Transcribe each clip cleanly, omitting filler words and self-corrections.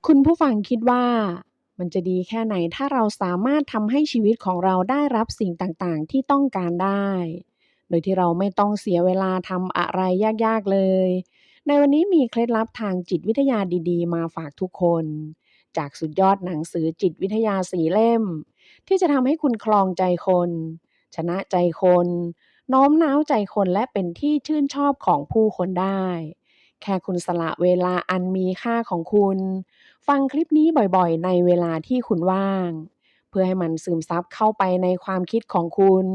คุณผู้ฟังคิดว่ามันจะดีแค่ไหนถ้าเราสามารถทำให้ชีวิตของเราได้รับสิ่งต่างๆที่ต้องการได้โดยที่เราไม่ต้องเสียเวลาทำอะไรยากๆเลยในวันนี้มีเคล็ดลับทางจิตวิทยาดีๆมาฝากทุกคนจากสุดยอดหนังสือจิตวิทยา4เล่มที่จะทำให้คุณครองใจคนชนะใจคนโน้มน้าวใจคนและเป็นที่ชื่นชอบของผู้คนได้แค่คุณสละเวลาอันมีค่าของคุณ ฟังคลิปนี้บ่อยๆในเวลาที่คุณว่างเพื่อให้มันซึมซับเข้าไปในความคิดของคุณ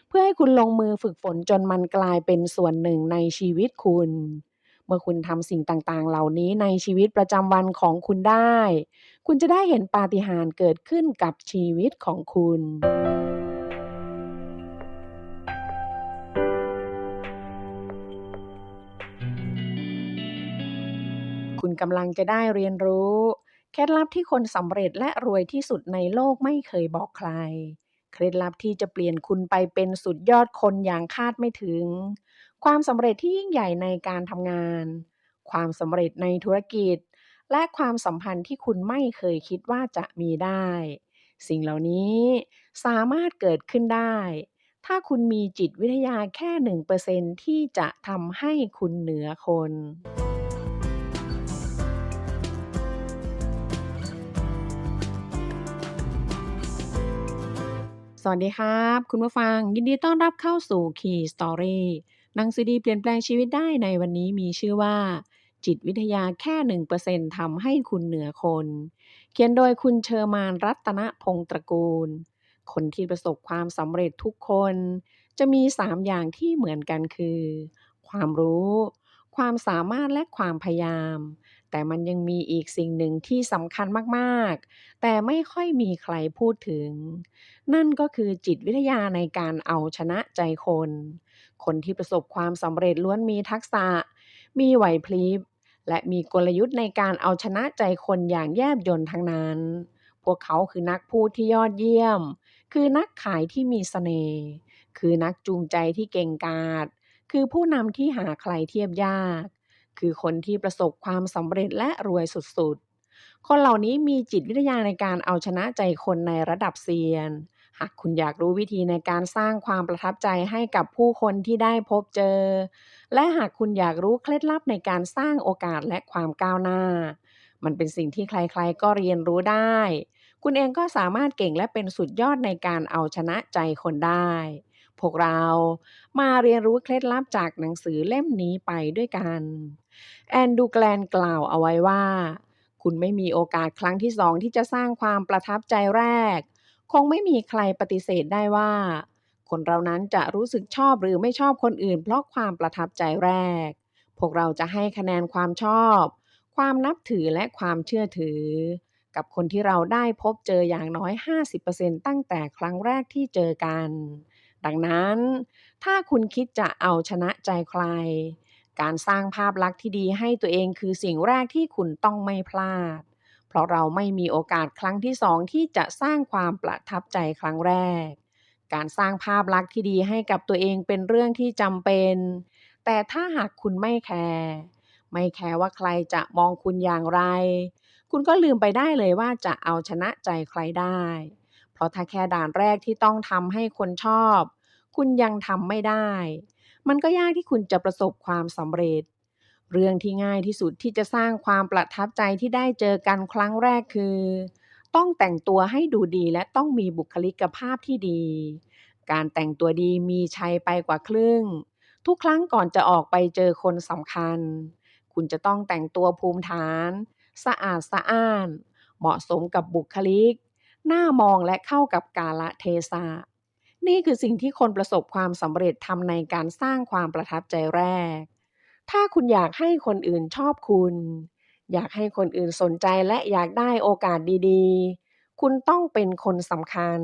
เพื่อให้คุณลงมือฝึกฝนจนมันกลายเป็นส่วนหนึ่งในชีวิตคุณเมื่อคุณทำสิ่งต่างๆเหล่านี้ในชีวิตประจำวันของคุณได้คุณจะได้เห็นปาฏิหาริย์เกิดขึ้นกับชีวิตของคุณ คุณกำลังจะได้เรียนรู้เคล็ดลับที่คนสำเร็จและรวยที่สุดในโลกไม่เคยบอกใครเคล็ดลับที่จะเปลี่ยนคุณไปเป็นสุดยอดคนอย่างคาดไม่ถึงความสำเร็จที่ยิ่งใหญ่ในการทำงานความสำเร็จในธุรกิจและความสัมพันธ์ที่คุณไม่เคยคิดว่าจะมีได้สิ่งเหล่านี้สามารถเกิดขึ้นได้ถ้าคุณมีจิตวิทยาแค่1%ที่จะทำให้คุณเหนือคน สวัสดีครับคุณผู้ฟังยินดีต้อนรับเข้าสู่ Key Story หนังสือดีเปลี่ยนแปลงชีวิตได้ในวันนี้มีชื่อว่าจิตวิทยาแค่1%ทำให้คุณเหนือคนเขียนโดยคุณเชอร์มานรัตนพงษ์ตระกูลคนที่ประสบความสำเร็จทุกคนจะมี3อย่างที่เหมือนกันคือความรู้ความสามารถและความพยายามแต่มันยังมีอีกสิ่งหนึ่งที่สำคัญมากๆแต่ไม่ค่อยมีใครพูดถึง นั่นก็คือจิตวิทยาในการเอาชนะใจคน คนที่ประสบความสำเร็จล้วนมีทักษะ มีไหวพริบและมีกลยุทธ์ในการเอาชนะใจคนอย่างแยบยลทั้งนั้น พวกเขาคือนักพูดที่ยอดเยี่ยม คือนักขายที่มีเสน่ห์คือนักจูงใจที่เก่งกาจคือผู้นำที่หาใครเทียบยาก คือคนที่ประสบความสำเร็จและรวยสุดๆ คนเหล่านี้มีจิตวิทยาในการเอาชนะใจคนในระดับเซียน หากคุณอยากรู้วิธีในการสร้างความประทับใจให้กับผู้คนที่ได้พบเจอ และหากคุณอยากรู้เคล็ดลับในการสร้างโอกาสและความก้าวหน้า มันเป็นสิ่งที่ใครๆก็เรียนรู้ได้ คุณเองก็สามารถเก่งและเป็นสุดยอดในการเอาชนะใจคนได้ พวกเรามาเรียนรู้เคล็ดลับจากหนังสือเล่มนี้ไปด้วยกันแอนดูแกลนกล่าวเอาไว้ว่าคุณไม่มีโอกาสครั้งที่สองที่จะสร้างความประทับใจแรก คงไม่มีใครปฏิเสธได้ว่าคนเรานั้นจะรู้สึกชอบหรือไม่ชอบคนอื่นเพราะความประทับใจแรก พวกเราจะให้คะแนนความชอบ ความนับถือและความเชื่อถือกับคนที่เราได้พบเจออย่างน้อย 50%ตั้งแต่ครั้งแรกที่เจอกัน ดังนั้นถ้าคุณคิดจะเอาชนะใจใคร การสร้างภาพลักษณ์ที่ดีให้ตัวเองคือสิ่งแรกที่คุณต้องไม่พลาด เพราะเราไม่มีโอกาสครั้งที่สองที่จะสร้างความประทับใจครั้งแรก การสร้างภาพลักษณ์ที่ดีให้กับตัวเองเป็นเรื่องที่จำเป็น แต่ถ้าหากคุณไม่แคร์ว่าใครจะมองคุณอย่างไร คุณก็ลืมไปได้เลยว่าจะเอาชนะใจใครได้ เพราะถ้าแค่ด่านแรกที่ต้องทำให้คนชอบ คุณยังทำไม่ได้ มันก็ยากที่คุณจะประสบความสำเร็จ เรื่องที่ง่ายที่สุดที่จะสร้างความประทับใจที่ได้เจอกันครั้งแรกคือต้องแต่งตัวให้ดูดีและต้องมีบุคลิกภาพที่ดี การแต่งตัวดีมีชัยไปกว่าครึ่งทุกครั้งก่อนจะออกไปเจอคนสำคัญคุณจะต้องแต่งตัวภูมิฐานสะอาดสะอ้านเหมาะสมกับบุคลิกน่ามองและเข้ากับกาลเทศะนี่คือสิ่งที่คนประสบความสำเร็จทำในการสร้างความประทับใจแรก ถ้าคุณอยากให้คนอื่นชอบคุณ อยากให้คนอื่นสนใจและอยากได้โอกาสดีๆ คุณต้องเป็นคนสำคัญ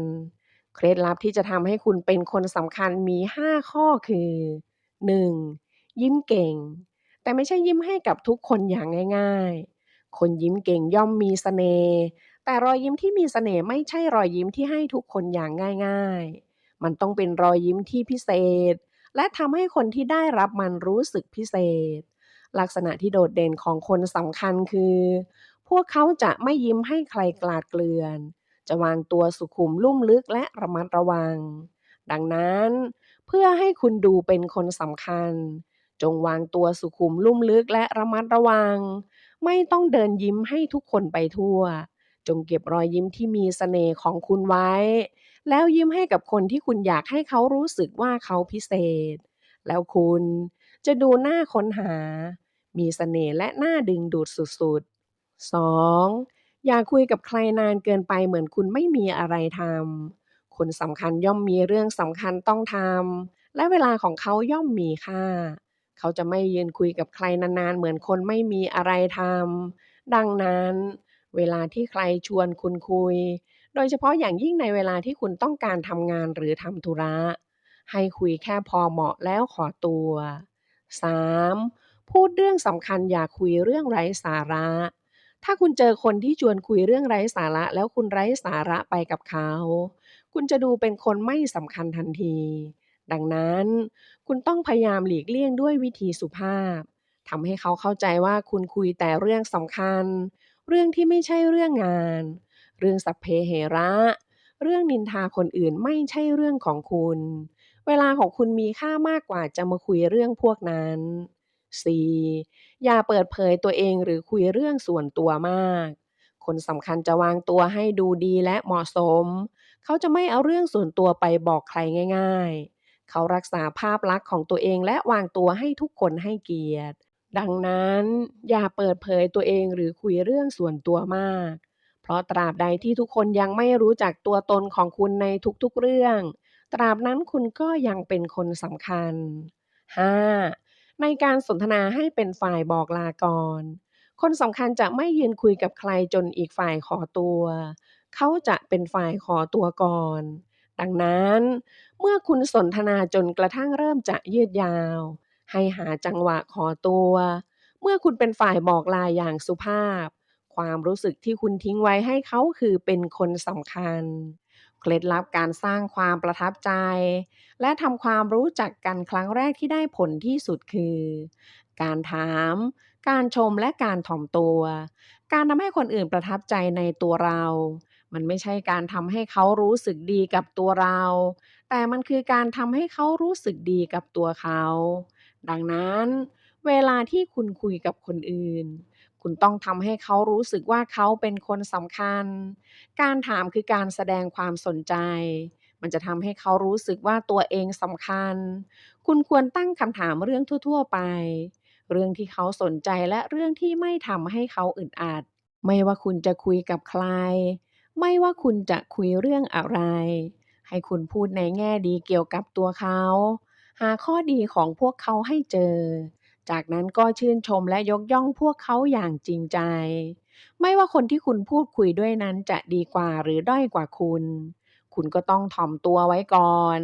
เคล็ดลับที่จะทำให้คุณเป็นคนสำคัญมี5ข้อคือ 1. ยิ้มเก่ง แต่ไม่ใช่ยิ้มให้กับทุกคนอย่างง่ายๆ คนยิ้มเก่งย่อมมีเสน่ห์แต่รอยยิ้มที่มีเสน่ห์ไม่ใช่รอยยิ้มที่ให้ทุกคนอย่างง่ายๆ มันต้องเป็นรอยยิ้มที่พิเศษ และทำให้คนที่ได้รับมันรู้สึกพิเศษ ลักษณะที่โดดเด่นของคนสำคัญคือ พู วกเขาจะไม่ยิ้มให้ใครกลาดเกลื่อนจะวางตัวสุขุมลุ่มลึกและระมัดระวังดังนั้นเพื่อให้คุณดูเป็นคนสำคัญจงวางตัวสุขุมลุ่มลึกและระมัดระวังไม่ต้องเดินยิ้มให้ทุกคนไปทั่วจงเก็บรอยยิ้มที่มีเสน่ห์ของคุณไว้แล้วยิ้มให้กับคนที่คุณอยากให้เขารู้สึกว่าเขาพิเศษแล้วคุณจะดูน่าค้นหามีเสน่ห์และน่าดึงดูดสุดๆ 2. อย่าคุยกับใครนานเกินไปเหมือนคุณไม่มีอะไรทำคนสำคัญย่อมมีเรื่องสำคัญต้องทำและเวลาของเขาย่อมมีค่าเขาจะไม่ยืนคุยกับใครนานๆเหมือนคนไม่มีอะไรทำดังนั้นเวลาที่ใครชวนคุณคุยโดยเฉพาะอย่างยิ่งในเวลาที่คุณต้องการทำงานหรือทำธุระให้คุยแค่พอเหมาะแล้วขอตัว 3. พูดเรื่องสำคัญอย่าคุยเรื่องไร้สาระถ้าคุณเจอคนที่ชวนคุยเรื่องไร้สาระแล้วคุณไร้สาระไปกับเขาคุณจะดูเป็นคนไม่สำคัญทันทีดังนั้นคุณต้องพยายามหลีกเลี่ยงด้วยวิธีสุภาพทำให้เขาเข้าใจว่าคุณคุยแต่เรื่องสำคัญเรื่องที่ไม่ใช่เรื่องงานเรื่องสัพเพเหระเรื่องนินทาคนอื่นไม่ใช่เรื่องของคุณเวลาของคุณมีค่ามากกว่าจะมาคุยเรื่องพวกนั้น 4. อย่าเปิดเผยตัวเองหรือคุยเรื่องส่วนตัวมากคนสำคัญจะวางตัวให้ดูดีและเหมาะสมเขาจะไม่เอาเรื่องส่วนตัวไปบอกใครง่ายๆเขารักษาภาพลักษณ์ของตัวเองและวางตัวให้ทุกคนให้เกียรติดังนั้นอย่าเปิดเผยตัวเองหรือคุยเรื่องส่วนตัวมากเพราะตราบใดที่ทุกคนยังไม่รู้จักตัวตนของคุณในทุกๆเรื่องตราบนั้นคุณก็ยังเป็นคนสำคัญ 5. ในการสนทนาให้เป็นฝ่ายบอกลาก่อนคนสำคัญจะไม่ยืนคุยกับใครจนอีกฝ่ายขอตัวเขาจะเป็นฝ่ายขอตัวก่อนดังนั้นเมื่อคุณสนทนาจนกระทั่งเริ่มจะยืดยาวให้หาจังหวะขอตัวเมื่อคุณเป็นฝ่ายบอกลาอย่างสุภาพความรู้สึกที่คุณทิ้งไว้ให้เขาคือเป็นคนสำคัญเคล็ดลับการสร้างความประทับใจ และทำความรู้จักกันครั้งแรกที่ได้ผลที่สุดคือการถามการชมและการถ่อมตัวการทำให้คนอื่นประทับใจในตัวเรามันไม่ใช่การทำให้เขารู้สึกดีกับตัวเราแต่มันคือการทำให้เขารู้สึกดีกับตัวเขาดังนั้นเวลาที่คุณคุยกับคนอื่นคุณต้องทำให้เขารู้สึกว่าเขาเป็นคนสำคัญการถามคือการแสดงความสนใจ มันจะทำให้เขารู้สึกว่าตัวเองสำคัญ คุณควรตั้งคำถามเรื่องทั่วๆไป เรื่องที่เขาสนใจและเรื่องที่ไม่ทำให้เขาอึดอัด ไม่ว่าคุณจะคุยกับใคร ไม่ว่าคุณจะคุยเรื่องอะไร ให้คุณพูดในแง่ดีเกี่ยวกับตัวเขา หาข้อดีของพวกเขาให้เจอ จากนั้นก็ชื่นชมและยกย่องพวกเขาอย่างจริงใจ ไม่ว่าคนที่คุณพูดคุยด้วยนั้นจะดีกว่าหรือด้อยกว่าคุณ คุณก็ต้องถ่อมตัวไว้ก่อน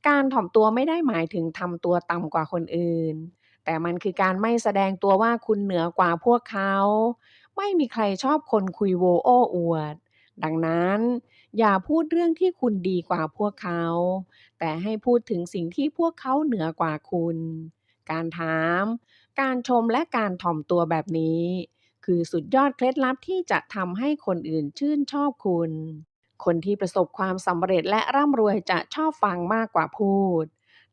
การถ่อมตัวไม่ได้หมายถึงทำตัวต่ำกว่าคนอื่น แต่มันคือการไม่แสดงตัวว่าคุณเหนือกว่าพวกเขา ไม่มีใครชอบคนคุยโวโอ้อวด ดังนั้นอย่าพูดเรื่องที่คุณดีกว่าพวกเขา แต่ให้พูดถึงสิ่งที่พวกเขาเหนือกว่าคุณ การถาม การชมและการถ่อมตัวแบบนี้ คือสุดยอดเคล็ดลับที่จะทำให้คนอื่นชื่นชอบคุณ คนที่ประสบความสำเร็จและร่ำรวยจะชอบฟังมากกว่าพูด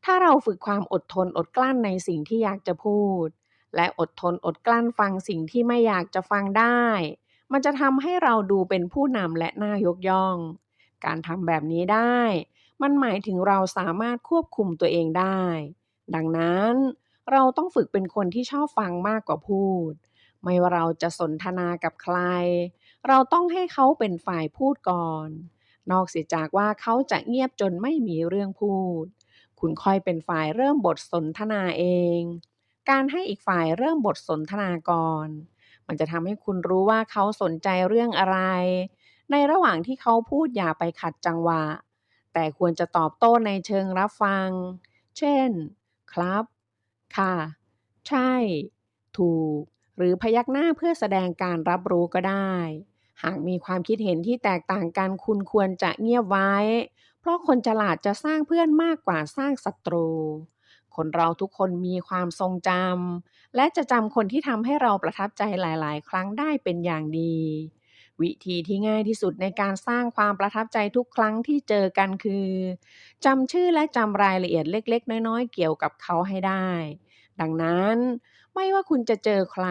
ถ้าเราฝึกความอดทนอดกลั้นในสิ่งที่อยากจะพูด และอดทนอดกลั้นฟังสิ่งที่ไม่อยากจะฟังได้ มันจะทำให้เราดูเป็นผู้นำและน่ายกย่อง การทำแบบนี้ได้ มันหมายถึงเราสามารถควบคุมตัวเองได้ ดังนั้นเราต้องฝึกเป็นคนที่ชอบฟังมากกว่าพูด ไม่ว่าเราจะสนทนากับใคร เราต้องให้เขาเป็นฝ่ายพูดก่อน นอกเสียจากว่าเขาจะเงียบจนไม่มีเรื่องพูด คุณค่อยเป็นฝ่ายเริ่มบทสนทนาเอง การให้อีกฝ่ายเริ่มบทสนทนาก่อน มันจะทำให้คุณรู้ว่าเขาสนใจเรื่องอะไร ในระหว่างที่เขาพูดอย่าไปขัดจังหวะ แต่ควรจะตอบโต้ในเชิงรับฟัง เช่น ครับ ค่ะ ใช่ ถูก หรือพยักหน้าเพื่อแสดงการรับรู้ก็ได้ หากมีความคิดเห็นที่แตกต่างกันคุณควรจะเงียบไว้ เพราะคนฉลาดจะสร้างเพื่อนมากกว่าสร้างศัตรู ค คนเราทุกคนมีความทรงจำและจะจำคนที่ทำให้เราประทับใจหลายๆครั้งได้เป็นอย่างดีวิธีที่ง่ายที่สุดในการสร้างความประทับใจทุกครั้งที่เจอกันคือจำชื่อและจำรายละเอียดเล็กๆน้อยๆเกี่ยวกับเขาให้ได้ดังนั้นไม่ว่าคุณจะเจอใคร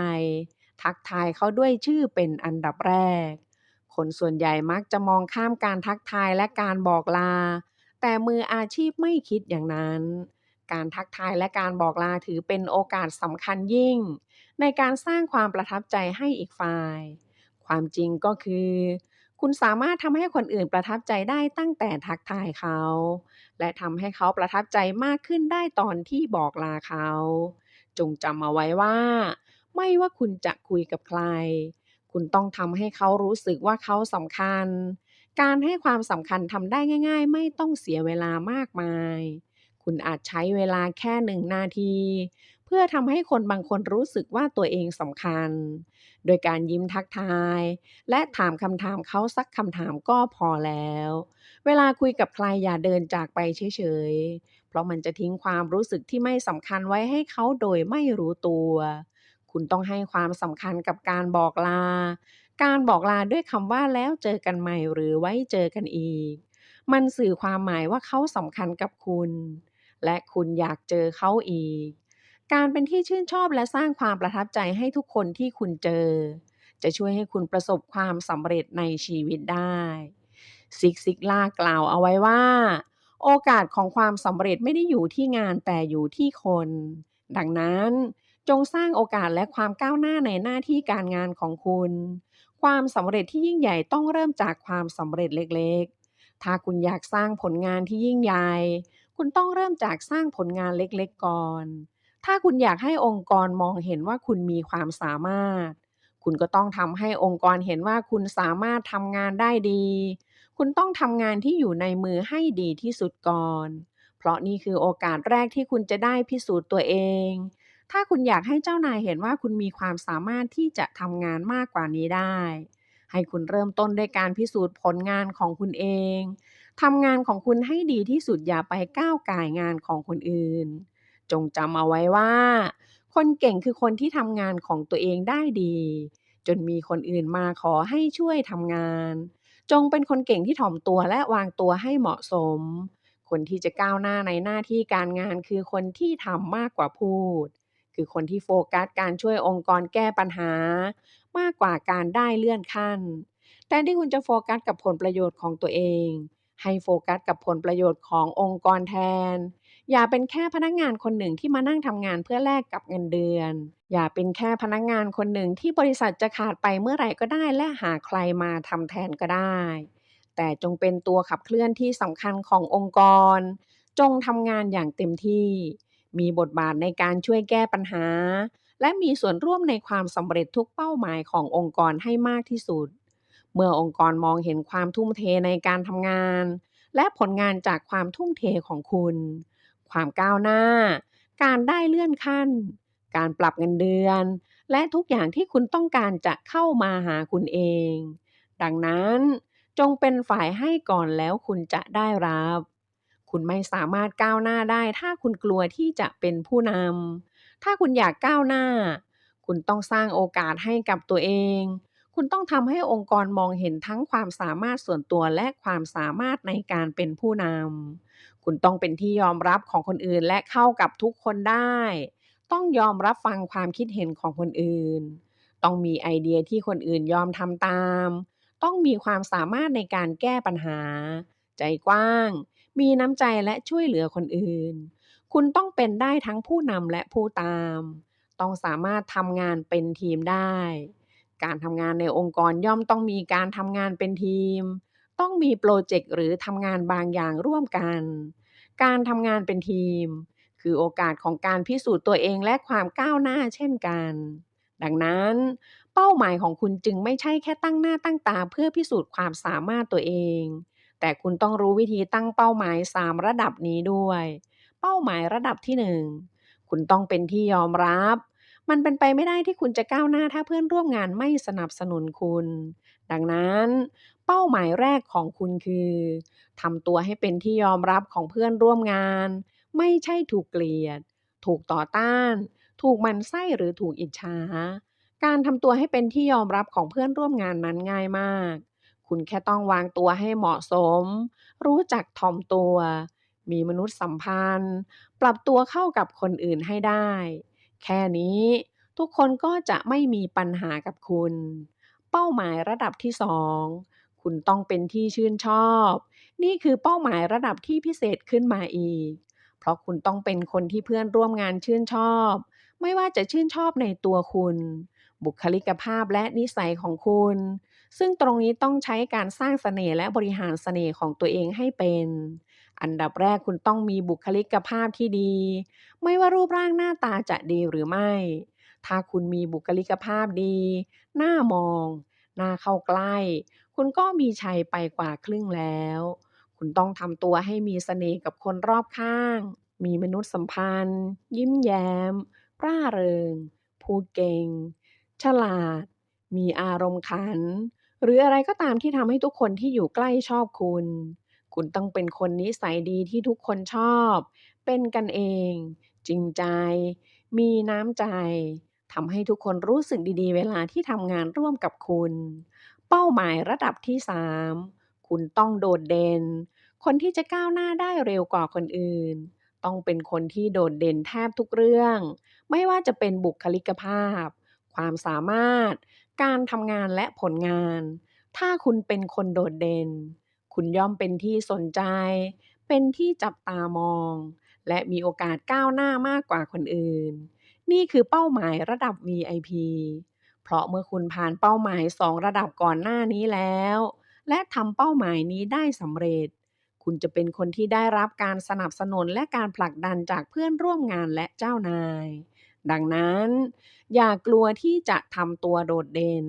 ทักทายเขาด้วยชื่อเป็นอันดับแรกคนส่วนใหญ่มักจะมองข้ามการทักทายและการบอกลาแต่มืออาชีพไม่คิดอย่างนั้น การทักทายและการบอกลาถือเป็นโอกาสสำคัญยิ่งในการสร้างความประทับใจให้อีกฝ่าย ความจริงก็คือคุณสามารถทำให้คนอื่นประทับใจได้ตั้งแต่ทักทายเขาและทำให้เขาประทับใจมากขึ้นได้ตอนที่บอกลาเขาจงจำเอาไว้ว่าไม่ว่าคุณจะคุยกับใครคุณต้องทำให้เขารู้สึกว่าเขาสำคัญการให้ความสำคัญทำได้ง่ายๆไม่ต้องเสียเวลามากมาย คุณอาจใช้เวลาแค่1 นาทีเพื่อทำให้คนบางคนรู้สึกว่าตัวเองสำคัญโดยการยิ้มทักทายและถามคำถามเขาสักคำถามก็พอแล้วเวลาคุยกับใครอย่าเดินจากไปเฉยๆเพราะมันจะทิ้งความรู้สึกที่ไม่สำคัญไว้ให้เขาโดยไม่รู้ตัวคุณต้องให้ความสำคัญกับการบอกลาด้วยคำว่าแล้วเจอกันใหม่หรือไว้เจอกันอีก มันสื่อความหมายว่าเขาสำคัญกับคุณและคุณอยากเจอเขาอีกการเป็นที่ชื่นชอบและสร้างความประทับใจให้ทุกคนที่คุณเจอจะช่วยให้คุณประสบความสำเร็จในชีวิตได้ซิกซิกลากล่าวเอาไว้ว่าโอกาสของความสำเร็จไม่ได้อยู่ที่งานแต่อยู่ที่คนดังนั้นจงสร้างโอกาสและความก้าวหน้าในหน้าที่การงานของคุณความสำเร็จที่ยิ่งใหญ่ต้องเริ่มจากความสำเร็จเล็กๆ ถ้าคุณอยากสร้างผลงานที่ยิ่งใหญ่ คุณต้องเริ่มจากสร้างผลงานเล็กๆก่อน ถ้าคุณอยากให้องค์กรมองเห็นว่าคุณมีความสามารถ คุณก็ต้องทำให้องค์กรเห็นว่าคุณสามารถทำงานได้ดี คุณต้องทำงานที่อยู่ในมือให้ดีที่สุดก่อน เพราะนี่คือโอกาสแรกที่คุณจะได้พิสูจน์ตัวเอง ถ้าคุณอยากให้เจ้านายเห็นว่าคุณมีความสามารถที่จะทำงานมากกว่านี้ได้ ให้คุณเริ่มต้นด้วยการพิสูจน์ผลงานของคุณเอง ทำงานของคุณให้ดีที่สุดอย่าไปก้าวก่ายงานของคนอื่น จงจำเอาไว้ว่าคนเก่งคือคนที่ทำงานของตัวเองได้ดีจนมีคนอื่นมาขอให้ช่วยทำงาน จงเป็นคนเก่งที่ถ่อมตัวและวางตัวให้เหมาะสม คนที่จะก้าวหน้าในหน้าที่การงานคือคนที่ทำมากกว่าพูด คือคนที่โฟกัสการช่วยองค์กรแก้ปัญหามากกว่าการได้เลื่อนขั้น แทนที่คุณจะโฟกัสกับผลประโยชน์ของตัวเองให้โฟกัสกับผลประโยชน์ขององค์กรแทนอย่าเป็นแค่พนักงานคนหนึ่งที่มานั่งทำงานเพื่อแลกกับเงินเดือนอย่าเป็นแค่พนักงานคนหนึ่งที่บริษัทจะขาดไปเมื่อไหร่ก็ได้และหาใครมาทำแทนก็ได้แต่จงเป็นตัวขับเคลื่อนที่สำคัญขององค์กรจงทำงานอย่างเต็มที่มีบทบาทในการช่วยแก้ปัญหาและมีส่วนร่วมในความสำเร็จทุกเป้าหมายขององค์กรให้มากที่สุด เมื่อองค์กรมองเห็นความทุ่มเทในการทำงานและผลงานจากความทุ่มเทของคุณความก้าวหน้าการได้เลื่อนขั้นการปรับเงินเดือนและทุกอย่างที่คุณต้องการจะเข้ามาหาคุณเองดังนั้นจงเป็นฝ่ายให้ก่อนแล้วคุณจะได้รับคุณไม่สามารถก้าวหน้าได้ถ้าคุณกลัวที่จะเป็นผู้นำถ้าคุณอยากก้าวหน้าคุณต้องสร้างโอกาสให้กับตัวเอง คุณต้องทำให้องค์กรมองเห็นทั้งความสามารถส่วนตัวและความสามารถในการเป็นผู้นำ คุณต้องเป็นที่ยอมรับของคนอื่นและเข้ากับทุกคนได้ ต้องยอมรับฟังความคิดเห็นของคนอื่น ต้องมีไอเดียที่คนอื่นยอมทำตาม ต้องมีความสามารถในการแก้ปัญหา ใจกว้าง มีน้ำใจและช่วยเหลือคนอื่น คุณต้องเป็นได้ทั้งผู้นำและผู้ตาม ต้องสามารถทำงานเป็นทีมได้ การทำงานในองค์กรย่อมต้องมีการทำงานเป็นทีม ต้องมีโปรเจกต์หรือทำงานบางอย่างร่วมกัน การทำงานเป็นทีมคือโอกาสของการพิสูจน์ตัวเองและความก้าวหน้าเช่นกัน ดังนั้นเป้าหมายของคุณจึงไม่ใช่แค่ตั้งหน้าตั้งตาเพื่อพิสูจน์ความสามารถตัวเอง แต่คุณต้องรู้วิธีตั้งเป้าหมาย3ระดับนี้ด้วย เป้าหมายระดับที่1คุณต้องเป็นที่ยอมรับ มันเป็นไปไม่ได้ที่คุณจะก้าวหน้าถ้าเพื่อนร่วมงานไม่สนับสนุนคุณ ดังนั้นเป้าหมายแรกของคุณคือทำตัวให้เป็นที่ยอมรับของเพื่อนร่วมงาน ไม่ใช่ถูกเกลียด ถูกต่อต้านถูกหมั่นไส้หรือถูกอิจฉาการทำตัวให้เป็นที่ยอมรับของเพื่อนร่วมงานนั้นง่ายมากคุณแค่ต้องวางตัวให้เหมาะสมรู้จักถ่อมตัวมีมนุษยสัมพันธ์ปรับตัวเข้ากับคนอื่นให้ได้แค่นี้ทุกคนก็จะไม่มีปัญหากับคุณเป้าหมายระดับที่2คุณต้องเป็นที่ชื่นชอบนี่คือเป้าหมายระดับที่พิเศษขึ้นมาอีก เพราะคุณต้องเป็นคนที่เพื่อนร่วมงานชื่นชอบ ไม่ว่าจะชื่นชอบในตัวคุณ บุคลิกภาพและนิสัยของคุณ ซึ่งตรงนี้ต้องใช้การสร้างเสน่ห์และบริหารเสน่ห์ของตัวเองให้เป็น อันดับแรกคุณต้องมีบุคลิกภาพที่ดี ไม่ว่ารูปร่างหน้าตาจะดีหรือไม่ ถ้าคุณมีบุคลิกภาพดีน่ามองน่าเข้าใกล้ คุณก็มีชัยไปกว่าครึ่งแล้ว คุณต้องทำตัวให้มีเสน่ห์กับคนรอบข้าง มีมนุษยสัมพันธ์ ยิ้มแย้มร่าเริง พูดเก่ง ฉลาด มีอารมณ์ขัน หรืออะไรก็ตามที่ทำให้ทุกคนที่อยู่ใกล้ชอบคุณ คุณต้องเป็นคนนิสัยดีที่ทุกคนชอบ เป็นกันเอง จริงใจ มีน้ำใจ ทำให้ทุกคนรู้สึกดีๆเวลาที่ทำงานร่วมกับคุณ เป้าหมายระดับที่3คุณต้องโดดเด่น คนที่จะก้าวหน้าได้เร็วกว่าคนอื่น ต้องเป็นคนที่โดดเด่นแทบทุกเรื่อง ไม่ว่าจะเป็นบุคลิกภาพ ความสามารถ การทำงานและผลงาน ถ้าคุณเป็นคนโดดเด่น คุณย่อมเป็นที่สนใจ เป็นที่จับตามอง และมีโอกาสก้าวหน้ามากกว่าคนอื่น นี่คือเป้าหมายระดับ VIP เพราะเมื่อคุณผ่านเป้าหมาย2ระดับก่อนหน้านี้แล้ว และทำเป้าหมายนี้ได้สำเร็จ คุณจะเป็นคนที่ได้รับการสนับสนุนและการผลักดันจากเพื่อนร่วมงานและเจ้านาย ดังนั้นอย่ากลัวที่จะทำตัวโดดเด่น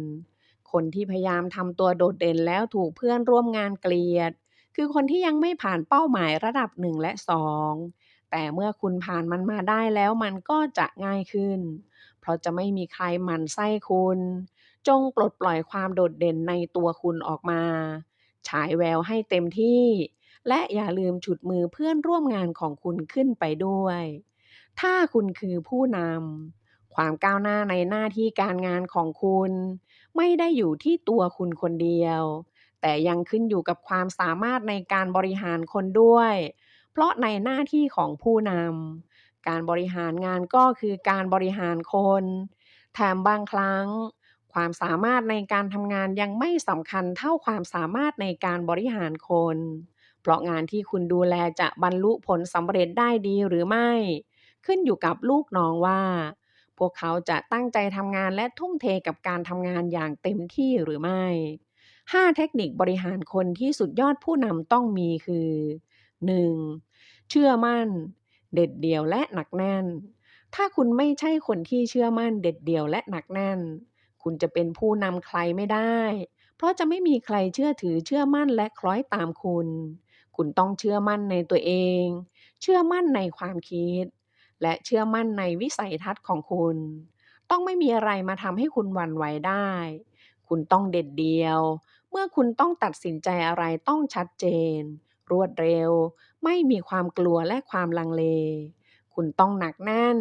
คนที่พยายามทำตัวโดดเด่นแล้วถูกเพื่อนร่วมงานเกลียด คือคนที่ยังไม่ผ่านเป้าหมายระดับ1และ2แต่เมื่อคุณผ่านมันมาได้แล้วมันก็จะง่ายขึ้น เพราะจะไม่มีใครหมั่นไส้คุณ จงปลดปล่อยความโดดเด่นในตัวคุณออกมา ฉายแววให้เต็มที่ และอย่าลืมฉุดมือเพื่อนร่วมงานของคุณขึ้นไปด้วย ถ้าคุณคือผู้นำ ความก้าวหน้าในหน้าที่การงานของคุณไม่ได้อยู่ที่ตัวคุณคนเดียว แต่ยังขึ้นอยู่กับความสามารถในการบริหารคนด้วย เพราะในหน้าที่ของผู้นำ การบริหารงานก็คือการบริหารคน แถมบางครั้งความสามารถในการทำงานยังไม่สำคัญเท่าความสามารถในการบริหารคน เพราะงานที่คุณดูแลจะบรรลุผลสำเร็จได้ดีหรือไม่ ขึ้นอยู่กับลูกน้องว่าพวกเขาจะตั้งใจทำงานและทุ่มเทกับการทำงานอย่างเต็มที่หรือไม่ 5 เทคนิคบริหารคนที่สุดยอดผู้นำต้องมีคือ 1. เชื่อมั่น เด็ดเดี่ยวและหนักแน่น ถ้าคุณไม่ใช่คนที่เชื่อมั่นเด็ดเดี่ยวและหนักแน่น คุณจะเป็นผู้นำใครไม่ได้ เพราะจะไม่มีใครเชื่อถือเชื่อมั่นและคล้อยตามคุณ คุณต้องเชื่อมั่นในตัวเอง เชื่อมั่นในความคิด และเชื่อมั่นในวิสัยทัศน์ของคุณ ต้องไม่มีอะไรมาทำให้คุณหวั่นไหวได้ คุณต้องเด็ดเดี่ยว เมื่อคุณต้องตัดสินใจอะไรต้องชัดเจน รวดเร็ว ไม่มีความกลัวและความลังเล คุณต้องหนักแน่น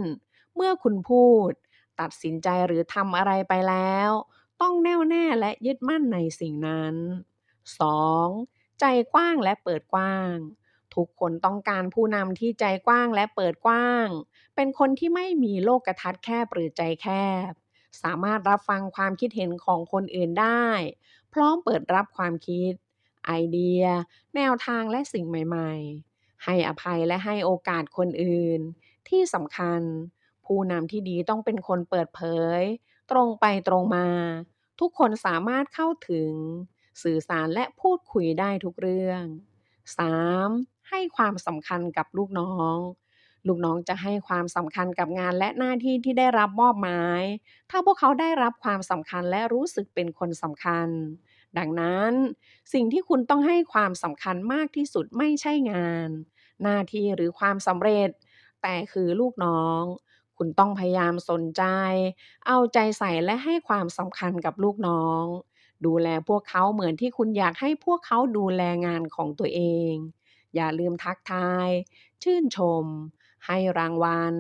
เมื่อคุณพูด ตัดสินใจหรือทำอะไรไปแล้ว ต้องแน่วแน่และยึดมั่นในสิ่งนั้น 2. ใจกว้างและเปิดกว้าง ทุกคนต้องการผู้นำที่ใจกว้างและเปิดกว้าง เป็นคนที่ไม่มีโลกทัศน์แคบหรือใจแคบ สามารถรับฟังความคิดเห็นของคนอื่นได้ พร้อมเปิดรับความคิด ไอเดีย แนวทางและสิ่งใหม่ๆ ให้อภัยและให้โอกาสคนอื่น ที่สำคัญ ผู้นำที่ดีต้องเป็นคนเปิดเผย ตรงไปตรงมา ทุกคนสามารถเข้าถึง สื่อสารและพูดคุยได้ทุกเรื่อง 3. ให้ความสำคัญกับลูกน้อง ลูกน้องจะให้ความสำคัญกับงานและหน้าที่ที่ได้รับมอบหมาย ถ้าพวกเขาได้รับความสำคัญและรู้สึกเป็นคนสำคัญ ดังนั้นสิ่งที่คุณต้องให้ความสำคัญมากที่สุดไม่ใช่งาน หน้าที่หรือความสำเร็จ แต่คือลูกน้อง คุณต้องพยายามสนใจ เอาใจใส่และให้ความสำคัญกับลูกน้อง ดูแลพวกเขาเหมือนที่คุณอยากให้พวกเขาดูแลงานของตัวเอง อย่าลืมทักทาย ชื่นชม ให้รางวัล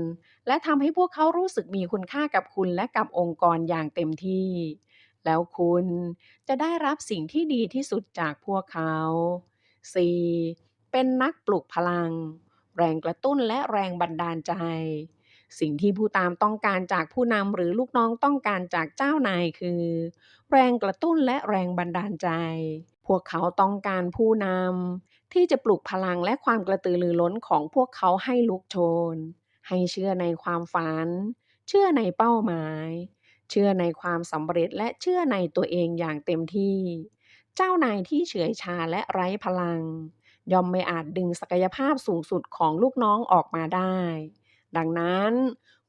และทำให้พวกเขารู้สึกมีคุณค่ากับคุณและกับองค์กรอย่างเต็มที่ แล้วคุณจะได้รับสิ่งที่ดีที่สุดจากพวกเขา 4. เป็นนักปลุกพลัง แรงกระตุ้นและแรงบันดาลใจ สิ่งที่ผู้ตามต้องการจากผู้นำหรือลูกน้องต้องการจากเจ้านายคือ แรงกระตุ้นและแรงบันดาลใจ พวกเขาต้องการผู้นำที่จะปลุกพลังและความกระตือรือร้นของพวกเขาให้ลุกโชน ให้เชื่อในความฝัน เชื่อในเป้าหมาย เชื่อในความสำเร็จและเชื่อในตัวเองอย่างเต็มที่ เจ้านายที่เฉื่อยชาและไร้พลังย่อมไม่อาจดึงศักยภาพสูงสุดของลูกน้องออกมาได้ ดังนั้น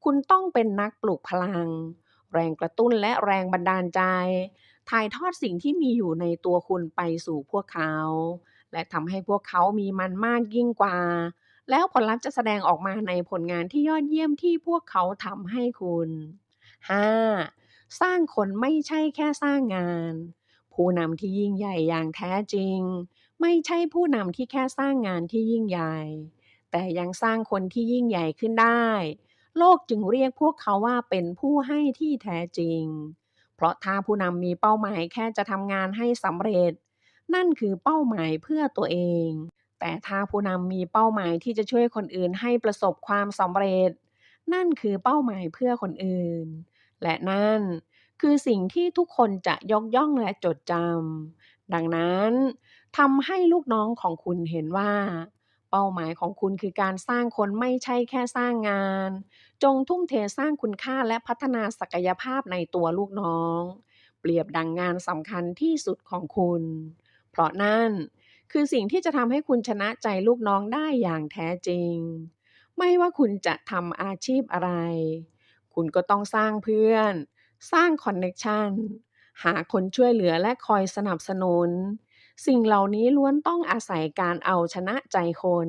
คุณต้องเป็นนักปลุกพลัง แรงกระตุ้นและแรงบันดาลใจ ถ่ายทอดสิ่งที่มีอยู่ในตัวคุณไปสู่พวกเขา และทำให้พวกเขามีมันมากยิ่งกว่า แล้วผลลัพธ์จะแสดงออกมาในผลงานที่ยอดเยี่ยมที่พวกเขาทำให้คุณ 5. สร้างคนไม่ใช่แค่สร้างงาน ผู้นำที่ยิ่งใหญ่อย่างแท้จริงไม่ใช่ผู้นำที่แค่สร้างงานที่ยิ่งใหญ่ แต่ยังสร้างคนที่ยิ่งใหญ่ขึ้นได้ โลกจึงเรียกพวกเขาว่าเป็นผู้ให้ที่แท้จริง เพราะถ้าผู้นำมีเป้าหมายแค่จะทำงานให้สำเร็จ นั่นคือเป้าหมายเพื่อตัวเอง แต่ถ้าผู้นำมีเป้าหมายที่จะช่วยคนอื่นให้ประสบความสำเร็จ นั่นคือเป้าหมายเพื่อคนอื่น และนั่นคือสิ่งที่ทุกคนจะยกย่องและจดจำ ดังนั้นทำให้ลูกน้องของคุณเห็นว่าเป้าหมายของคุณคือการสร้างคนไม่ใช่แค่สร้างงาน จงทุ่มเทสร้างคุณค่าและพัฒนาศักยภาพในตัวลูกน้อง เปรียบดังงานสำคัญที่สุดของคุณ เพราะนั่นคือสิ่งที่จะทำให้คุณชนะใจลูกน้องได้อย่างแท้จริง ไม่ว่าคุณจะทำอาชีพอะไร คุณก็ต้องสร้างเพื่อน สร้างคอนเน็กชัน หาคนช่วยเหลือและคอยสนับสนุน สิ่งเหล่านี้ล้วนต้องอาศัยการเอาชนะใจคน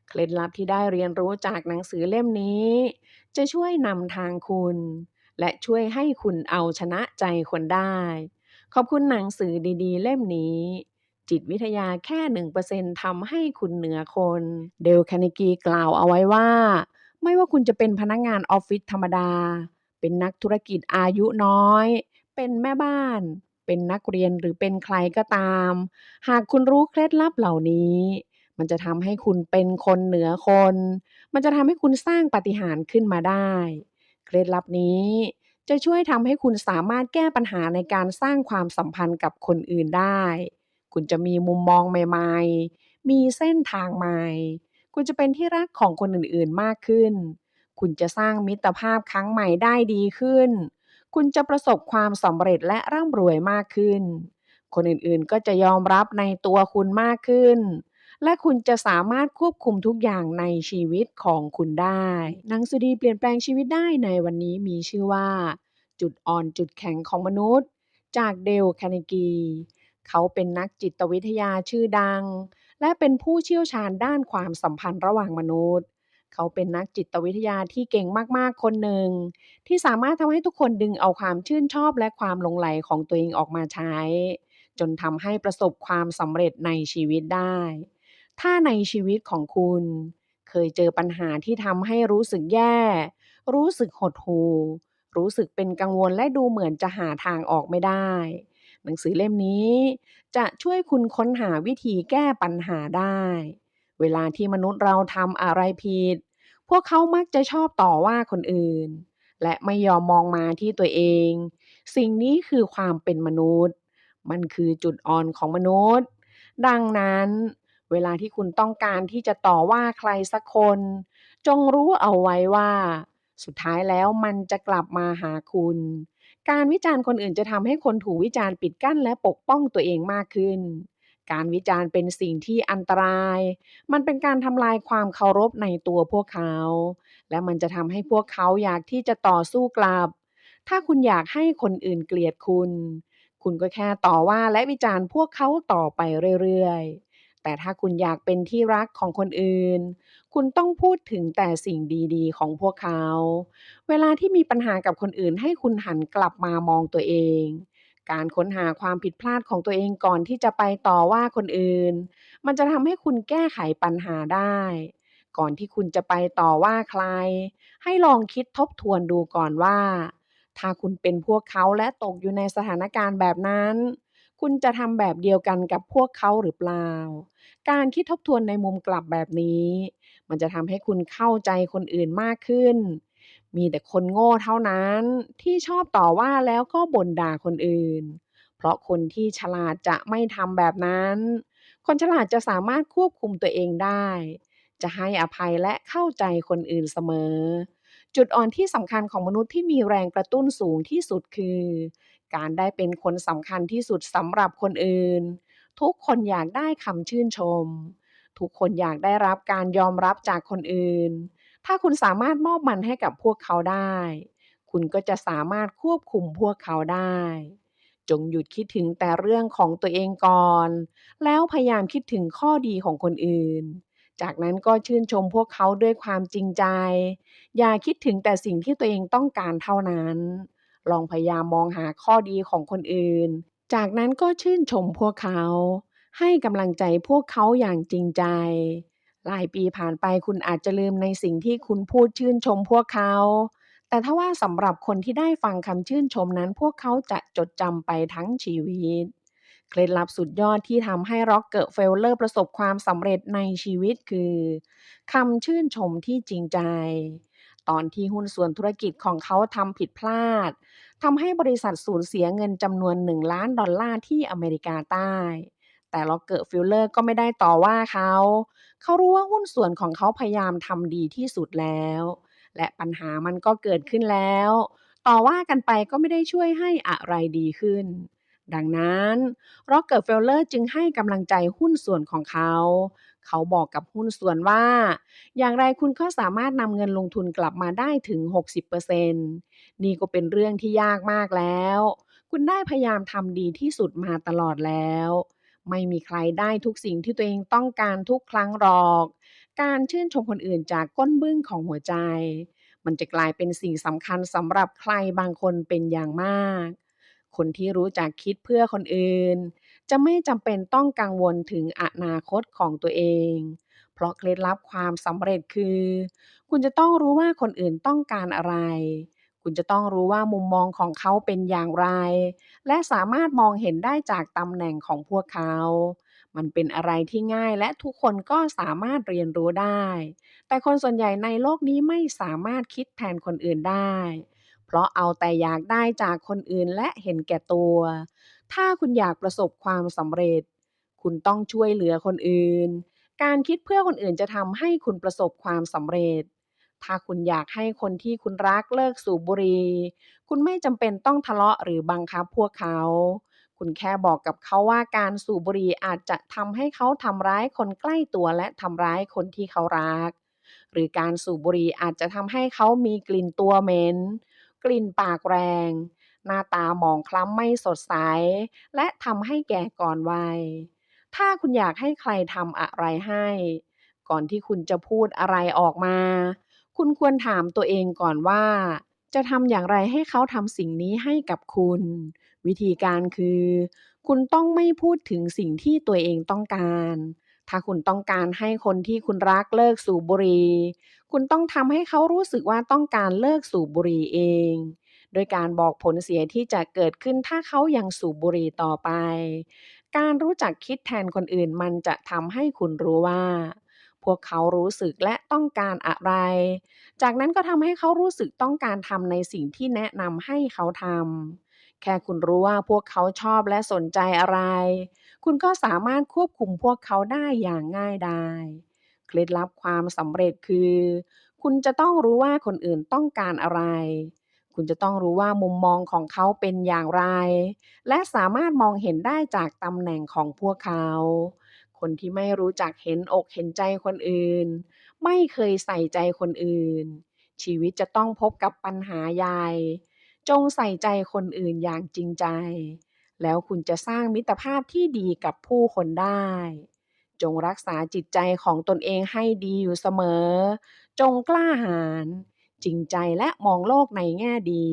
เคล็ดลับที่ได้เรียนรู้จากหนังสือเล่มนี้ จะช่วยนำทางคุณ และช่วยให้คุณเอาชนะใจคนได้ ขอบคุณหนังสือดีๆเล่มนี้ จิตวิทยาแค่ 1% ทำให้คุณเหนือคน เดล คาร์เนกีกล่าวเอาไว้ว่า ไม่ว่าคุณจะเป็นพนักงานออฟฟิศธรรมดา เป็นนักธุรกิจอายุน้อย เป็นแม่บ้าน เป็นนักเรียนหรือเป็นใครก็ตาม หากคุณรู้เคล็ดลับเหล่านี้ มันจะทำให้คุณเป็นคนเหนือคน มันจะทำให้คุณสร้างปาฏิหาริย์ขึ้นมาได้ เคล็ดลับนี้จะช่วยทำให้คุณสามารถแก้ปัญหาในการสร้างความสัมพันธ์กับคนอื่นได้ คุณจะมีมุมมองใหม่ๆ มีเส้นทางใหม่ คุณจะเป็นที่รักของคนอื่นๆมากขึ้น คุณจะสร้างมิตรภาพครั้งใหม่ได้ดีขึ้น คุณจะประสบความสำเร็จและร่ำรวยมากขึ้น คนอื่นๆก็จะยอมรับในตัวคุณมากขึ้น และคุณจะสามารถควบคุมทุกอย่างในชีวิตของคุณได้ หนังสือดีเปลี่ยนแปลงชีวิตได้ในวันนี้มีชื่อว่า จุดอ่อนจุดแข็งของมนุษย์ จากเดล คาร์เนกี เขาเป็นนักจิตวิทยาชื่อดัง และเป็นผู้เชี่ยวชาญด้านความสัมพันธ์ระหว่างมนุษย์ เขาเป็นนักจิตวิทยาที่เก่งมากๆคนหนึ่ง ที่สามารถทำให้ทุกคนดึงเอาความชื่นชอบและความหลงใหลของตัวเองออกมาใช้ จนทำให้ประสบความสำเร็จในชีวิตได้ ถ้าในชีวิตของคุณเคยเจอปัญหาที่ทำให้รู้สึกแย่ รู้สึกหดหู่ รู้สึกเป็นกังวลและดูเหมือนจะหาทางออกไม่ได้ หนังสือเล่มนี้จะช่วยคุณค้นหาวิธีแก้ปัญหาได้ เวลาที่มนุษย์เราทำอะไรผิด พวกเขามักจะชอบต่อว่าคนอื่น และไม่ยอมมองมาที่ตัวเอง สิ่งนี้คือความเป็นมนุษย์ มันคือจุดอ่อนของมนุษย์ ดังนั้น เวลาที่คุณต้องการที่จะต่อว่าใครสักคน จงรู้เอาไว้ว่า สุดท้ายแล้วมันจะกลับมาหาคุณ การวิจารณ์คนอื่นจะทำให้คนถูกวิจารณ์ปิดกั้นและปกป้องตัวเองมากขึ้น การวิจารณ์เป็นสิ่งที่อันตราย มันเป็นการทำลายความเคารพในตัวพวกเขา และมันจะทำให้พวกเขาอยากที่จะต่อสู้กลับ ถ้าคุณอยากให้คนอื่นเกลียดคุณ คุณก็แค่ต่อว่าและวิจารณ์พวกเขาต่อไปเรื่อยๆ แต่ถ้าคุณอยากเป็นที่รักของคนอื่น คุณต้องพูดถึงแต่สิ่งดีๆของพวกเขา เวลาที่มีปัญหากับคนอื่นให้คุณหันกลับมามองตัวเอง การค้นหาความผิดพลาดของตัวเองก่อนที่จะไปต่อว่าคนอื่น มันจะทำให้คุณแก้ไขปัญหาได้ ก่อนที่คุณจะไปต่อว่าใครให้ลองคิดทบทวนดูก่อนว่าถ้าคุณเป็นพวกเขาและตกอยู่ในสถานการณ์แบบนั้นคุณจะทำแบบเดียวกันกับพวกเขาหรือเปล่าการคิดทบทวนในมุมกลับแบบนี้มันจะทำให้คุณเข้าใจคนอื่นมากขึ้นมีแต่คนโง่เท่านั้นที่ชอบต่อว่าแล้วก็บ่นด่าคนอื่นเพราะคนที่ฉลาดจะไม่ทำแบบนั้น คนฉลาดจะสามารถควบคุมตัวเองได้ จะให้อภัยและเข้าใจคนอื่นเสมอ จุดอ่อนที่สำคัญของมนุษย์ที่มีแรงกระตุ้นสูงที่สุดคือการได้เป็นคนสำคัญที่สุดสำหรับคนอื่น ทุกคนอยากได้คำชื่นชม ทุกคนอยากได้รับการยอมรับจากคนอื่น ถ้าคุณสามารถมอบมันให้กับพวกเขาได้ คุณก็จะสามารถควบคุมพวกเขาได้ จงหยุดคิดถึงแต่เรื่องของตัวเองก่อน แล้วพยายามคิดถึงข้อดีของคนอื่น จากนั้นก็ชื่นชมพวกเขาด้วยความจริงใจ อย่าคิดถึงแต่สิ่งที่ตัวเองต้องการเท่านั้น ลองพยายามมองหาข้อดีของคนอื่น จากนั้นก็ชื่นชมพวกเขา ให้กำลังใจพวกเขาอย่างจริงใจ หลายปีผ่านไปคุณอาจจะลืมในสิ่งที่คุณพูดชื่นชมพวกเขา แต่ถ้าว่าสำหรับคนที่ได้ฟังคำชื่นชมนั้นพวกเขาจะจดจำไปทั้งชีวิต เคล็ดลับสุดยอดที่ทำให้ Rockefeller ประสบความสำเร็จในชีวิตคือคำชื่นชมที่จริงใจ ตอนที่หุ้นส่วนธุรกิจของเขาทำผิดพลาดทำให้บริษัทสูญเสียเงินจำนวน1 ล้านดอลลาร์ที่อเมริกาใต้ แต่ Rockefeller ก็ไม่ได้ต่อว่าเขา เขารู้ว่าหุ้นส่วนของเขาพยายามทำดีที่สุดแล้ว และปัญหามันก็เกิดขึ้นแล้ว ต่อว่ากันไปก็ไม่ได้ช่วยให้อะไรดีขึ้น ดังนั้น Rockefeller จึงให้กำลังใจหุ้นส่วนของเขา เขาบอกกับหุ้นส่วนว่า อย่างไรคุณก็สามารถนำเงินลงทุนกลับมาได้ถึง 60% นี่ก็เป็นเรื่องที่ยากมากแล้ว คุณได้พยายามทำดีที่สุดมาตลอดแล้ว ไม่มีใครได้ทุกสิ่งที่ตัวเองต้องการทุกครั้งหรอก การชื่นชมคนอื่นจากก้นบึ้งของหัวใจ มันจะกลายเป็นสิ่งสำคัญสำหรับใครบางคนเป็นอย่างมาก คนที่รู้จักคิดเพื่อคนอื่น จะไม่จำเป็นต้องกังวลถึงอนาคตของตัวเอง เพราะเคล็ดลับความสำเร็จคือ คุณจะต้องรู้ว่าคนอื่นต้องการอะไร คุณจะต้องรู้ว่ามุมมองของเขาเป็นอย่างไร และสามารถมองเห็นได้จากตำแหน่งของพวกเขา มันเป็นอะไรที่ง่ายและทุกคนก็สามารถเรียนรู้ได้ แต่คนส่วนใหญ่ในโลกนี้ไม่สามารถคิดแทนคนอื่นได้ เพราะเอาแต่อยากได้จากคนอื่นและเห็นแก่ตัว ถ้าคุณอยากประสบความสำเร็จ คุณต้องช่วยเหลือคนอื่น การคิดเพื่อคนอื่นจะทำให้คุณประสบความสำเร็จ ถ้าคุณอยากให้คนที่คุณรักเลิกสูบบุหรี่คุณไม่จำเป็นต้องทะเลาะหรือบังคับพวกเขา คุณแค่บอกกับเขาว่าการสูบบุหรี่อาจจะทำให้เขาทำร้ายคนใกล้ตัวและทำร้ายคนที่เขารัก หรือการสูบบุหรี่อาจจะทำให้เขามีกลิ่นตัวเหม็น กลิ่นปากแรง หน้าตาหมองคล้ำไม่สดใส และทำให้แก่ก่อนวัย ถ้าคุณอยากให้ใครทำอะไรให้ ก่อนที่คุณจะพูดอะไรออกมา คุณควรถามตัวเองก่อนว่า จะทำอย่างไรให้เขาทำสิ่งนี้ให้กับคุณ วิธีการคือ คุณต้องไม่พูดถึงสิ่งที่ตัวเองต้องการ ถ้าคุณต้องการให้คนที่คุณรักเลิกสูบบุหรี่คุณต้องทำให้เขารู้สึกว่าต้องการเลิกสูบบุหรี่เอง โดยการบอกผลเสียที่จะเกิดขึ้นถ้าเขายังสูบบุหรี่ต่อไป การรู้จักคิดแทนคนอื่นมันจะทำให้คุณรู้ว่า พวกเขารู้สึกและต้องการอะไร จากนั้นก็ทำให้เขารู้สึกต้องการทำในสิ่งที่แนะนำให้เขาทำ แค่คุณรู้ว่าพวกเขาชอบและสนใจอะไร คุณก็สามารถควบคุมพวกเขาได้อย่างง่ายดายเคล็ดลับความสำเร็จคือ คุณจะต้องรู้ว่าคนอื่นต้องการอะไร คุณจะต้องรู้ว่ามุมมองของเขาเป็นอย่างไร และสามารถมองเห็นได้จากตำแหน่งของพวกเขา คนที่ไม่รู้จักเห็นอกเห็นใจคนอื่น ไม่เคยใส่ใจคนอื่น ชีวิตจะต้องพบกับปัญหาใหญ่ จงใส่ใจคนอื่นอย่างจริงใจ แล้วคุณจะสร้างมิตรภาพที่ดีกับผู้คนได้ จงรักษาจิตใจของตนเองให้ดีอยู่เสมอ จงกล้าหาญจริงใจและมองโลกในแง่ดี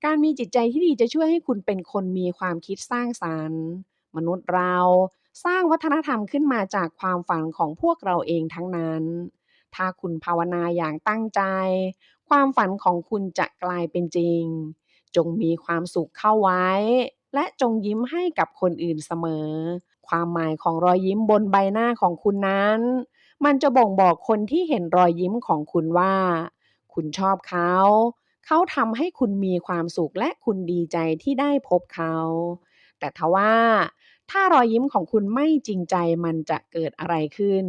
การมีจิตใจที่ดีจะช่วยให้คุณเป็นคนมีความคิดสร้างสรรค์ มนุษย์เราสร้างวัฒนธรรมขึ้นมาจากความฝันของพวกเราเองทั้งนั้น ถ้าคุณภาวนาอย่างตั้งใจความฝันของคุณจะกลายเป็นจริงจงมีความสุขเข้าไว้และจงยิ้มให้กับคนอื่นเสมอความหมายของรอยยิ้มบนใบหน้าของคุณนั้นมันจะบ่งบอกคนที่เห็นรอยยิ้มของคุณว่าคุณชอบเขาเขาทำให้คุณมีความสุขและคุณดีใจที่ได้พบเขาแต่ทว่าถ้ารอยยิ้มของคุณไม่จริงใจมันจะเกิดอะไรขึ้น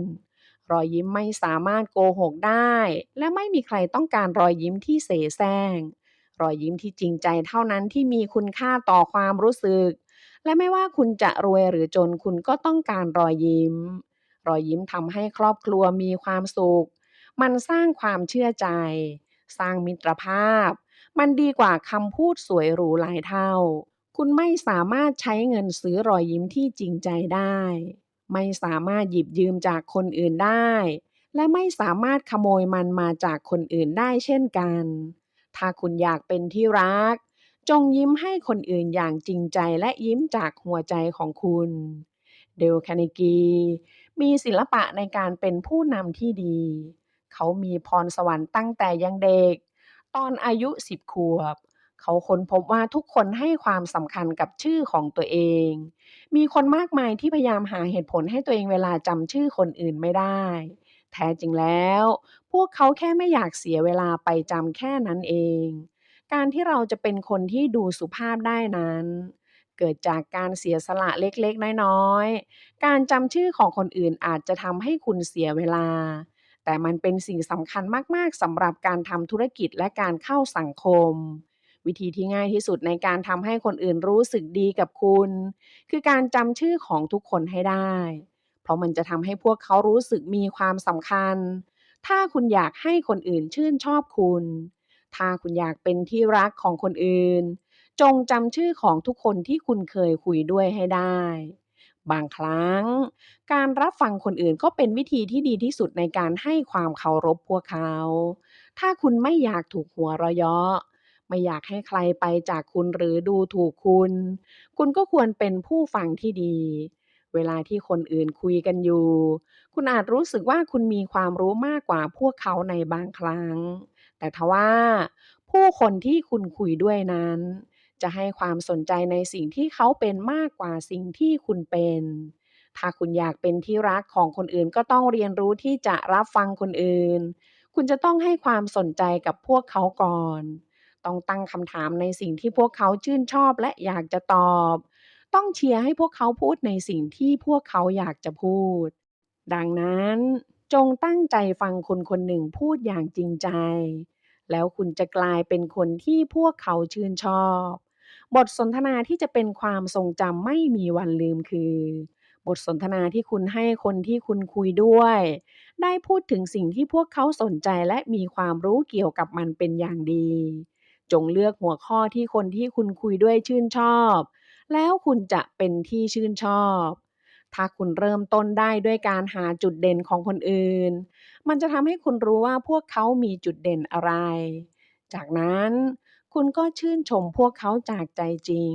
รอยยิ้มไม่สามารถโกหกได้และไม่มีใครต้องการรอยยิ้มที่เสแสร้งรอยยิ้มที่จริงใจเท่านั้นที่มีคุณค่าต่อความรู้สึกและไม่ว่าคุณจะรวยหรือจนคุณก็ต้องการรอยยิ้มรอยยิ้มทำให้ครอบครัวมีความสุขมันสร้างความเชื่อใจสร้างมิตรภาพมันดีกว่าคำพูดสวยหรูหลายเท่าคุณไม่สามารถใช้เงินซื้อรอยยิ้มที่จริงใจได้ ไม่สามารถหยิบยืมจากคนอื่นได้และไม่สามารถขโมยมันมาจากคนอื่นได้เช่นกันถ้าคุณอยากเป็นที่รักจงยิ้มให้คนอื่นอย่างจริงใจและยิ้มจากหัวใจของคุณเดลคาร์เนกีมีศิลปะในการเป็นผู้นำที่ดีเขามีพรสวรรค์ตั้งแต่ยังเด็กตอนอายุ10ขวบเขาค้นพบว่าทุกคนให้ความสำคัญกับชื่อของตัวเอง มีคนมากมายที่พยายามหาเหตุผลให้ตัวเองเวลาจำชื่อคนอื่นไม่ได้แท้จริงแล้วพวกเขาแค่ไม่อยากเสียเวลาไปจำแค่นั้นเองการที่เราจะเป็นคนที่ดูสุภาพได้นั้นเกิดจากการเสียสละเล็กๆน้อยๆการจำชื่อของคนอื่นอาจจะทำให้คุณเสียเวลาแต่มันเป็นสิ่งสำคัญมากๆสำหรับการทำธุรกิจและการเข้าสังคมวิธีที่ง่ายที่สุดในการทำให้คนอื่นรู้สึกดีกับคุณ คือการจำชื่อของทุกคนให้ได้ เพราะมันจะทำให้พวกเขารู้สึกมีความสำคัญ ถ้าคุณอยากให้คนอื่นชื่นชอบคุณ ถ้าคุณอยากเป็นที่รักของคนอื่น จงจำชื่อของทุกคนที่คุณเคยคุยด้วยให้ได้ บางครั้งการรับฟังคนอื่นก็เป็นวิธีที่ดีที่สุดในการให้ความเคารพพวกเขา ถ้าคุณไม่อยากถูกหัวเราะเยาะไม่อยากให้ใครไปจากคุณหรือดูถูกคุณ คุณก็ควรเป็นผู้ฟังที่ดี เวลาที่คนอื่นคุยกันอยู่ คุณอาจรู้สึกว่าคุณมีความรู้มากกว่าพวกเขาในบางครั้ง แต่ทว่าผู้คนที่คุณคุยด้วยนั้นจะให้ความสนใจในสิ่งที่เขาเป็นมากกว่าสิ่งที่คุณเป็น ถ้าคุณอยากเป็นที่รักของคนอื่นก็ต้องเรียนรู้ที่จะรับฟังคนอื่น คุณจะต้องให้ความสนใจกับพวกเขาก่อน ต้องตั้งคำถามในสิ่งที่พวกเขาชื่นชอบและอยากจะตอบ ต้องเชียร์ให้พวกเขาพูดในสิ่งที่พวกเขาอยากจะพูด ดังนั้นจงตั้งใจฟังคนคนหนึ่งพูดอย่างจริงใจ แล้วคุณจะกลายเป็นคนที่พวกเขาชื่นชอบ บทสนทนาที่จะเป็นความทรงจำไม่มีวันลืมคือบทสนทนาที่คุณให้คนที่คุณคุยด้วยได้พูดถึงสิ่งที่พวกเขาสนใจและมีความรู้เกี่ยวกับมันเป็นอย่างดี จงเลือกหัวข้อที่คนที่คุณคุยด้วยชื่นชอบ แล้วคุณจะเป็นที่ชื่นชอบ ถ้าคุณเริ่มต้นได้ด้วยการหาจุดเด่นของคนอื่น มันจะทำให้คุณรู้ว่าพวกเขามีจุดเด่นอะไร จากนั้นคุณก็ชื่นชมพวกเขาจากใจจริง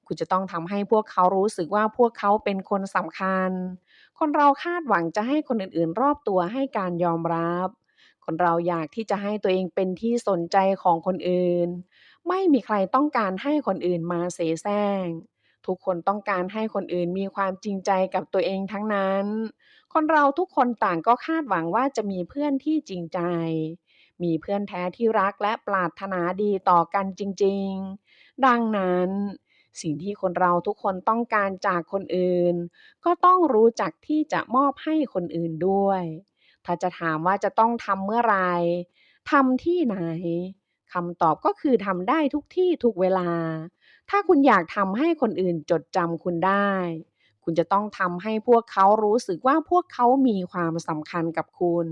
คุณจะต้องทำให้พวกเขารู้สึกว่าพวกเขาเป็นคนสำคัญ คนเราคาดหวังจะให้คนอื่นๆรอบตัวให้การยอมรับ คนเราอยากที่จะให้ตัวเองเป็นที่สนใจของคนอื่น ไม่มีใครต้องการให้คนอื่นมาเสแสร้งทุกคนต้องการให้คนอื่นมีความจริงใจกับตัวเองทั้งนั้น คนเราทุกคนต่างก็คาดหวังว่าจะมีเพื่อนที่จริงใจ มีเพื่อนแท้ที่รักและปรารถนาดีต่อกันจริงๆ ดังนั้นสิ่งที่คนเราทุกคนต้องการจากคนอื่นก็ต้องรู้จักที่จะมอบให้คนอื่นด้วย ถ้าจะถามว่าจะต้องทำเมื่อไรทำที่ไหนคำตอบก็คือทำได้ทุกที่ทุกเวลา ถ้าคุณอยากทำให้คนอื่นจดจำคุณได้ คุณจะต้องทำให้พวกเขารู้สึกว่าพวกเขามีความสำคัญกับคุณ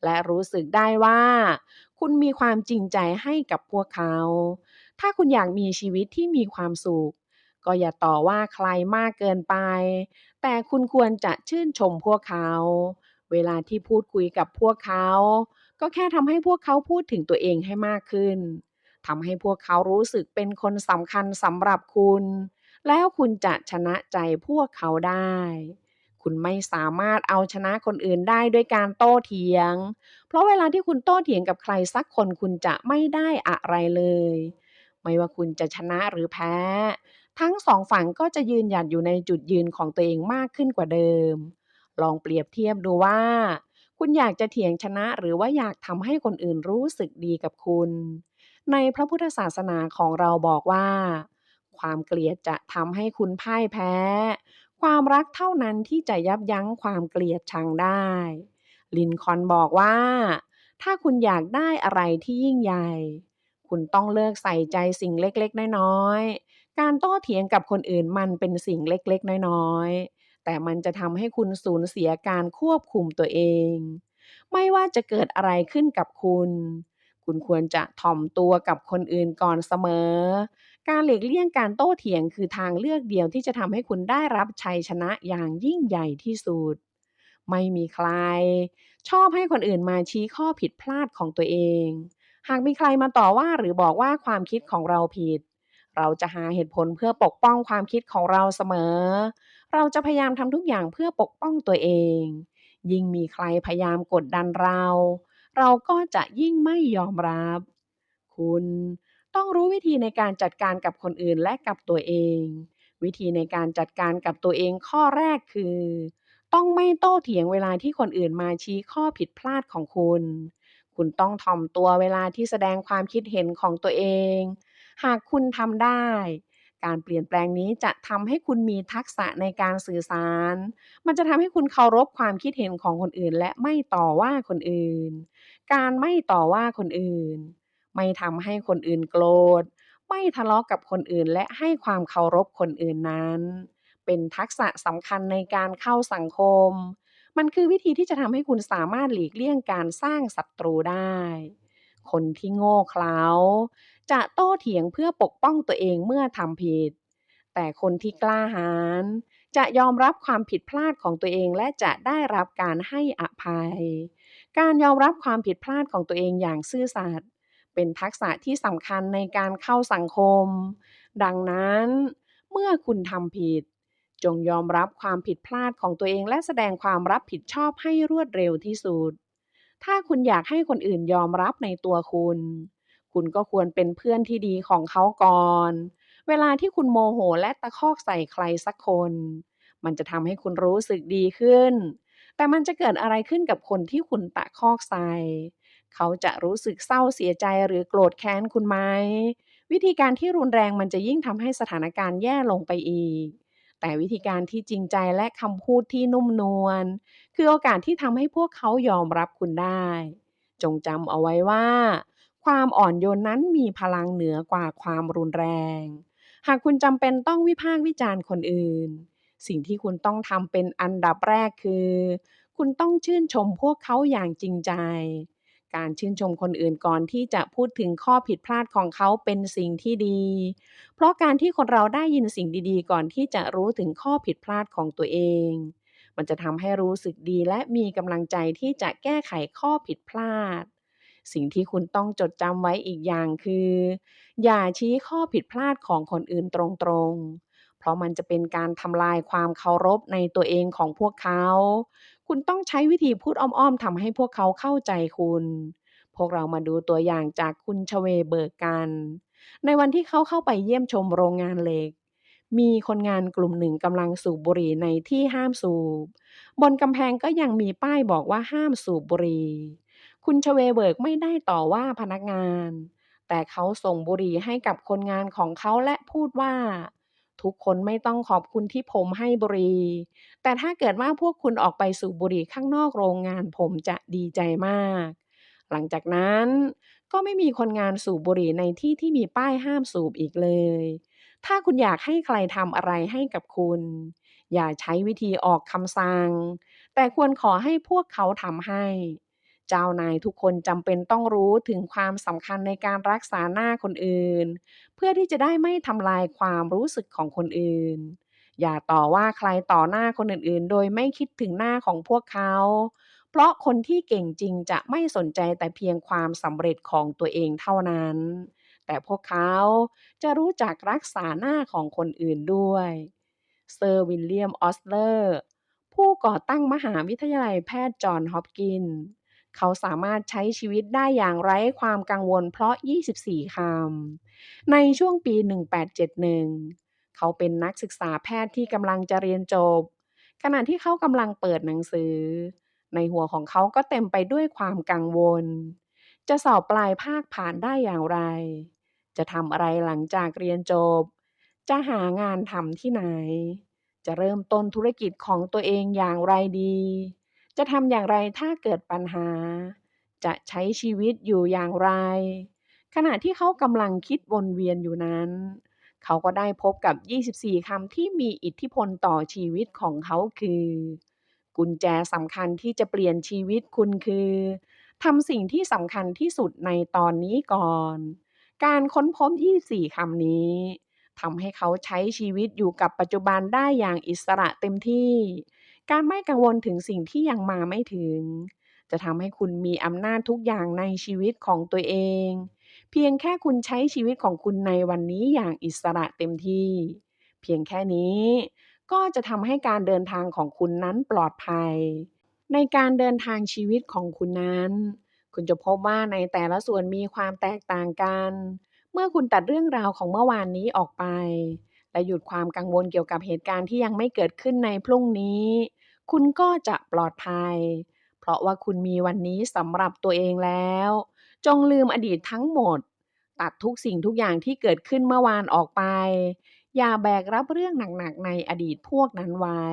และรู้สึกได้ว่าคุณมีความจริงใจให้กับพวกเขา ถ้าคุณอยากมีชีวิตที่มีความสุข ก็อย่าต่อว่าใครมากเกินไป แต่คุณควรจะชื่นชมพวกเขา เวลาที่พูดคุยกับพวกเขา ก็แค่ทำให้พวกเขาพูดถึงตัวเองให้มากขึ้น ทำให้พวกเขารู้สึกเป็นคนสำคัญสำหรับคุณ แล้วคุณจะชนะใจพวกเขาได้ คุณไม่สามารถเอาชนะคนอื่นได้ด้วยการโต้เถียง เพราะเวลาที่คุณโต้เถียงกับใครสักคนคุณจะไม่ได้อะไรเลย ไม่ว่าคุณจะชนะหรือแพ้ ทั้งสองฝั่งก็จะยืนหยัดอยู่ในจุดยืนของตัวเองมากขึ้นกว่าเดิม ลองเปรียบเทียบดูว่าคุณอยากจะเถียงชนะหรือว่าอยากทำให้คนอื่นรู้สึกดีกับคุณ ในพระพุทธศาสนาของเราบอกว่าความเกลียดจะทำให้คุณพ่ายแพ้ ความรักเท่านั้นที่จะยับยั้งความเกลียดชังได้ ลินคอล์นบอกว่าถ้าคุณอยากได้อะไรที่ยิ่งใหญ่ คุณต้องเลิกใส่ใจสิ่งเล็กๆน้อยๆการโต้เถียงกับคนอื่นมันเป็นสิ่งเล็กๆน้อยๆแต่มันจะทำให้คุณสูญเสียการควบคุมตัวเอง ไม่ว่าจะเกิดอะไรขึ้นกับคุณ คุณควรจะถ่อมตัวกับคนอื่นก่อนเสมอ การหลีกเลี่ยงการโต้เถียงคือทางเลือกเดียวที่จะทำให้คุณได้รับชัยชนะอย่างยิ่งใหญ่ที่สุด ไม่มีใครชอบให้คนอื่นมาชี้ข้อผิดพลาดของตัวเอง หากมีใครมาต่อว่าหรือบอกว่าความคิดของเราผิด เราจะหาเหตุผลเพื่อปกป้องความคิดของเราเสมอ เราจะพยายามทำทุกอย่างเพื่อปกป้องตัวเอง ยิ่งมีใครพยายามกดดันเราเราก็จะยิ่งไม่ยอมรับ คุณต้องรู้วิธีในการจัดการกับคนอื่นและกับตัวเอง วิธีในการจัดการกับตัวเองข้อแรกคือต้องไม่โต้เถียงเวลาที่คนอื่นมาชี้ข้อผิดพลาดของคุณ คุณต้องถ่อมตัวเวลาที่แสดงความคิดเห็นของตัวเอง หากคุณทำได้ การเปลี่ยนแปลงนี้จะทำให้คุณมีทักษะในการสื่อสาร มันจะทำให้คุณเคารพความคิดเห็นของคนอื่นและไม่ต่อว่าคนอื่น การไม่ต่อว่าคนอื่น ไม่ทำให้คนอื่นโกรธ ไม่ทะเลาะกับคนอื่นและให้ความเคารพคนอื่นนั้น เป็นทักษะสำคัญในการเข้าสังคม มันคือวิธีที่จะทำให้คุณสามารถหลีกเลี่ยงการสร้างศัตรูได้ คนที่โง่เขลาจะโต้เถียงเพื่อปกป้องตัวเองเมื่อทำผิด แต่คนที่กล้าหาญจะยอมรับความผิดพลาดของตัวเองและจะได้รับการให้อภัย การยอมรับความผิดพลาดของตัวเองอย่างซื่อสัตย์เป็นทักษะที่สำคัญในการเข้าสังคม ดังนั้นเมื่อคุณทำผิดจงยอมรับความผิดพลาดของตัวเองและแสดงความรับผิดชอบให้รวดเร็วที่สุด ถ้าคุณอยากให้คนอื่นยอมรับในตัวคุณ คุณก็ควรเป็นเพื่อนที่ดีของเขาก่อน เวลาที่คุณโมโหและตะคอกใส่ใครสักคน มันจะทำให้คุณรู้สึกดีขึ้น แต่มันจะเกิดอะไรขึ้นกับคนที่คุณตะคอกใส่ เขาจะรู้สึกเศร้าเสียใจหรือโกรธแค้นคุณไหม วิธีการที่รุนแรงมันจะยิ่งทำให้สถานการณ์แย่ลงไปอีก แต่วิธีการที่จริงใจและคำพูดที่นุ่มนวลคือโอกาสที่ทำให้พวกเขายอมรับคุณได้ จงจำเอาไว้ว่าความอ่อนโยนนั้นมีพลังเหนือกว่าความรุนแรง หากคุณจำเป็นต้องวิพากษ์วิจารณ์คนอื่น สิ่งที่คุณต้องทำเป็นอันดับแรกคือคุณต้องชื่นชมพวกเขาอย่างจริงใจ การชื่นชมคนอื่นก่อนที่จะพูดถึงข้อผิดพลาดของเขาเป็นสิ่งที่ดี เพราะการที่คนเราได้ยินสิ่งดีๆก่อนที่จะรู้ถึงข้อผิดพลาดของตัวเอง มันจะทำให้รู้สึกดีและมีกำลังใจที่จะแก้ไขข้อผิดพลาด สิ่งที่คุณต้องจดจำไว้อีกอย่างคืออย่าชี้ข้อผิดพลาดของคนอื่นตรงๆ เพราะมันจะเป็นการทำลายความเคารพในตัวเองของพวกเขา คุณต้องใช้วิธีพูดอ้อมๆทำให้พวกเขาเข้าใจคุณ พวกเรามาดูตัวอย่างจากคุณชเวเบิกกัน ในวันที่เขาเข้าไปเยี่ยมชมโรงงานเหล็ก มีคนงานกลุ่มหนึ่งกำลังสูบบุหรี่ในที่ห้ามสูบ บนกำแพงก็ยังมีป้ายบอกว่าห้ามสูบบุหรี่ คุณชเวเบิกไม่ได้ต่อว่าพนักงาน แต่เขาส่งบุหรี่ให้กับคนงานของเขาและพูดว่าทุกคนไม่ต้องขอบคุณที่ผมให้บุหรี่ แต่ถ้าเกิดว่าพวกคุณออกไปสูบบุหรี่ข้างนอกโรงงานผมจะดีใจมาก หลังจากนั้นก็ไม่มีคนงานสูบบุหรี่ในที่ที่มีป้ายห้ามสูบอีกเลย ถ้าคุณอยากให้ใครทำอะไรให้กับคุณ อย่าใช้วิธีออกคำสั่ง แต่ควรขอให้พวกเขาทำให้ เจ้านายทุกคนจำเป็นต้องรู้ถึงความสำคัญในการรักษาหน้าคนอื่น เพื่อที่จะได้ไม่ทำลายความรู้สึกของคนอื่น อย่าต่อว่าใครต่อหน้าคนอื่นๆ โดยไม่คิดถึงหน้าของพวกเขา เพราะคนที่เก่งจริงจะไม่สนใจแต่เพียงความสำเร็จของตัวเองเท่านั้น แต่พวกเขาจะรู้จักรักษาหน้าของคนอื่นด้วย เซอร์วิลเลียมออสเลอร์ ผู้ก่อตั้งมหาวิทยาลัยแพทย์จอห์นฮอปกินส์เขาสามารถใช้ชีวิตได้อย่างไร้ความกังวลเพราะ 24 คำ ในช่วงปี 1871 เขาเป็นนักศึกษาแพทย์ที่กำลังจะเรียนจบ ขณะที่เขากำลังเปิดหนังสือ ในหัวของเขาก็เต็มไปด้วยความกังวล จะสอบปลายภาคผ่านได้อย่างไร จะทำอะไรหลังจากเรียนจบ จะหางานทำที่ไหน จะเริ่มต้นธุรกิจของตัวเองอย่างไรดี จะทำอย่างไรถ้าเกิดปัญหา จะใช้ชีวิตอยู่อย่างไร ขณะที่เขากำลังคิดวนเวียนอยู่นั้น เขาก็ได้พบกับ 24 คำที่มีอิทธิพลต่อชีวิตของเขาคือ กุญแจสำคัญที่จะเปลี่ยนชีวิตคุณคือทำสิ่งที่สำคัญที่สุดในตอนนี้ก่อน การค้นพบ 24 คำนี้ทำให้เขาใช้ชีวิตอยู่กับปัจจุบันได้อย่างอิสระเต็มที่ การไม่กังวลถึงสิ่งที่ยังมาไม่ถึง จะทำให้คุณมีอำนาจทุกอย่างในชีวิตของตัวเอง เพียงแค่คุณใช้ชีวิตของคุณในวันนี้อย่างอิสระเต็มที่ เพียงแค่นี้ก็จะทำให้การเดินทางของคุณนั้นปลอดภัย ในการเดินทางชีวิตของคุณนั้น คุณจะพบว่าในแต่ละส่วนมีความแตกต่างกัน เมื่อคุณตัดเรื่องราวของเมื่อวานนี้ออกไป และหยุดความกังวลเกี่ยวกับเหตุการณ์ที่ยังไม่เกิดขึ้นในพรุ่งนี้ คุณก็จะปลอดภัย เพราะว่าคุณมีวันนี้สำหรับตัวเองแล้ว จงลืมอดีตทั้งหมด ตัดทุกสิ่งทุกอย่างที่เกิดขึ้นเมื่อวานออกไป อย่าแบกรับเรื่องหนักๆในอดีตพวกนั้นไว้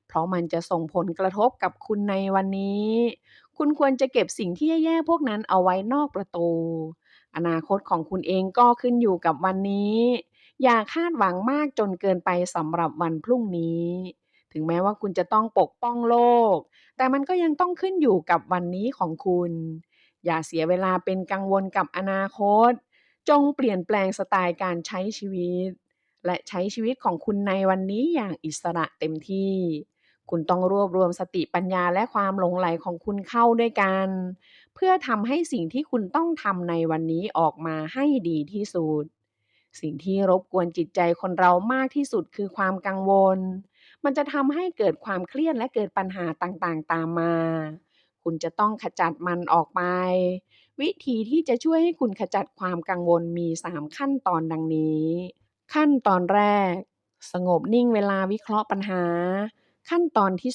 เพราะมันจะส่งผลกระทบกับคุณในวันนี้ คุณควรจะเก็บสิ่งที่แย่ๆพวกนั้นเอาไว้นอกประตู อนาคตของคุณเองก็ขึ้นอยู่กับวันนี้ อย่าคาดหวังมากจนเกินไปสำหรับวันพรุ่งนี้ ถึงแม้ว่าคุณจะต้องปกป้องโลก แต่มันก็ยังต้องขึ้นอยู่กับวันนี้ของคุณ อย่าเสียเวลาเป็นกังวลกับอนาคต จงเปลี่ยนแปลงสไตล์การใช้ชีวิต และใช้ชีวิตของคุณในวันนี้อย่างอิสระเต็มที่ คุณต้องรวบรวมสติปัญญาและความหลงใหลของคุณเข้าด้วยกัน เพื่อทำให้สิ่งที่คุณต้องทำในวันนี้ออกมาให้ดีที่สุด สิ่งที่รบกวนจิตใจคนเรามากที่สุดคือความกังวล มันจะทำให้เกิดความเครียดและเกิดปัญหาต่างๆตามมา คุณจะต้องขจัดมันออกไป วิธีที่จะช่วยให้คุณขจัดความกังวลมี 3 ขั้นตอนดังนี้ ขั้นตอนแรก สงบนิ่งเวลาวิเคราะห์ปัญหา ขั้นตอนที่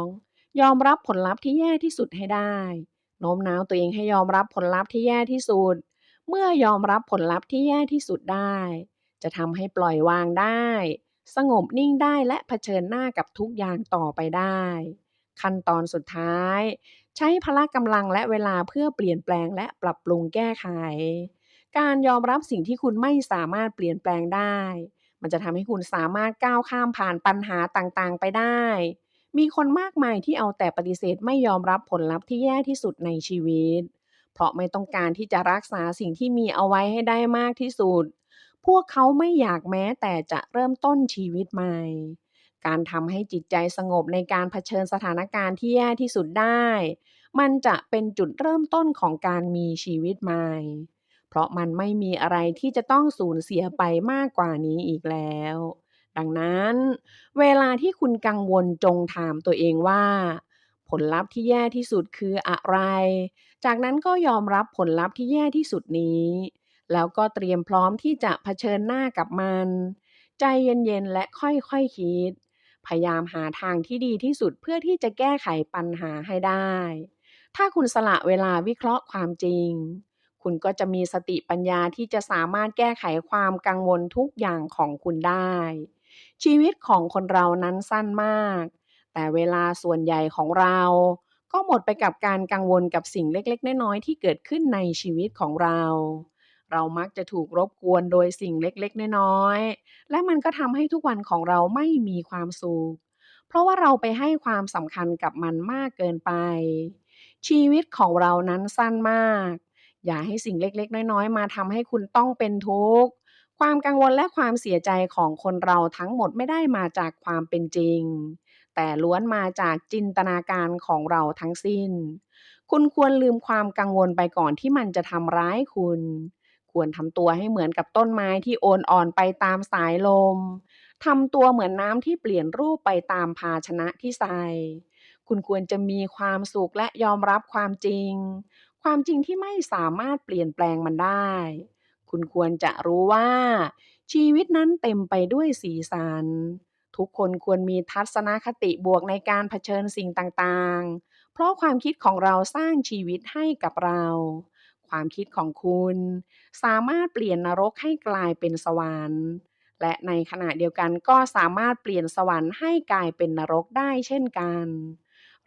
2 ยอมรับผลลัพธ์ที่แย่ที่สุดให้ได้ โน้มน้าวตัวเองให้ยอมรับผลลัพธ์ที่แย่ที่สุด เมื่อยอมรับผลลัพธ์ที่แย่ที่สุดได้ จะทำให้ปล่อยวางได้ สงบนิ่งได้และเผชิญหน้ากับทุกอย่างต่อไปได้ ขั้นตอนสุดท้าย ใช้พละกำลังและเวลาเพื่อเปลี่ยนแปลงและปรับปรุงแก้ไข การยอมรับสิ่งที่คุณไม่สามารถเปลี่ยนแปลงได้ มันจะทำให้คุณสามารถก้าวข้ามผ่านปัญหาต่างๆไปได้ มีคนมากมายที่เอาแต่ปฏิเสธไม่ยอมรับผลลัพธ์ที่แย่ที่สุดในชีวิต เพราะไม่ต้องการที่จะรักษาสิ่งที่มีเอาไว้ให้ได้มากที่สุด พวกเขาไม่อยากแม้แต่จะเริ่มต้นชีวิตใหม่ การทำให้จิตใจสงบในการเผชิญสถานการณ์ที่แย่ที่สุดได้ มันจะเป็นจุดเริ่มต้นของการมีชีวิตใหม่ เพราะมันไม่มีอะไรที่จะต้องสูญเสียไปมากกว่านี้อีกแล้ว ดังนั้น เวลาที่คุณกังวลจงถามตัวเองว่า ผลลัพธ์ที่แย่ที่สุดคืออะไร จากนั้นก็ยอมรับผลลัพธ์ที่แย่ที่สุดนี้ แล้วก็เตรียมพร้อมที่จะเผชิญหน้ากับมัน ใจเย็นๆและค่อยๆคิด พยายามหาทางที่ดีที่สุดเพื่อที่จะแก้ไขปัญหาให้ได้ ถ้าคุณสละเวลาวิเคราะห์ความจริง คุณก็จะมีสติปัญญาที่จะสามารถแก้ไขความกังวลทุกอย่างของคุณได้ ชีวิตของคนเรานั้นสั้นมาก แต่เวลาส่วนใหญ่ของเราก็หมดไปกับการกังวลกับสิ่งเล็กๆน้อยๆที่เกิดขึ้นในชีวิตของเรา เรามักจะถูกรบกวนโดยสิ่งเล็กๆน้อยๆและมันก็ทำให้ทุกวันของเราไม่มีความสุข เพราะว่าเราไปให้ความสำคัญกับมันมากเกินไป ชีวิตของเรานั้นสั้นมาก อย่าให้สิ่งเล็กๆน้อยๆมาทำให้คุณต้องเป็นทุกข์ ความกังวลและความเสียใจของคนเราทั้งหมดไม่ได้มาจากความเป็นจริง แต่ล้วนมาจากจินตนาการของเราทั้งสิ้น คุณควรลืมความกังวลไปก่อนที่มันจะทำร้ายคุณ ควรทำตัวให้เหมือนกับต้นไม้ที่โอนอ่อนไปตามสายลม ทำตัวเหมือนน้ำที่เปลี่ยนรูปไปตามภาชนะที่ใส่คุณควรจะมีความสุขและยอมรับความจริงที่ไม่สามารถเปลี่ยนแปลงมันได้คุณควรจะรู้ว่าชีวิตนั้นเต็มไปด้วยสีสันทุกคนควรมีทัศนคติบวกในการเผชิญสิ่งต่างๆเพราะความคิดของเราสร้างชีวิตให้กับเราความคิดของคุณสามารถเปลี่ยนนรกให้กลายเป็นสวรรค์ และในขณะเดียวกันก็สามารถเปลี่ยนสวรรค์ให้กลายเป็นนรกได้เช่นกัน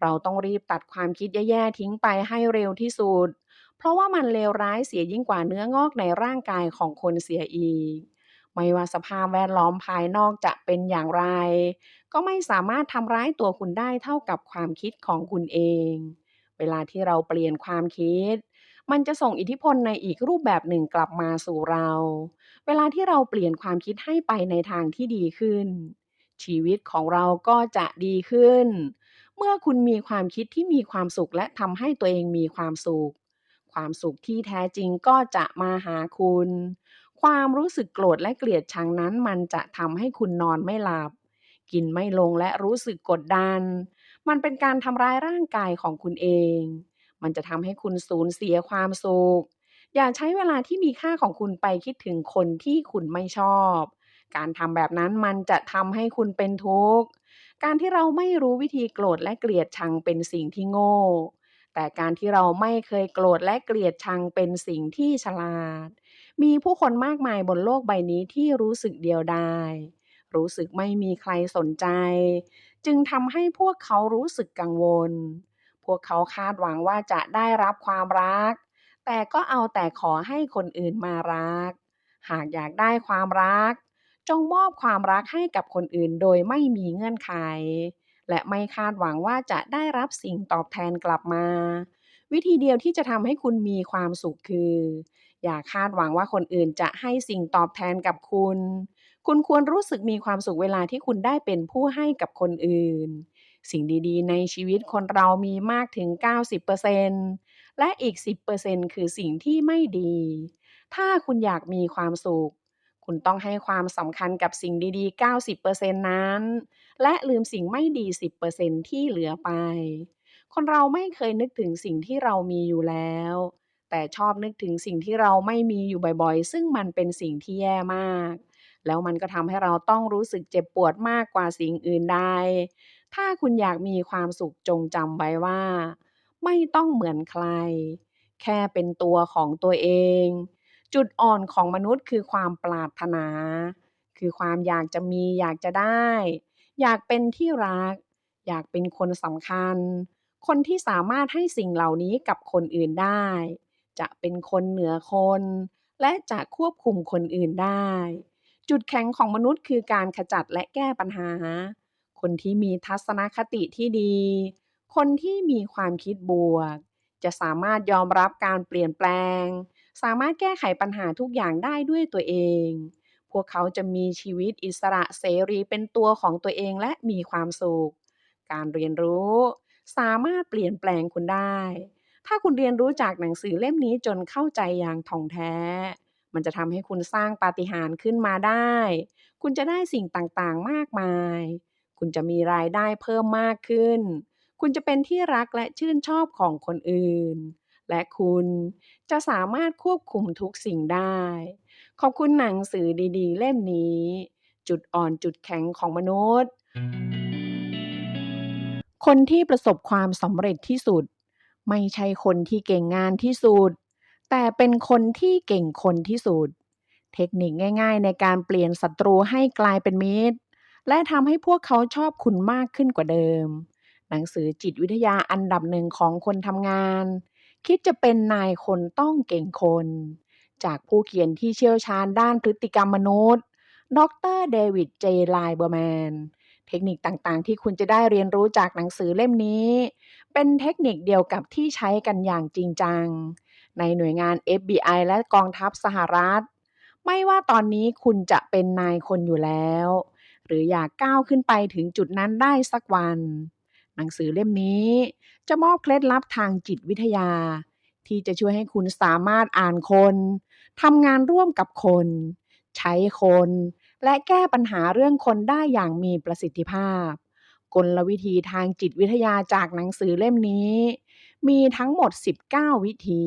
เราต้องรีบตัดความคิดแย่ๆทิ้งไปให้เร็วที่สุด เพราะว่ามันเลวร้ายเสียยิ่งกว่าเนื้องอกในร่างกายของคนเสียอีก ไม่ว่าสภาพแวดล้อมภายนอกจะเป็นอย่างไร ก็ไม่สามารถทำร้ายตัวคุณได้เท่ากับความคิดของคุณเอง เวลาที่เราเปลี่ยนความคิด มันจะส่งอิทธิพลในอีกรูปแบบหนึ่งกลับมาสู่เรา เวลาที่เราเปลี่ยนความคิดให้ไปในทางที่ดีขึ้นชีวิตของเราก็จะดีขึ้นเมื่อคุณมีความคิดที่มีความสุขและทำให้ตัวเองมีความสุขความสุขที่แท้จริงก็จะมาหาคุณความรู้สึกโกรธและเกลียดชังนั้นมันจะทำให้คุณนอนไม่หลับกินไม่ลงและรู้สึกกดดันมันเป็นการทำร้ายร่างกายของคุณเองมันจะทำให้คุณสูญเสียความสุข อย่าใช้เวลาที่มีค่าของคุณไปคิดถึงคนที่คุณไม่ชอบ การทำแบบนั้นมันจะทำให้คุณเป็นทุกข์ การที่เราไม่รู้วิธีโกรธและเกลียดชังเป็นสิ่งที่โง่ แต่การที่เราไม่เคยโกรธและเกลียดชังเป็นสิ่งที่ฉลาด มีผู้คนมากมายบนโลกใบนี้ที่รู้สึกเดียวดายรู้สึกไม่มีใครสนใจ จึงทำให้พวกเขารู้สึกกังวล พวกเขาคาดหวังว่าจะได้รับความรัก แต่ก็เอาแต่ขอให้คนอื่นมารัก หากอยากได้ความรักจงมอบความรักให้กับคนอื่นโดยไม่มีเงื่อนไข และไม่คาดหวังว่าจะได้รับสิ่งตอบแทนกลับมา วิธีเดียวที่จะทำให้คุณมีความสุขคืออย่าคาดหวังว่าคนอื่นจะให้สิ่งตอบแทนกับคุณ คุณควรรู้สึกมีความสุขเวลาที่คุณได้เป็นผู้ให้กับคนอื่น สิ่งดีๆในชีวิตคนเรามีมากถึง 90%และอีก 10%คือสิ่งที่ไม่ดี ถ้าคุณอยากมีความสุข คุณต้องให้ความสำคัญกับสิ่งดีๆ 90%นั้น และลืมสิ่งไม่ดี 10%ที่เหลือไป คนเราไม่เคยนึกถึงสิ่งที่เรามีอยู่แล้ว แต่ชอบนึกถึงสิ่งที่เราไม่มีอยู่บ่อยๆ ซึ่งมันเป็นสิ่งที่แย่มาก แล้วมันก็ทำให้เราต้องรู้สึกเจ็บปวดมากกว่าสิ่งอื่นใด ถ้าคุณอยากมีความสุขจงจำไว้ว่าไม่ต้องเหมือนใคร แค่เป็นตัวของตัวเอง จุดอ่อนของมนุษย์คือความปรารถนา คือความอยากจะมีอยากจะได้ อยากเป็นที่รัก อยากเป็นคนสำคัญ คนที่สามารถให้สิ่งเหล่านี้กับคนอื่นได้ จะเป็นคนเหนือคน และจะควบคุมคนอื่นได้ จุดแข็งของมนุษย์คือการขจัดและแก้ปัญหา คนที่มีทัศนคติที่ดี คนที่มีความคิดบวก จะสามารถยอมรับการเปลี่ยนแปลง สามารถแก้ไขปัญหาทุกอย่างได้ด้วยตัวเอง พวกเขาจะมีชีวิตอิสระเสรีเป็นตัวของตัวเองและมีความสุข การเรียนรู้สามารถเปลี่ยนแปลงคุณได้ ถ้าคุณเรียนรู้จากหนังสือเล่มนี้จนเข้าใจอย่างถ่องแท้ มันจะทำให้คุณสร้างปาฏิหาริย์ขึ้นมาได้ คุณจะได้สิ่งต่างๆมากมาย คุณจะมีรายได้เพิ่มมากขึ้น คุณจะเป็นที่รักและชื่นชอบของคนอื่น และคุณจะสามารถควบคุมทุกสิ่งได้ ขอบคุณหนังสือดีๆเล่มนี้ จุดอ่อนจุดแข็งของมนุษย์ คนที่ประสบความสำเร็จที่สุดไม่ใช่คนที่เก่งงานที่สุดแต่เป็นคนที่เก่งคนที่สุดเทคนิคง่ายๆในการเปลี่ยนศัตรูให้กลายเป็นมิตรและทำให้พวกเขาชอบคุณมากขึ้นกว่าเดิมหนังสือจิตวิทยาอันดับหนึ่งของคนทำงานคิดจะเป็นนายคนต้องเก่งคนจากผู้เขียนที่เชี่ยวชาญด้านพฤติกรรมมนุษย์ดรเดวิดเจไลเบอร์แมน เทคนิคต่างๆที่คุณจะได้เรียนรู้จากหนังสือเล่มนี้เป็นเทคนิคเดียวกับที่ใช้กันอย่างจริงจังในหน่วยงาน FBI และกองทัพสหรัฐไม่ว่าตอนนี้คุณจะเป็นนายคนอยู่แล้วหรืออยากก้าวขึ้นไปถึงจุดนั้นได้สักวันหนังสือเล่มนี้จะมอบเคล็ดลับทางจิตวิทยาที่จะช่วยให้คุณสามารถอ่านคนทำงานร่วมกับคนใช้คน และแก้ปัญหาเรื่องคนได้อย่างมีประสิทธิภาพกลวิธีทางจิตวิทยาจากหนังสือเล่มนี้มีทั้งหมด19วิธี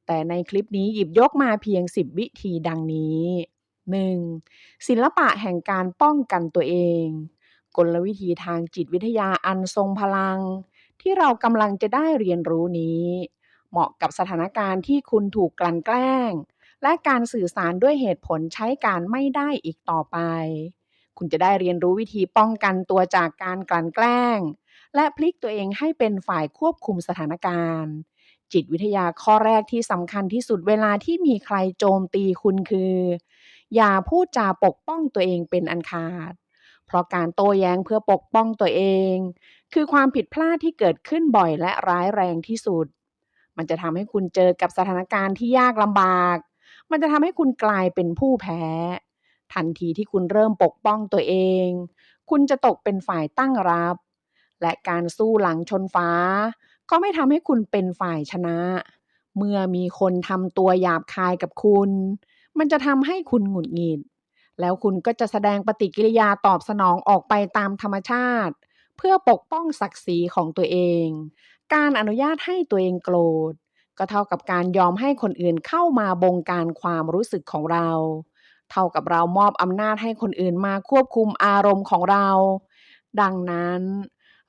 แต่ในคลิปนี้หยิบยกมาเพียง10วิธีดังนี้ 1. ศิลปะแห่งการป้องกันตัวเองกลวิธีทางจิตวิทยาอันทรงพลังที่เรากำลังจะได้เรียนรู้นี้เหมาะกับสถานการณ์ที่คุณถูกกลั่นแกล้งและการสื่อสารด้วยเหตุผลใช้การไม่ได้อีกต่อไปคุณจะได้เรียนรู้วิธีป้องกันตัวจากการกลั่นแกล้งและพลิกตัวเองให้เป็นฝ่ายควบคุมสถานการณ์จิตวิทยาข้อแรกที่สำคัญที่สุดเวลาที่มีใครโจมตีคุณคืออย่าพูดจาปกป้องตัวเองเป็นอันขาดเพราะการโต้แย้งเพื่อปกป้องตัวเองคือความผิดพลาดที่เกิดขึ้นบ่อยและร้ายแรงที่สุดมันจะทำให้คุณเจอกับสถานการณ์ที่ยากลำบากมันจะทำให้คุณกลายเป็นผู้แพ้ทันทีที่คุณเริ่มปกป้องตัวเองคุณจะตกเป็นฝ่ายตั้งรับและการสู้หลังชนฟ้าก็ไม่ทำให้คุณเป็นฝ่ายชนะเมื่อมีคนทำตัวหยาบคายกับคุณมันจะทำให้คุณหงุดหงิดแล้วคุณก็จะแสดงปฏิกิริยาตอบสนองออกไปตามธรรมชาติเพื่อปกป้องศักดิ์ศรีของตัวเองการอนุญาตให้ตัวเองโกรธก็เท่ากับการยอมให้คนอื่นเข้ามาบงการความรู้สึกของเราเท่ากับเรามอบอำนาจให้คนอื่นมาควบคุมอารมณ์ของเราดังนั้น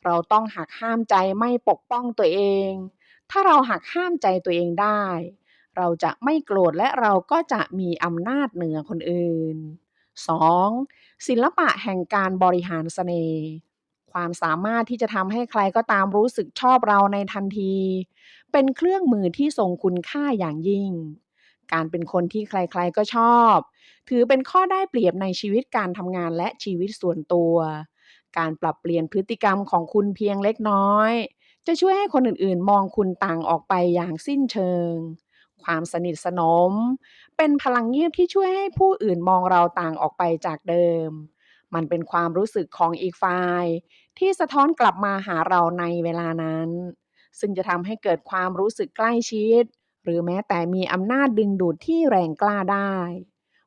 เราต้องหักห้ามใจไม่ปกป้องตัวเองถ้าเราหักห้ามใจตัวเองได้เราจะไม่โกรธและเราก็จะมีอำนาจเหนือคนอื่น 2. ศิลปะแห่งการบริหารเสน่ห์ความสามารถที่จะทำให้ใครก็ตามรู้สึกชอบเราในทันทีเป็นเครื่องมือที่ทรงคุณค่าอย่างยิ่งการเป็นคนที่ใครๆก็ชอบถือเป็นข้อได้เปรียบในชีวิตการทำงานและชีวิตส่วนตัวการปรับเปลี่ยนพฤติกรรมของคุณเพียงเล็กน้อยจะช่วยให้คนอื่นๆมองคุณต่างออกไปอย่างสิ้นเชิงความสนิทสนมเป็นพลังเงียบที่ช่วยให้ผู้อื่นมองเราต่างออกไปจากเดิมมันเป็นความรู้สึกของอีกฝ่ายที่สะท้อนกลับมาหาเราในเวลานั้นซึ่งจะทำให้เกิดความรู้สึกใกล้ชิดหรือแม้แต่มีอำนาจดึงดูดที่แรงกล้าได้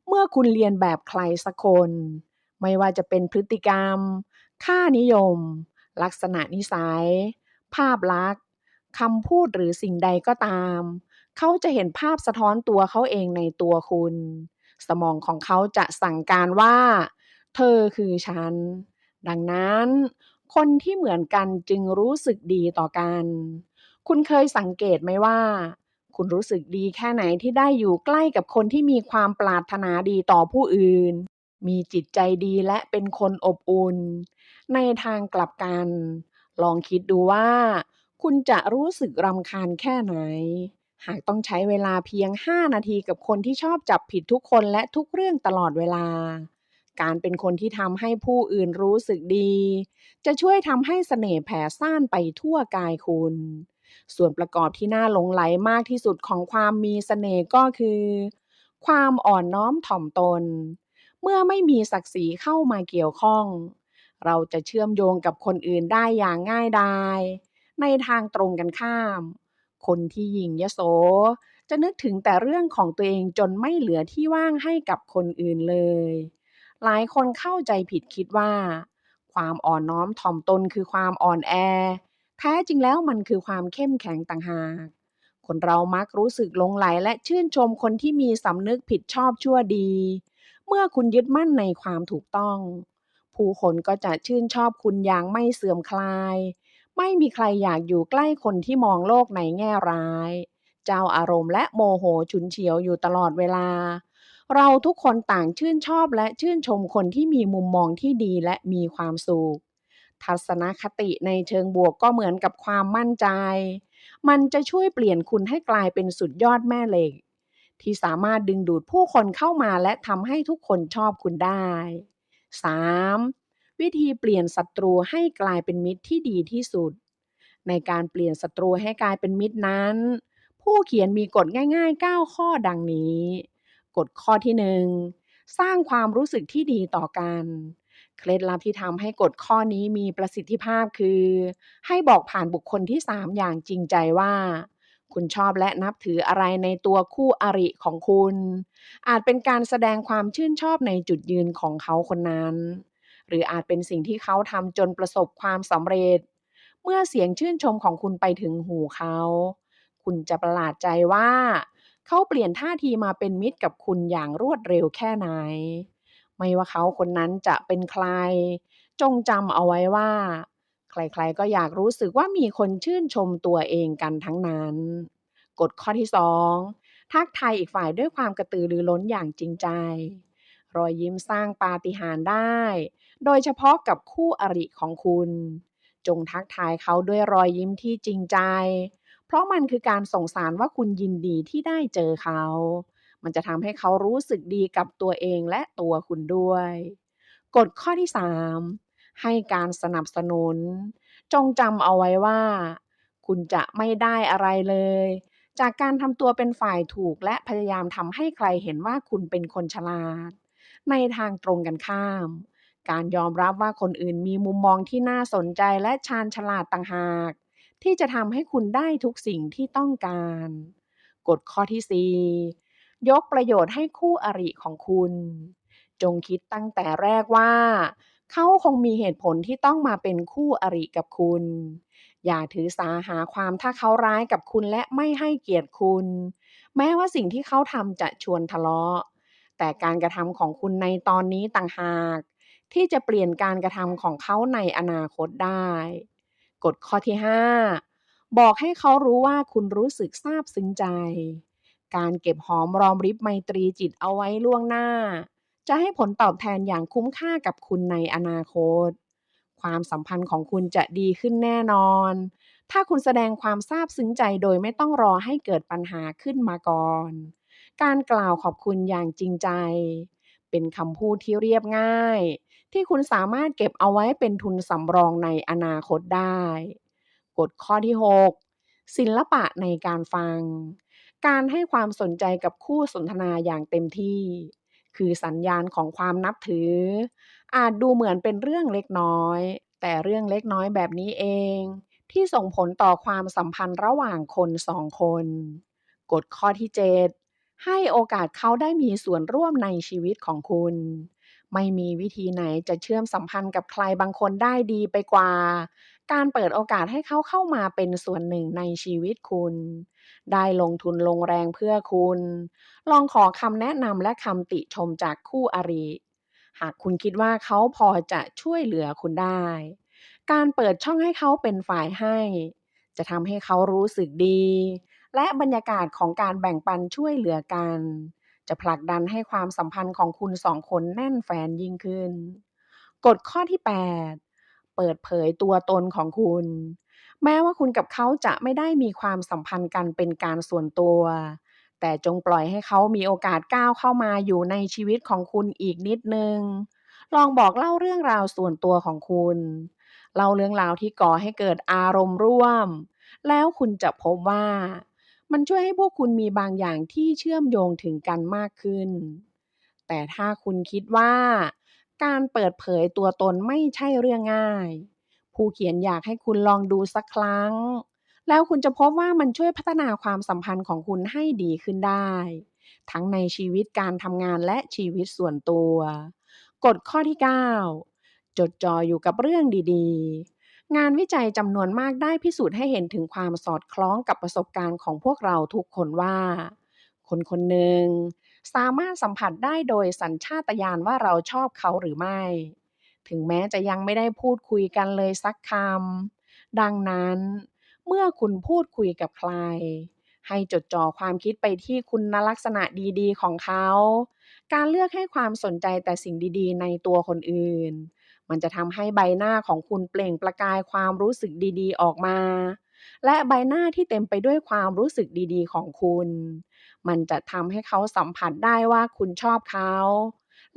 เมื่อคุณเรียนแบบใครสักคนไม่ว่าจะเป็นพฤติกรรมค่านิยมลักษณะนิสัยภาพลักษณ์คำพูดหรือสิ่งใดก็ตามเขาจะเห็นภาพสะท้อนตัวเขาเองในตัวคุณสมองของเขาจะสั่งการว่าเธอคือฉันดังนั้นคนที่เหมือนกันจึงรู้สึกดีต่อกันคุณเคยสังเกตไหมว่าคุณรู้สึกดีแค่ไหนที่ได้อยู่ใกล้กับคนที่มีความปรารถนาดีต่อผู้อื่นมีจิตใจดีและเป็นคนอบอุ่นในทางกลับกันลองคิดดูว่าคุณจะรู้สึกรำคาญแค่ไหนหากต้องใช้เวลาเพียง5นาทีกับคนที่ชอบจับผิดทุกคนและทุกเรื่องตลอดเวลาการเป็นคนที่ทำให้ผู้อื่นรู้สึกดีจะช่วยทำให้เสน่ห์แผ่ซ่านไปทั่วกายคุณส่วนประกอบที่น่าหลงใหลมากที่สุดของความมีเสน่ห์ก็คือความอ่อนน้อมถ่อมตนเมื่อไม่มีศักดิ์ศรีเข้ามาเกี่ยวข้องเราจะเชื่อมโยงกับคนอื่นได้อย่างง่ายดายในทางตรงกันข้ามคนที่หยิ่งยโสจะนึกถึงแต่เรื่องของตัวเองจนไม่เหลือที่ว่างให้กับคนอื่นเลยหลายคนเข้าใจผิดคิดว่าความอ่อนน้อมถ่อมตนคือความอ่อนแอแท้จริงแล้วมันคือความเข้มแข็งต่างหากคนเรามักรู้สึกหลงใหลและชื่นชมคนที่มีสำนึกผิดชอบชั่วดีเมื่อคุณยึดมั่นในความถูกต้องผู้คนก็จะชื่นชอบคุณอย่างไม่เสื่อมคลายไม่มีใครอยากอยู่ใกล้คนที่มองโลกในแง่ร้ายเจ้าอารมณ์และโมโหฉุนเฉียวอยู่ตลอดเวลาเราทุกคนต่างชื่นชอบและชื่นชมคนที่มีมุมมองที่ดีและมีความสุขทัศนคติในเชิงบวกก็เหมือนกับความมั่นใจมันจะช่วยเปลี่ยนคุณให้กลายเป็นสุดยอดแม่เหล็กที่สามารถดึงดูดผู้คนเข้ามาและทำให้ทุกคนชอบคุณได้ 3. วิธีเปลี่ยนศัตรูให้กลายเป็นมิตรที่ดีที่สุดในการเปลี่ยนศัตรูให้กลายเป็นมิตรนั้นผู้เขียนมีกฎง่ายๆ9ข้อดังนี้กฎข้อที่1สร้างความรู้สึกที่ดีต่อกันเคล็ดลับที่ทำให้กฎข้อนี้มีประสิทธิภาพคือให้บอกผ่านบุคคลที่3อย่างจริงใจว่า คุณชอบและนับถืออะไรในตัวคู่อริของคุณอาจเป็นการแสดงความชื่นชอบในจุดยืนของเขาคนนั้นหรืออาจเป็นสิ่งที่เขาทำจนประสบความสำเร็จเมื่อเสียงชื่นชมของคุณไปถึงหูเขาคุณจะประหลาดใจว่าเขาเปลี่ยนท่าทีมาเป็นมิตรกับคุณอย่างรวดเร็วแค่ไหนไม่ว่าเขาคนนั้นจะเป็นใครจงจำเอาไว้ว่า ใครๆก็อยากรู้สึกว่ามีคนชื่นชมตัวเองกันทั้งนั้นกฎข้อที่2ทักทายอีกฝ่ายด้วยความกระตือรือร้นอย่างจริงใจรอยยิ้มสร้างปาฏิหาริย์ได้โดยเฉพาะกับคู่อริของคุณจงทักทายเขาด้วยรอยยิ้มที่จริงใจเพราะมันคือการส่งสารว่าคุณยินดีที่ได้เจอเขามันจะทำให้เขารู้สึกดีกับตัวเองและตัวคุณด้วยกฎข้อที่3ให้การสนับสนุน จงจำเอาไว้ว่าคุณจะไม่ได้อะไรเลยจากการทำตัวเป็นฝ่ายถูกและพยายามทำให้ใครเห็นว่าคุณเป็นคนฉลาดในทางตรงกันข้ามการยอมรับว่าคนอื่นมีมุมมองที่น่าสนใจและชาญฉลาดต่างหากที่จะทำให้คุณได้ทุกสิ่งที่ต้องการกฎข้อที่4ยกประโยชน์ให้คู่อริของคุณจงคิดตั้งแต่แรกว่า เขาคงมีเหตุผลที่ต้องมาเป็นคู่อริกับคุณ อย่าถือสาหาความถ้าเขาร้ายกับคุณและไม่ให้เกียรติคุณ แม้ว่าสิ่งที่เขาทำจะชวนทะเลาะ แต่การกระทำของคุณในตอนนี้ต่างหากที่จะเปลี่ยนการกระทำของเขาในอนาคตได้กฎข้อที่5บอกให้เขารู้ว่าคุณรู้สึกซาบซึ้งใจ การเก็บหอมรอมริบไมตรีจิตเอาไว้ล่วงหน้า จะให้ผลตอบแทนอย่างคุ้มค่ากับคุณในอนาคต ความสัมพันธ์ของคุณจะดีขึ้นแน่นอน ถ้าคุณแสดงความซาบซึ้งใจโดยไม่ต้องรอให้เกิดปัญหาขึ้นมาก่อน การกล่าวขอบคุณอย่างจริงใจ เป็นคำพูดที่เรียบง่ายที่คุณสามารถเก็บเอาไว้เป็นทุนสำรองในอนาคตได้กฎข้อที่6ศิลปะในการฟัง การให้ความสนใจกับคู่สนทนาอย่างเต็มที่ คือสัญญาณของความนับถืออาจดูเหมือนเป็นเรื่องเล็กน้อยแต่เรื่องเล็กน้อยแบบนี้เองที่ส่งผลต่อความสัมพันธ์ระหว่างคนสองคนกฎข้อที่7ให้โอกาสเขาได้มีส่วนร่วมในชีวิตของคุณไม่มีวิธีไหนจะเชื่อมสัมพันธ์กับใครบางคนได้ดีไปกว่าการเปิดโอกาสให้เขาเข้ามาเป็นส่วนหนึ่งในชีวิตคุณได้ลงทุนลงแรงเพื่อคุณ ลองขอคำแนะนำและคำติชมจากคู่อริหากคุณคิดว่าเขาพอจะช่วยเหลือคุณได้ การเปิดช่องให้เขาเป็นฝ่ายให้จะทำให้เขารู้สึกดี และบรรยากาศของการแบ่งปันช่วยเหลือกันจะผลักดันให้ความสัมพันธ์ของคุณสองคนแน่นแฟนยิ่งขึ้นกฎข้อที่8เปิดเผยตัวตนของคุณ แม้ว่าคุณกับเขาจะไม่ได้มีความสัมพันธ์กันเป็นการส่วนตัว แต่จงปล่อยให้เขามีโอกาสก้าวเข้ามาอยู่ในชีวิตของคุณอีกนิดหนึ่งลองบอกเล่าเรื่องราวส่วนตัวของคุณเล่าเรื่องราวที่ก่อให้เกิดอารมณ์ร่วมแล้วคุณจะพบว่ามันช่วยให้พวกคุณมีบางอย่างที่เชื่อมโยงถึงกันมากขึ้นแต่ถ้าคุณคิดว่าการเปิดเผยตัวตนไม่ใช่เรื่องง่ายผู้เขียนอยากให้คุณลองดูสักครั้ง แล้วคุณจะพบว่ามันช่วยพัฒนาความสัมพันธ์ของคุณให้ดีขึ้นได้ทั้งในชีวิตการทำงานและชีวิตส่วนตัวกฎข้อที่9จดจ่ออยู่กับเรื่องดีๆงานวิจัยจำนวนมากได้พิสูจน์ให้เห็นถึงความสอดคล้องกับประสบการณ์ของพวกเราทุกคนว่าคนคนหนึ่งสามารถสัมผัสได้โดยสัญชาตญาณว่าเราชอบเขาหรือไม่ถึงแม้จะยังไม่ได้พูดคุยกันเลยสักคำดังนั้น เมื่อคุณพูดคุยกับใครให้จดจ่อความคิดไปที่คุณลักษณะดีๆของเขาการเลือกให้ความสนใจแต่สิ่งดีๆในตัวคนอื่นมันจะทำให้ใบหน้าของคุณเปล่งประกายความรู้สึกดีๆออกมาและใบหน้าที่เต็มไปด้วยความรู้สึกดีๆของคุณมันจะทำให้เขาสัมผัสได้ว่าคุณชอบเขา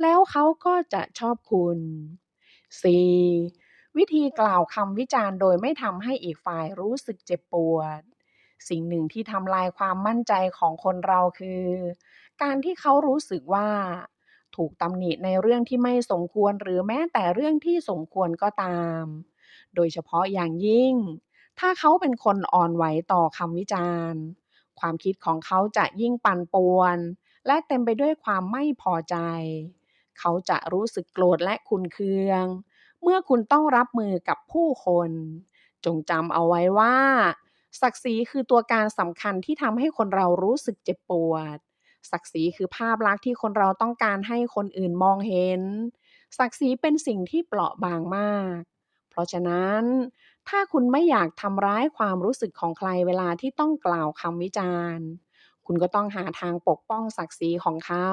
แล้วเขาก็จะชอบคุณ 4. วิธีกล่าวคำวิจารณ์โดยไม่ทำให้อีกฝ่ายรู้สึกเจ็บปวดสิ่งหนึ่งที่ทำลายความมั่นใจของคนเราคือการที่เขารู้สึกว่าถูกตำหนิในเรื่องที่ไม่สมควรหรือแม้แต่เรื่องที่สมควรก็ตามโดยเฉพาะอย่างยิ่งถ้าเขาเป็นคนอ่อนไหวต่อคำวิจารณ์ ความคิดของเขาจะยิ่งปั่นป่วนและเต็มไปด้วยความไม่พอใจเขาจะรู้สึกโกรธและขุ่นเคืองเมื่อคุณต้องรับมือกับผู้คนจงจำเอาไว้ว่าศักดิ์ศรีคือตัวการสำคัญที่ทำให้คนเรารู้สึกเจ็บปวดศักดิ์ศรีคือภาพลักษณ์ที่คนเราต้องการให้คนอื่นมองเห็นศักดิ์ศรีเป็นสิ่งที่เปราะบางมากเพราะฉะนั้นถ้าคุณไม่อยากทำร้ายความรู้สึกของใครเวลาที่ต้องกล่าวคำวิจารณ์คุณก็ต้องหาทางปกป้องศักดิ์ศรีของเขา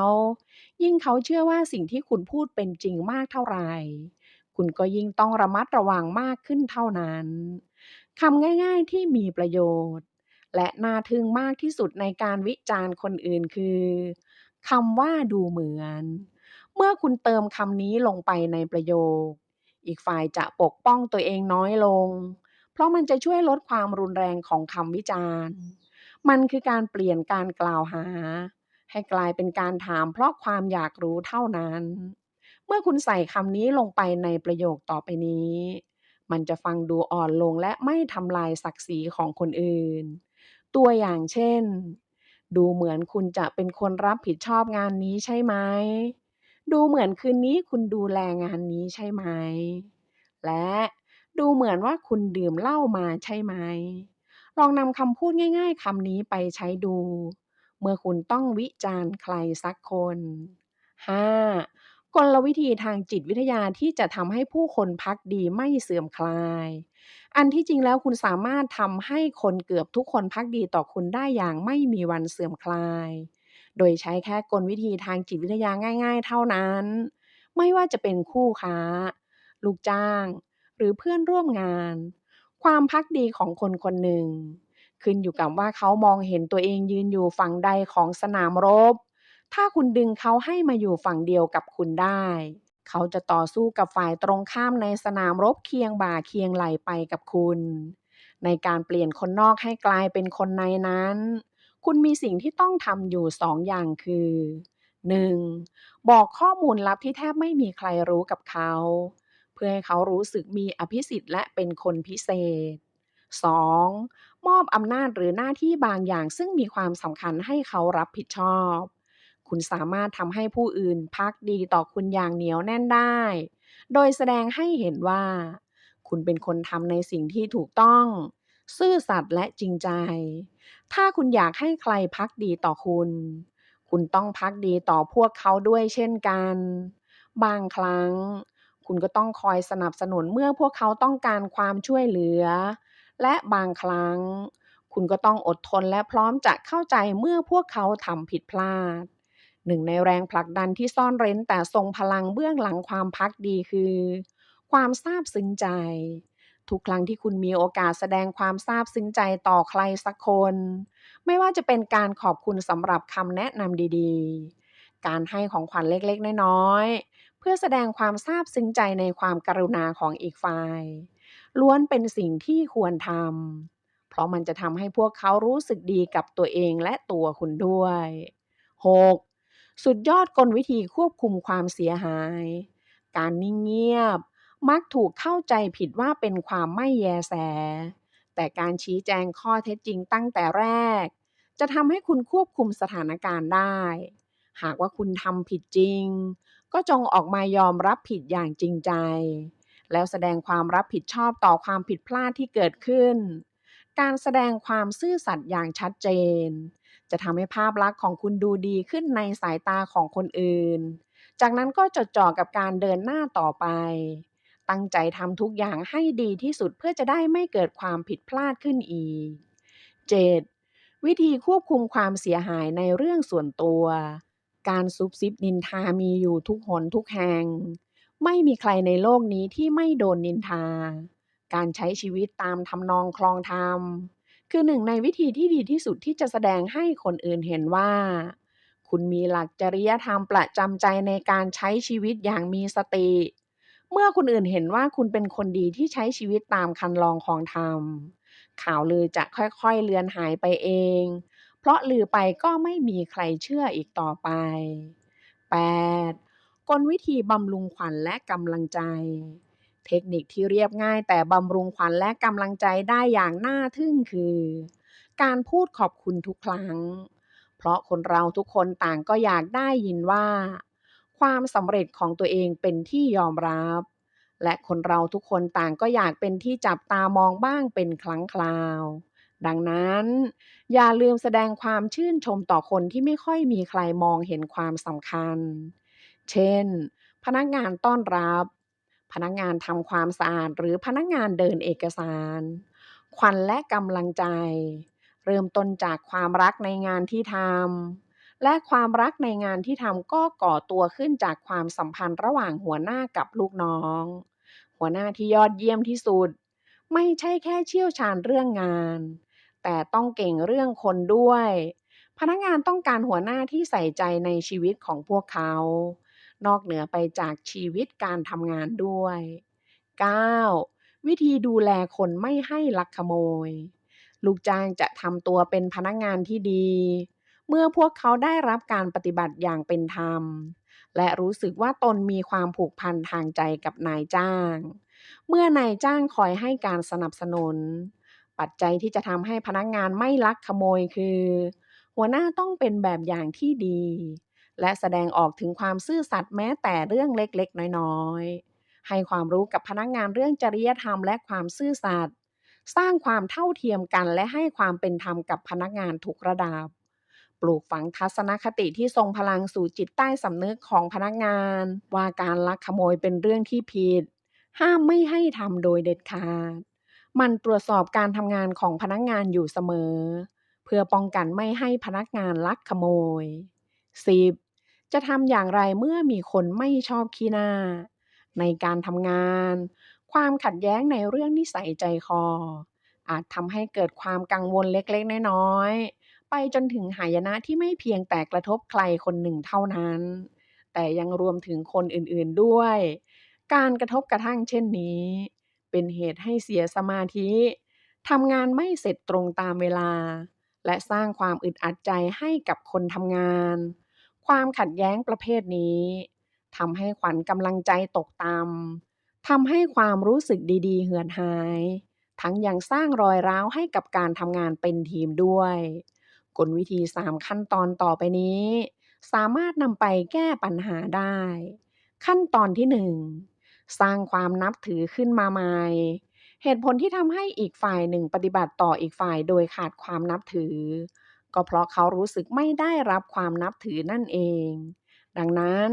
ยิ่งเขาเชื่อว่าสิ่งที่คุณพูดเป็นจริงมากเท่าไหร่คุณก็ยิ่งต้องระมัดระวังมากขึ้นเท่านั้นคำง่ายๆที่มีประโยชน์และน่าทึ่งมากที่สุดในการวิจารณ์คนอื่นคือคำว่าดูเหมือนเมื่อคุณเติมคำนี้ลงไปในประโยคอีกฝ่ายจะปกป้องตัวเองน้อยลงเพราะมันจะช่วยลดความรุนแรงของคำวิจารณ์มันคือการเปลี่ยนการกล่าวหาให้กลายเป็นการถามเพราะความอยากรู้เท่านั้นเมื่อคุณใส่คำนี้ลงไปในประโยคต่อไปนี้มันจะฟังดูอ่อนลงและไม่ทำลายศักดิ์ศรีของคนอื่นตัวอย่างเช่นดูเหมือนคุณจะเป็นคนรับผิดชอบงานนี้ใช่ไหมดูเหมือนคืนนี้คุณดูแลงานนี้ใช่ไหมและดูเหมือนว่าคุณดื่มเหล้ามาใช่ไหมลองนำคำพูดง่ายๆคำนี้ไปใช้ดูเมื่อคุณต้องวิจารณ์ใครสักคน 5. กลวิธีทางจิตวิทยาที่จะทำให้ผู้คนพักดีไม่เสื่อมคลายอันที่จริงแล้วคุณสามารถทำให้คนเกือบทุกคนพักดีต่อคุณได้อย่างไม่มีวันเสื่อมคลายโดยใช้แค่กลวิธีทางจิตวิทยาง่ายๆเท่านั้นไม่ว่าจะเป็นคู่ค้าลูกจ้างหรือเพื่อนร่วมงานความพักดีของคนคนหนึ่งขึ้นอยู่กับว่าเขามองเห็นตัวเองยืนอยู่ฝั่งใดของสนามรบ ถ้าคุณดึงเขาให้มาอยู่ฝั่งเดียวกับคุณได้ เขาจะต่อสู้กับฝ่ายตรงข้ามในสนามรบเคียงบ่าเคียงไหลไปกับคุณ ในการเปลี่ยนคนนอกให้กลายเป็นคนในนั้น คุณมีสิ่งที่ต้องทำอยู่2องอย่างคือ 1. บอกข้อมูลลับที่แทบไม่มีใครรู้กับเขาเพื่อให้เขารู้สึกมีอภิสิทธิ์และเป็นคนพิเศษ 2. มอบอำนาจหรือหน้าที่บางอย่างซึ่งมีความสำคัญให้เขารับผิดชอบ คุณสามารถทำให้ผู้อื่นพักดีต่อคุณอย่างเหนียวแน่นได้ โดยแสดงให้เห็นว่าคุณเป็นคนทำในสิ่งที่ถูกต้อง ซื่อสัตย์และจริงใจ ถ้าคุณอยากให้ใครพักดีต่อคุณ คุณต้องพักดีต่อพวกเขาด้วยเช่นกัน บางครั้งคุณก็ต้องคอยสนับสนุนเมื่อพวกเขาต้องการความช่วยเหลือ และบางครั้งคุณก็ต้องอดทนและพร้อมจะเข้าใจเมื่อพวกเขาทำผิดพลาดหนึ่งในแรงผลักดันที่ซ่อนเร้นแต่ทรงพลังเบื้องหลังความพักดีคือความซาบซึ้งใจทุกครั้งที่คุณมีโอกาสแสดงความซาบซึ้งใจต่อใครสักคนไม่ว่าจะเป็นการขอบคุณสำหรับคำแนะนำดีๆการให้ของขวัญเล็กๆน้อยๆเพื่อแสดงความซาบซึ้งใจในความกรุณาของอีกฝ่าย ล้วนเป็นสิ่งที่ควรทำ เพราะมันจะทำให้พวกเขารู้สึกดีกับตัวเองและตัวคุณด้วย 6. สุดยอดกลวิธีควบคุมความเสียหาย การนิ่งเงียบมักถูกเข้าใจผิดว่าเป็นความไม่แยแส แต่การชี้แจงข้อเท็จจริงตั้งแต่แรกจะทำให้คุณควบคุมสถานการณ์ได้ หากว่าคุณทำผิดจริงก็จงออกมายอมรับผิดอย่างจริงใจ แล้วแสดงความรับผิดชอบต่อความผิดพลาดที่เกิดขึ้น การแสดงความซื่อสัตย์อย่างชัดเจนจะทำให้ภาพลักษณ์ของคุณดูดีขึ้นในสายตาของคนอื่น จากนั้นก็จดจ่อกับการเดินหน้าต่อไป ตั้งใจทำทุกอย่างให้ดีที่สุดเพื่อจะได้ไม่เกิดความผิดพลาดขึ้นอีก 7. วิธีควบคุมความเสียหายในเรื่องส่วนตัว การซุบซิบนินทามีอยู่ทุกหนทุกแห่ง ไม่มีใครในโลกนี้ที่ไม่โดนนินทา การใช้ชีวิตตามทำนองคลองธรรมคือหนึ่งในวิธีที่ดีที่สุดที่จะแสดงให้คนอื่นเห็นว่าคุณมีหลักจริยธรรมประจำใจในการใช้ชีวิตอย่างมีสติ เมื่อคนอื่นเห็นว่าคุณเป็นคนดีที่ใช้ชีวิตตามคันลองของธรรมข่าวลือจะค่อยๆเลือนหายไปเอง เพราะลือไปก็ไม่มีใครเชื่ออีกต่อไป 8. กลวิธีบำรุงขวัญและกำลังใจ เทคนิคที่เรียบง่ายแต่บำรุงขวัญและกำลังใจได้อย่างน่าทึ่งคือ การพูดขอบคุณทุกครั้งเพราะคนเราทุกคนต่างก็อยากได้ยินว่าความสำเร็จของตัวเองเป็นที่ยอมรับและคนเราทุกคนต่างก็อยากเป็นที่จับตามองบ้างเป็นครั้งคราวดังนั้นอย่าลืมแสดงความชื่นชมต่อคนที่ไม่ค่อยมีใครมองเห็นความสำคัญเช่นพนักงานต้อนรับพนักงานทำความสะอาดหรือพนักงานเดินเอกสารขวัญและกำลังใจ เริ่มต้นจากความรักในงานที่ทำและความรักในงานที่ทำก็ก่อตัวขึ้นจากความสัมพันธ์ระหว่างหัวหน้ากับลูกน้องหัวหน้าที่ยอดเยี่ยมที่สุดไม่ใช่แค่เชี่ยวชาญเรื่องงานแต่ต้องเก่งเรื่องคนด้วยพนักงานต้องการหัวหน้าที่ใส่ใจในชีวิตของพวกเขานอกเหนือไปจากชีวิตการทำงานด้วย 9. วิธีดูแลคนไม่ให้ลักขโมย ลูกจ้างจะทำตัวเป็นพนักงานที่ดีเมื่อพวกเขาได้รับการปฏิบัติอย่างเป็นธรรมและรู้สึกว่าตนมีความผูกพันทางใจกับนายจ้างเมื่อนายจ้างคอยให้การสนับสนุนปัจจัยที่จะทำให้พนักงานไม่ลักขโมยคือหัวหน้าต้องเป็นแบบอย่างที่ดีและแสดงออกถึงความซื่อสัตย์แม้แต่เรื่องเล็กๆน้อยๆให้ความรู้กับพนักงานเรื่องจริยธรรมและความซื่อสัตย์ สร้างความเท่าเทียมกันและให้ความเป็นธรรมกับพนักงานทุกระดับปลูกฝังทัศนคติที่ทรงพลังสู่จิตใต้สำนึกของพนักงานว่าการลักขโมยเป็นเรื่องที่ผิดห้ามไม่ให้ทำโดยเด็ดขาดมันตรวจสอบการทำงานของพนักงานอยู่เสมอเพื่อป้องกันไม่ให้พนักงานลักขโมย 10. จะทำอย่างไรเมื่อมีคนไม่ชอบขี้หน้าในการทำงานความขัดแย้งในเรื่องนิสัยใจคออาจทำให้เกิดความกังวลเล็กๆน้อยๆไปจนถึงหายนะที่ไม่เพียงแต่กระทบใครคนหนึ่งเท่านั้นแต่ยังรวมถึงคนอื่นๆด้วยการกระทบกระทั่งเช่นนี้เป็นเหตุให้เสียสมาธิทำงานไม่เสร็จตรงตามเวลาและสร้างความอึดอัดใจให้กับคนทำงาน ความขัดแย้งประเภทนี้ทำให้ขวัญกำลังใจตกต่ำทำให้ความรู้สึกดีๆเหือดหายทั้งยังสร้างรอยร้าวให้กับการทำงานเป็นทีมด้วยกลวิธี3ขั้นตอนต่อไปนี้สามารถนำไปแก้ปัญหาได้ขั้นตอนที่1สร้างความนับถือขึ้นมาใหม่เหตุผลที่ทำให้อีกฝ่ายหนึ่งปฏิบัติต่ออีกฝ่ายโดยขาดความนับถือ ก็เพราะเขารู้สึกไม่ได้รับความนับถือนั่นเอง ดังนั้น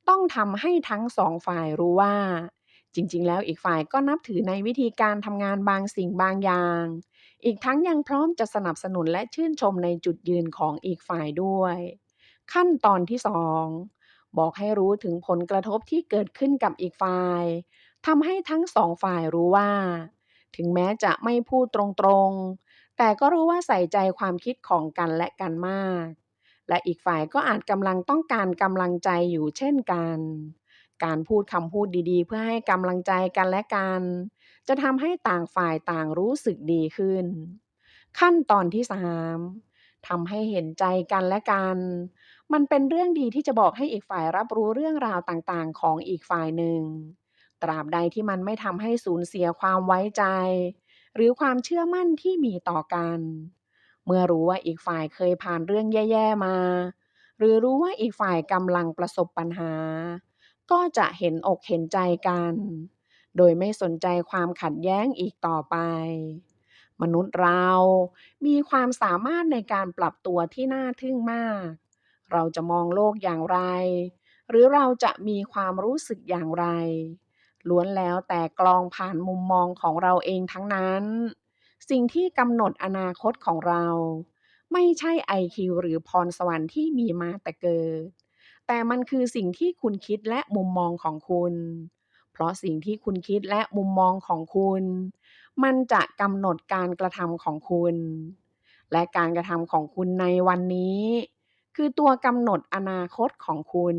ต้องทำให้ทั้งสองฝ่ายรู้ว่าจริงๆแล้วอีกฝ่ายก็นับถือในวิธีการทำงานบางสิ่งบางอย่าง อีกทั้งยังพร้อมจะสนับสนุนและชื่นชมในจุดยืนของอีกฝ่ายด้วย ขั้นตอนที่2บอกให้รู้ถึงผลกระทบที่เกิดขึ้นกับอีกฝ่ายทำให้ทั้งสองฝ่ายรู้ว่าถึงแม้จะไม่พูดตรงๆ แต่ก็รู้ว่าใส่ใจความคิดของกันและกันมาก และอีกฝ่ายก็อาจกำลังต้องการกำลังใจอยู่เช่นกัน การพูดคำพูดดีๆเพื่อให้กำลังใจกันและกันจะทำให้ต่างฝ่ายต่างรู้สึกดีขึ้น ขั้นตอนที่3ทำให้เห็นใจกันและกัน มันเป็นเรื่องดีที่จะบอกให้อีกฝ่ายรับรู้เรื่องราวต่างๆของอีกฝ่ายหนึ่งตราบใดที่มันไม่ทำให้สูญเสียความไว้ใจ หรือความเชื่อมั่นที่มีต่อกัน เมื่อรู้ว่าอีกฝ่ายเคยผ่านเรื่องแย่ๆมา หรือรู้ว่าอีกฝ่ายกำลังประสบปัญหา ก็จะเห็นอกเห็นใจกัน โดยไม่สนใจความขัดแย้งอีกต่อไป มนุษย์เรามีความสามารถในการปรับตัวที่น่าทึ่งมาก เราจะมองโลกอย่างไร หรือเราจะมีความรู้สึกอย่างไร ล้วนแล้วแต่กรองผ่านมุมมองของเราเองทั้งนั้น สิ่งที่กำหนดอนาคตของเราไม่ใช่ IQ หรือพรสวรรค์ที่มีมาแต่เกิด แต่มันคือสิ่งที่คุณคิดและมุมมองของคุณ เพราะสิ่งที่คุณคิดและมุมมองของคุณมันจะกำหนดการกระทำของคุณ และการกระทำของคุณในวันนี้คือตัวกำหนดอนาคตของคุณ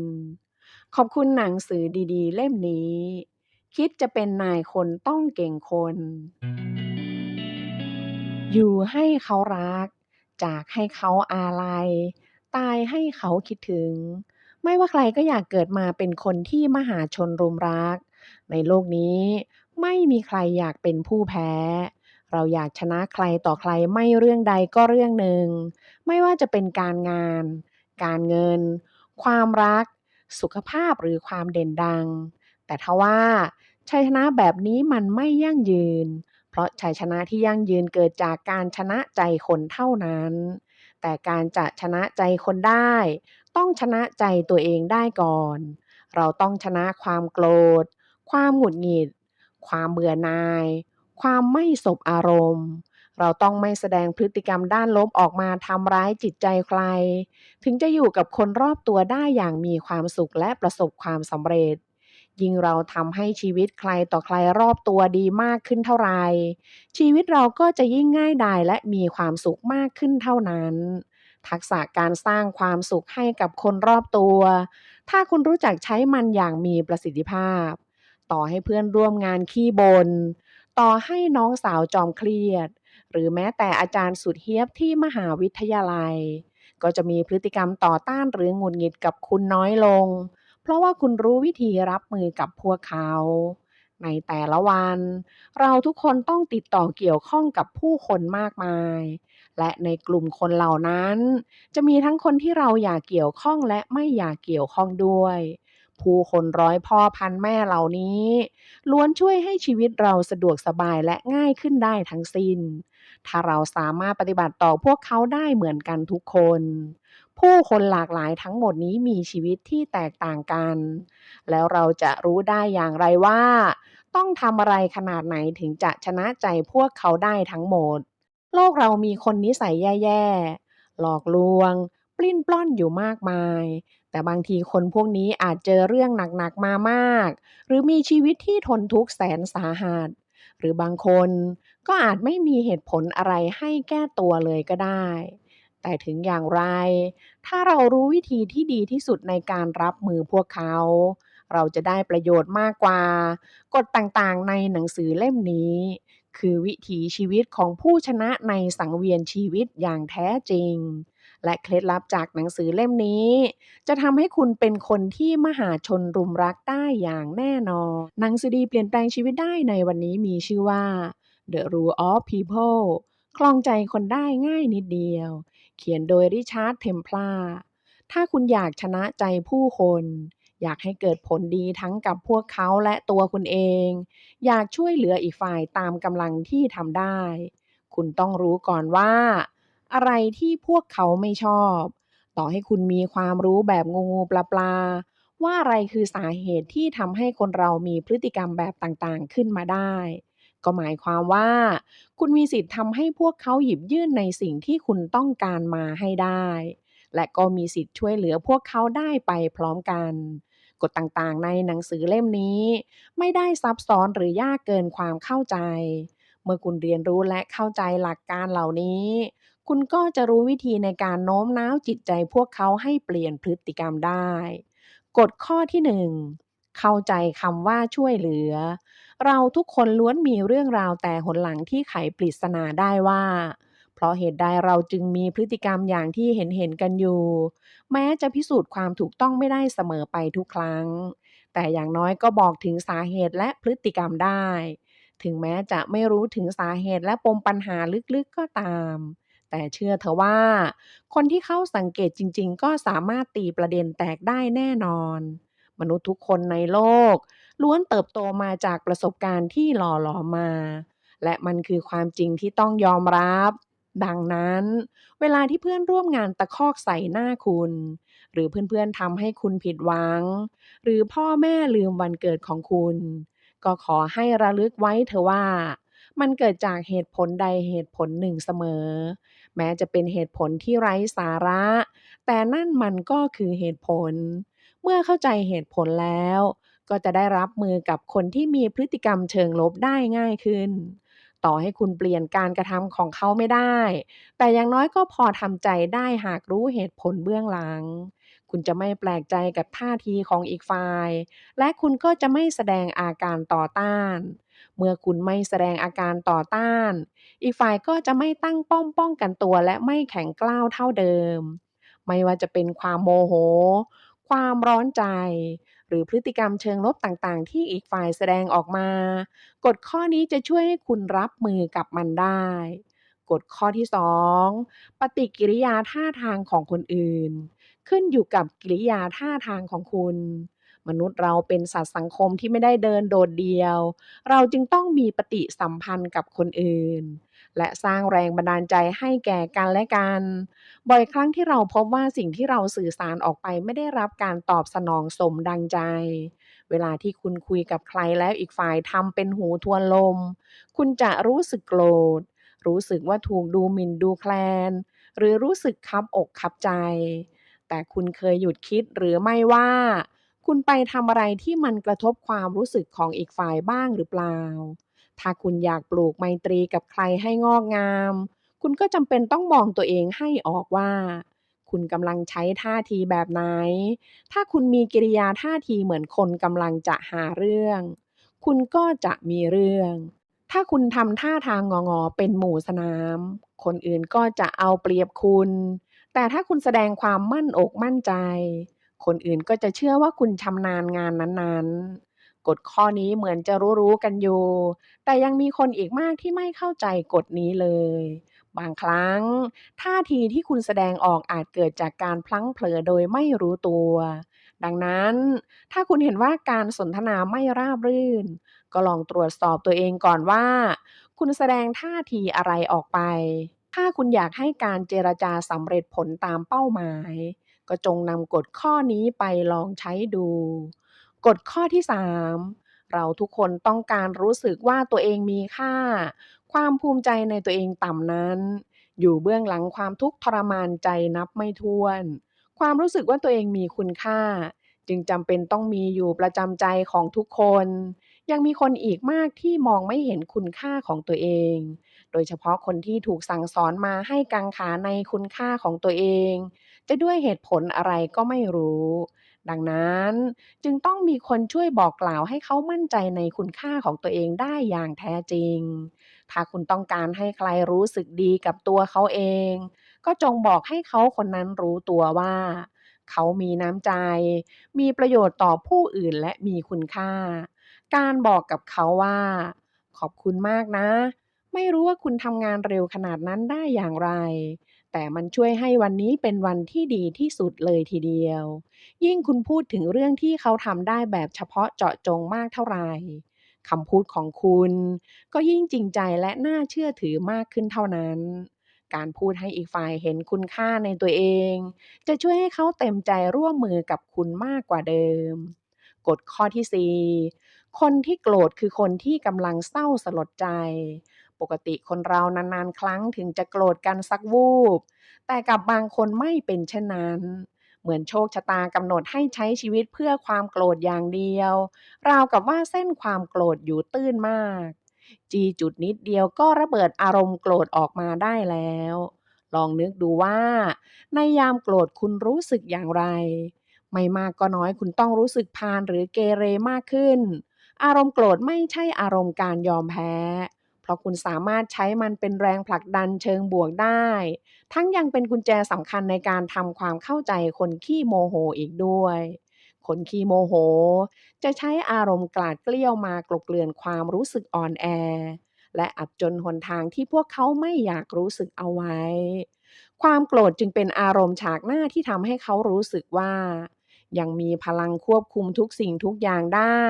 ขอบคุณหนังสือดีๆเล่มนี้ คิดจะเป็นนายคนต้องเก่งคน อยู่ให้เขารักจากให้เขาอาลัยตายให้เขาคิดถึงไม่ว่าใครก็อยากเกิดมาเป็นคนที่มหาชนรุมรักในโลกนี้ไม่มีใครอยากเป็นผู้แพ้ เราอยากชนะใครต่อใครไม่เรื่องใดก็เรื่องหนึ่งไม่ว่าจะเป็นการงานการเงินความรักสุขภาพหรือความเด่นดังแต่ทว่าชัยชนะแบบนี้มันไม่ยั่งยืนเพราะชัยชนะที่ยั่งยืนเกิดจากการชนะใจคนเท่านั้นแต่การจะชนะใจคนได้ต้องชนะใจตัวเองได้ก่อนเราต้องชนะความโกรธความหงุดหงิดความเบื่อหน่าย ความไม่สบอารมณ์เราต้องไม่แสดงพฤติกรรมด้านลบออกมาทำร้ายจิตใจใครถึงจะอยู่กับคนรอบตัวได้อย่างมีความสุขและประสบความสำเร็จยิ่งเราทำให้ชีวิตใครต่อใครรอบตัวดีมากขึ้นเท่าไรชีวิตเราก็จะยิ่งง่ายดายและมีความสุขมากขึ้นเท่านั้นทักษะการสร้างความสุขให้กับคนรอบตัวถ้าคุณรู้จักใช้มันอย่างมีประสิทธิภาพต่อให้เพื่อนร่วมงานขี้บ่น ต่อให้น้องสาวจอมเครียดหรือแม้แต่อาจารย์สุดเฮี้ยบที่มหาวิทยาลัยก็จะมีพฤติกรรมต่อต้านหรือหงุดหงิดกับคุณน้อยลงเพราะว่าคุณรู้วิธีรับมือกับพวกเขาในแต่ละวันเราทุกคนต้องติดต่อเกี่ยวข้องกับผู้คนมากมายและในกลุ่มคนเหล่านั้นจะมีทั้งคนที่เราอยากเกี่ยวข้องและไม่อยากเกี่ยวข้องด้วยผู้คนร้อยพ่อพันแม่เหล่านี้ ล้วนช่วยให้ชีวิตเราสะดวกสบายและง่ายขึ้นได้ทั้งสิ้น ถ้าเราสามารถปฏิบัติต่อพวกเขาได้เหมือนกันทุกคน ผู้คนหลากหลายทั้งหมดนี้มีชีวิตที่แตกต่างกัน แล้วเราจะรู้ได้อย่างไรว่าต้องทำอะไรขนาดไหนถึงจะชนะใจพวกเขาได้ทั้งหมด โลกเรามีคนนิสัยแย่ๆหลอกลวงปลิ้นปล้อนอยู่มากมาย แต่บางทีคนพวกนี้อาจเจอเรื่องหนักๆมามาก หรือมีชีวิตที่ทนทุกข์แสนสาหัสหรือบางคนก็อาจไม่มีเหตุผลอะไรให้แก้ตัวเลยก็ได้แต่ถึงอย่างไรถ้าเรารู้วิธีที่ดีที่สุดในการรับมือพวกเขาเราจะได้ประโยชน์มากกว่ากฎต่างๆในหนังสือเล่มนี้คือวิถีชีวิตของผู้ชนะในสังเวียนชีวิตอย่างแท้จริงและเคล็ดลับจากหนังสือเล่มนี้ จะทำให้คุณเป็นคนที่มหาชนรุมรักได้อย่างแน่นอนหนังสือดีเปลี่ยนแปลงชีวิตได้ในวันนี้มีชื่อว่า The Rule of People คลองใจคนได้ง่ายนิดเดียว เขียนโดยริชาร์ดเทมพลาร์ถ้าคุณอยากชนะใจผู้คน อยากให้เกิดผลดีทั้งกับพวกเขาและตัวคุณเอง อยากช่วยเหลืออีกฝ่ายตามกำลังที่ทำได้ คุณต้องรู้ก่อนว่าอะไรที่พวกเขาไม่ชอบ ต่อให้คุณมีความรู้แบบงูๆปลาๆว่าอะไรคือสาเหตุที่ทำให้คนเรามีพฤติกรรมแบบต่างๆขึ้นมาได้ก็หมายความว่าคุณมีสิทธิ์ทำให้พวกเขาหยิบยื่นในสิ่งที่คุณต้องการมาให้ได้และก็มีสิทธิ์ช่วยเหลือพวกเขาได้ไปพร้อมกันกฎต่างๆในหนังสือเล่มนี้ไม่ได้ซับซ้อนหรือยากเกินความเข้าใจเมื่อคุณเรียนรู้และเข้าใจหลักการเหล่านี้ คุณก็จะรู้วิธีในการโน้มน้าวจิตใจพวกเขาให้เปลี่ยนพฤติกรรมได้กฎข้อที่1เข้าใจคำว่าช่วยเหลือเราทุกคนล้วนมีเรื่องราวแต่หนหลังที่ไขปริศนาได้ว่าเพราะเหตุใดเราจึงมีพฤติกรรมอย่างที่เห็นกันอยู่แม้จะพิสูจน์ความถูกต้องไม่ได้เสมอไปทุกครั้งแต่อย่างน้อยก็บอกถึงสาเหตุและพฤติกรรมได้ถึงแม้จะไม่รู้ถึงสาเหตุและปมปัญหาลึกๆก็ตาม แต่เชื่อเถอะว่าคนที่เข้าสังเกตจริงๆก็สามารถตีประเด็นแตกได้แน่นอนมนุษย์ทุกคนในโลกล้วนเติบโตมาจากประสบการณ์ที่หล่อหลอมมาและมันคือความจริงที่ต้องยอมรับดังนั้นเวลาที่เพื่อนร่วมงานตะคอกใส่หน้าคุณหรือเพื่อนๆทำให้คุณผิดหวังหรือพ่อแม่ลืมวันเกิดของคุณก็ขอให้ระลึกไว้เถอะว่ามันเกิดจากเหตุผลใดเหตุผลหนึ่งเสมอ แม้จะเป็นเหตุผลที่ไร้สาระ แต่นั่นมันก็คือเหตุผล เมื่อเข้าใจเหตุผลแล้วก็จะได้รับมือกับคนที่มีพฤติกรรมเชิงลบได้ง่ายขึ้น ต่อให้คุณเปลี่ยนการกระทำของเขาไม่ได้ แต่อย่างน้อยก็พอทำใจได้หากรู้เหตุผลเบื้องหลัง คุณจะไม่แปลกใจกับท่าทีของอีกฝ่าย และคุณก็จะไม่แสดงอาการต่อต้าน เมื่อคุณไม่แสดงอาการต่อต้าน อีกฝ่ายก็จะไม่ตั้งป้องกันตัวและไม่แข็งกร้าวเท่าเดิมไม่ว่าจะเป็นความโมโหความร้อนใจ หรือพฤติกรรมเชิงลบต่างๆที่อีกฝ่ายแสดงออกมากฎข้อนี้จะช่วยให้คุณรับมือกับมันได้กฎข้อที่2ปฏิกิริยาท่าทางของคนอื่นขึ้นอยู่กับกิริยาท่าทางของคุณมนุษย์เราเป็นสัตว์สังคมที่ไม่ได้เดินโดดเดี่ยวเราจึงต้องมีปฏิสัมพันธ์กับคนอื่นและสร้างแรงบันดาลใจให้แก่กันและกัน บ่อยครั้งที่เราพบว่าสิ่งที่เราสื่อสารออกไปไม่ได้รับการตอบสนองสมดังใจ เวลาที่คุณคุยกับใครแล้วอีกฝ่ายทำเป็นหูทวนลม คุณจะรู้สึกโกรธ รู้สึกว่าถูกดูหมิ่นดูแคลน หรือรู้สึกคับอกคับใจ แต่คุณเคยหยุดคิดหรือไม่ว่า คุณไปทำอะไรที่มันกระทบความรู้สึกของอีกฝ่ายบ้างหรือเปล่า ถ้าคุณอยากปลูกไมตรีกับใครให้งอกงาม คุณก็จำเป็นต้องมองตัวเองให้ออกว่าคุณกำลังใช้ท่าทีแบบไหน ถ้าคุณมีกิริยาท่าทีเหมือนคนกำลังจะหาเรื่อง คุณก็จะมีเรื่อง ถ้าคุณทำท่าทางงอๆเป็นหมู่สนาม คนอื่นก็จะเอาเปรียบคุณ แต่ถ้าคุณแสดงความมั่นอกมั่นใจ คนอื่นก็จะเชื่อว่าคุณชำนาญงานนั้นๆกฎข้อนี้เหมือนจะรู้ๆกันอยู่ แต่ยังมีคนอีกมากที่ไม่เข้าใจกฎนี้เลย บางครั้งท่าทีที่คุณแสดงออกอาจเกิดจากการพลั้งเผลอโดยไม่รู้ตัว ดังนั้นถ้าคุณเห็นว่าการสนทนาไม่ราบรื่น ก็ลองตรวจสอบตัวเองก่อนว่าคุณแสดงท่าทีอะไรออกไป ถ้าคุณอยากให้การเจรจาสำเร็จผลตามเป้าหมาย ก็จงนำกฎข้อนี้ไปลองใช้ดูกฎข้อที่3เราทุกคนต้องการรู้สึกว่าตัวเองมีค่าความภูมิใจในตัวเองต่ำนั้นอยู่เบื้องหลังความทุกข์ทรมานใจนับไม่ถ้วนความรู้สึกว่าตัวเองมีคุณค่าจึงจำเป็นต้องมีอยู่ประจำใจของทุกคนยังมีคนอีกมากที่มองไม่เห็นคุณค่าของตัวเองโดยเฉพาะคนที่ถูกสั่งสอนมาให้กังขาในคุณค่าของตัวเองจะด้วยเหตุผลอะไรก็ไม่รู้ดังนั้นจึงต้องมีคนช่วยบอกกล่าวให้เขามั่นใจในคุณค่าของตัวเองได้อย่างแท้จริงถ้าคุณต้องการให้ใครรู้สึกดีกับตัวเขาเองก็จงบอกให้เขาคนนั้นรู้ตัวว่าเขามีน้ำใจมีประโยชน์ต่อผู้อื่นและมีคุณค่าการบอกกับเขาว่าขอบคุณมากนะไม่รู้ว่าคุณทำงานเร็วขนาดนั้นได้อย่างไรแต่มันช่วยให้วันนี้เป็นวันที่ดีที่สุดเลยทีเดียว ยิ่งคุณพูดถึงเรื่องที่เขาทำได้แบบเฉพาะเจาะจงมากเท่าไหร่คำพูดของคุณก็ยิ่งจริงใจและน่าเชื่อถือมากขึ้นเท่านั้น การพูดให้อีกฝ่ายเห็นคุณค่าในตัวเองจะช่วยให้เขาเต็มใจร่วมมือกับคุณมากกว่าเดิมกฎข้อที่4คนที่โกรธคือคนที่กำลังเศร้าสลดใจปกติคนเรานานๆครั้งถึงจะโกรธกันสักวูบแต่กับบางคนไม่เป็นเช่นนั้น เหมือนโชคชะตากำหนดให้ใช้ชีวิตเพื่อความโกรธอย่างเดียวราวกับว่าเส้นความโกรธอยู่ตื้นมากจี้จุดนิดเดียวก็ระเบิดอารมณ์โกรธออกมาได้แล้วลองนึกดูว่าในยามโกรธคุณรู้สึกอย่างไรไม่มากก็น้อยคุณต้องรู้สึกพาลหรือเกเรมากขึ้นอารมณ์โกรธไม่ใช่อารมณ์การยอมแพ้เพราะคุณสามารถใช้มันเป็นแรงผลักดันเชิงบวกได้ ทั้งยังเป็นกุญแจสำคัญในการทำความเข้าใจคนขี้โมโหอีกด้วย คนขี้โมโหจะใช้อารมณ์กลาดเกลี้ยวมากลบเกลื่อนความรู้สึกอ่อนแอและอับจนหนทางที่พวกเขาไม่อยากรู้สึกเอาไว้ ความโกรธจึงเป็นอารมณ์ฉากหน้าที่ทำให้เขารู้สึกว่ายังมีพลังควบคุมทุกสิ่งทุกอย่างได้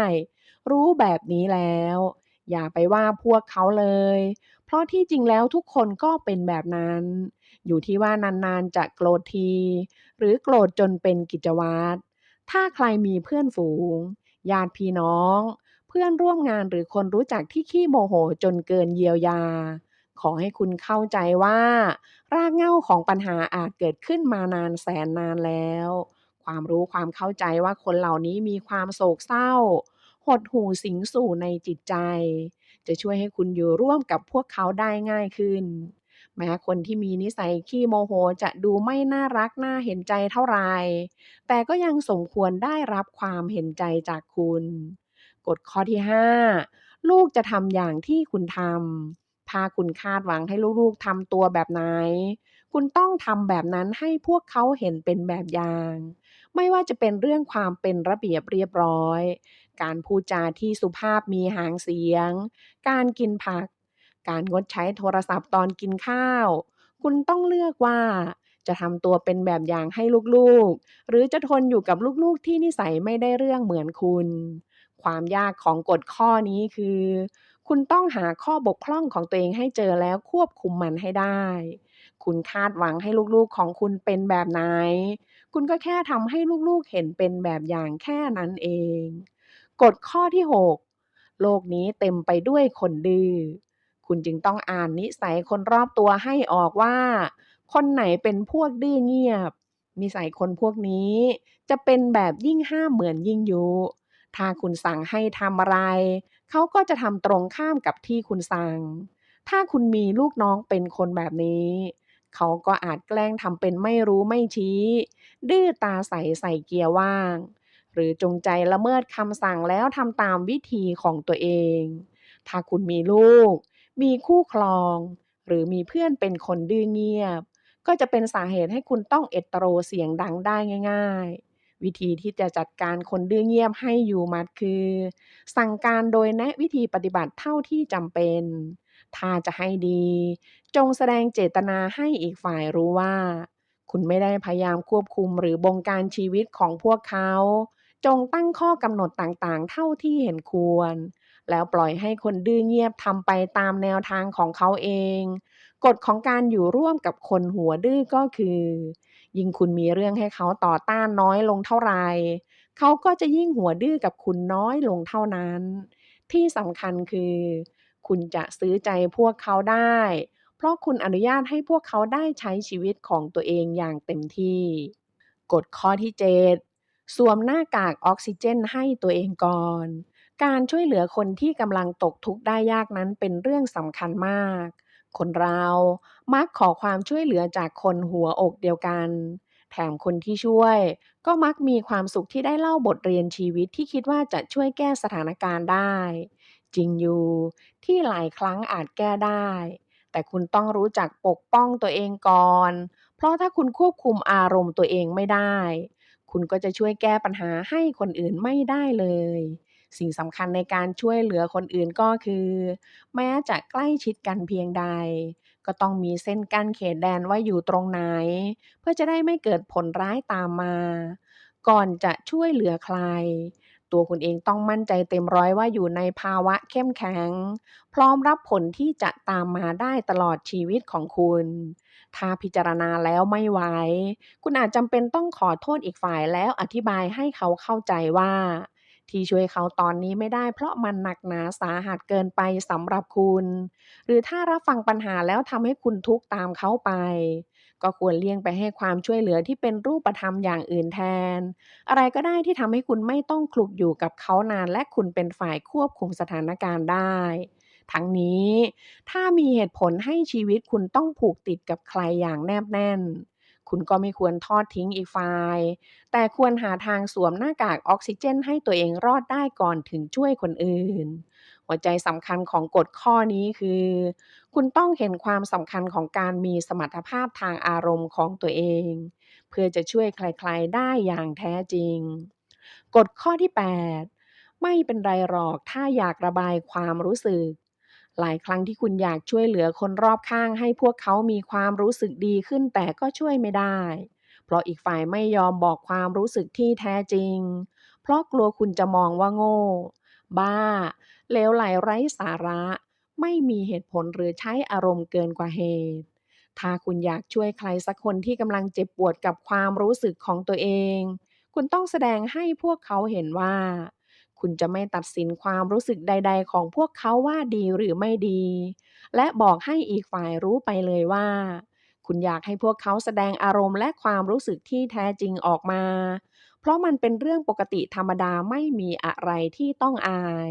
รู้แบบนี้แล้วอย่าไปว่าพวกเขาเลย เพราะที่จริงแล้วทุกคนก็เป็นแบบนั้น อยู่ที่ว่านานๆจะโกรธทีหรือโกรธจนเป็นกิจวัตรถ้าใครมีเพื่อนฝูงญาติพี่น้องเพื่อนร่วมงานหรือคนรู้จักที่ขี้โมโหจนเกินเยียวยาขอให้คุณเข้าใจว่ารากเหง้าของปัญหาอาจเกิดขึ้นมานานแสนนานแล้วความรู้ความเข้าใจว่าคนเหล่านี้มีความโศกเศร้าหดหู่สิงสู่ในจิตใจ จะช่วยให้คุณอยู่ร่วมกับพวกเขาได้ง่ายขึ้นแม้คนที่มีนิสัยขี้โมโหจะดูไม่น่ารักน่าเห็นใจเท่าไรแต่ก็ยังสมควรได้รับความเห็นใจจากคุณกฎข้อที่5ลูกจะทำอย่างที่คุณทำถ้าคุณคาดหวังให้ลูกๆทำตัวแบบไหนคุณต้องทำแบบนั้นให้พวกเขาเห็นเป็นแบบอย่าง ไม่ว่าจะเป็นเรื่องความเป็นระเบียบเรียบร้อย การพูดจาที่สุภาพมีหางเสียง การกินผัก การงดใช้โทรศัพท์ตอนกินข้าว คุณต้องเลือกว่าจะทำตัวเป็นแบบอย่างให้ลูกๆ หรือจะทนอยู่กับลูกๆที่นิสัยไม่ได้เรื่องเหมือนคุณ ความยากของกฎข้อนี้คือ คุณต้องหาข้อบกพร่องของตัวเองให้เจอแล้วควบคุมมันให้ได้ คุณคาดหวังให้ลูกๆของคุณเป็นแบบไหน คุณก็แค่ทำให้ลูกๆเห็นเป็นแบบอย่างแค่นั้นเอง กฎข้อที่ 6 โลกนี้เต็มไปด้วยคนดื้อ คุณจึงต้องอ่านนิสัยคนรอบตัวให้ออกว่า คนไหนเป็นพวกดื้อเงียบ นิสัยคนพวกนี้จะเป็นแบบยิ่งห้ามเหมือนยิ่งยุ ถ้าคุณสั่งให้ทำอะไร เขาก็จะทำตรงข้ามกับที่คุณสั่ง ถ้าคุณมีลูกน้องเป็นคนแบบนี้ เขาก็อาจแกล้งทำเป็นไม่รู้ไม่ชี้ ดื้อตาใสใส่เกียร์ว่าง หรือจงใจละเมิดคำสั่งแล้วทำตามวิธีของตัวเอง ถ้าคุณมีลูก มีคู่ครอง หรือมีเพื่อนเป็นคนดื้อเงียบ ก็จะเป็นสาเหตุให้คุณต้องเอดโตรเสียงดังได้ง่ายๆ วิธีที่จะจัดการคนดื้อเงียบให้อยู่หมัดคือ สั่งการโดยแนะวิธีปฏิบัติเท่าที่จำเป็น ถ้าจะให้ดี จงแสดงเจตนาให้อีกฝ่ายรู้ว่า คุณไม่ได้พยายามควบคุมหรือบงการชีวิตของพวกเขา จงตั้งข้อกำหนดต่างๆเท่าที่เห็นควร แล้วปล่อยให้คนดื้อเงียบทำไปตามแนวทางของเขาเอง กฎของการอยู่ร่วมกับคนหัวดื้อก็คือ ยิ่งคุณมีเรื่องให้เขาต่อต้านน้อยลงเท่าไร เขาก็จะยิ่งหัวดื้อกับคุณน้อยลงเท่านั้น ที่สำคัญคือ คุณจะซื้อใจพวกเขาได้ เพราะคุณอนุญาตให้พวกเขาได้ใช้ชีวิตของตัวเองอย่างเต็มที่ กฎข้อที่ 7 สวมหน้ากากออกซิเจนให้ตัวเองก่อน การช่วยเหลือคนที่กำลังตกทุกข์ได้ยากนั้นเป็นเรื่องสำคัญมาก คนเรามักขอความช่วยเหลือจากคนหัวอกเดียวกัน แถมคนที่ช่วยก็มักมีความสุขที่ได้เล่าบทเรียนชีวิตที่คิดว่าจะช่วยแก้สถานการณ์ได้ จริงอยู่ที่หลายครั้งอาจแก้ได้ แต่คุณต้องรู้จักปกป้องตัวเองก่อน เพราะถ้าคุณควบคุมอารมณ์ตัวเองไม่ได้ คุณก็จะช่วยแก้ปัญหาให้คนอื่นไม่ได้เลย สิ่งสำคัญในการช่วยเหลือคนอื่นก็คือ แม้จะใกล้ชิดกันเพียงใด ก็ต้องมีเส้นกั้นเขตแดนว่าอยู่ตรงไหน เพื่อจะได้ไม่เกิดผลร้ายตามมา ก่อนจะช่วยเหลือใคร ตัวคุณเองต้องมั่นใจเต็มร้อยว่าอยู่ในภาวะเข้มแข็ง พร้อมรับผลที่จะตามมาได้ตลอดชีวิตของคุณ ถ้าพิจารณาแล้วไม่ไหว คุณอาจจำเป็นต้องขอโทษอีกฝ่ายแล้วอธิบายให้เขาเข้าใจว่า ที่ช่วยเขาตอนนี้ไม่ได้เพราะมันหนักหนาสาหัสเกินไปสำหรับคุณ หรือถ้ารับฟังปัญหาแล้วทำให้คุณทุกข์ตามเขาไป ก็ควรเลี่ยงไปให้ความช่วยเหลือที่เป็นรูปธรรมอย่างอื่นแทน อะไรก็ได้ที่ทำให้คุณไม่ต้องคลุกอยู่กับเขานานและคุณเป็นฝ่ายควบคุมสถานการณ์ได้ ทั้งนี้ถ้ามีเหตุผลให้ชีวิตคุณต้องผูกติดกับใครอย่างแนบแน่น คุณก็ไม่ควรทอดทิ้งอีกฝ่าย แต่ควรหาทางสวมหน้ากากออกซิเจนให้ตัวเองรอดได้ก่อนถึงช่วยคนอื่น หัวใจสำคัญของกฎข้อนี้คือ คุณต้องเห็นความสำคัญของการมีสมรรถภาพทางอารมณ์ของตัวเอง เพื่อจะช่วยใครๆได้อย่างแท้จริง กฎข้อที่ 8 ไม่เป็นไรหรอกถ้าอยากระบายความรู้สึก หลายครั้งที่คุณอยากช่วยเหลือคนรอบข้างให้พวกเขามีความรู้สึกดีขึ้นแต่ก็ช่วยไม่ได้ เพราะอีกฝ่ายไม่ยอมบอกความรู้สึกที่แท้จริง เพราะกลัวคุณจะมองว่าโง่ บ้า เลวไหลไร้สาระ ไม่มีเหตุผลหรือใช้อารมณ์เกินกว่าเหตุ ถ้าคุณอยากช่วยใครสักคนที่กำลังเจ็บปวดกับความรู้สึกของตัวเอง คุณต้องแสดงให้พวกเขาเห็นว่า คุณจะไม่ตัดสินความรู้สึกใดๆของพวกเขาว่าดีหรือไม่ดี และบอกให้อีกฝ่ายรู้ไปเลยว่า คุณอยากให้พวกเขาแสดงอารมณ์และความรู้สึกที่แท้จริงออกมา เพราะมันเป็นเรื่องปกติธรรมดาไม่มีอะไรที่ต้องอาย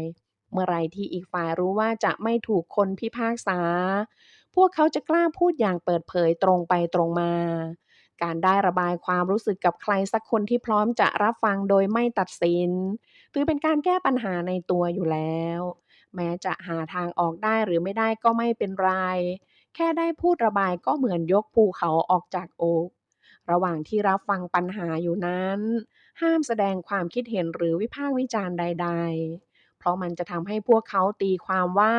เมื่อไรที่อีกฝ่ายรู้ว่าจะไม่ถูกคนพิพากษา พวกเขาจะกล้าพูดอย่างเปิดเผยตรงไปตรงมา การได้ระบายความรู้สึกกับใครสักคนที่พร้อมจะรับฟังโดยไม่ตัดสินถือเป็นการแก้ปัญหาในตัวอยู่แล้ว แม้จะหาทางออกได้หรือไม่ได้ก็ไม่เป็นไร แค่ได้พูดระบายก็เหมือนยกภูเขาออกจากอก ระหว่างที่รับฟังปัญหาอยู่นั้นห้ามแสดงความคิดเห็นหรือวิพากษ์วิจารณ์ใดๆเพราะมันจะทำให้พวกเขาตีความว่า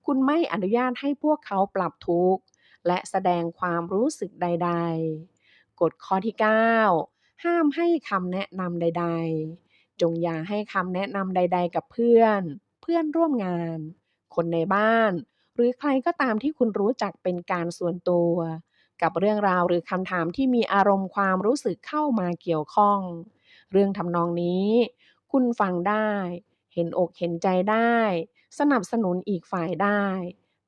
คุณไม่อนุญาตให้พวกเขาปรับทุกข์และแสดงความรู้สึกใดๆกฎข้อที่9ห้ามให้คำแนะนำใดๆจงอย่าให้คำแนะนำใดๆกับเพื่อนเพื่อนร่วมงานคนในบ้านหรือใครก็ตามที่คุณรู้จักเป็นการส่วนตัว กับเรื่องราวหรือคำถามที่มีอารมณ์ความรู้สึกเข้ามาเกี่ยวข้องเรื่องทำนองนี้คุณฟังได้เห็นอกเห็นใจได้สนับสนุนอีกฝ่ายได้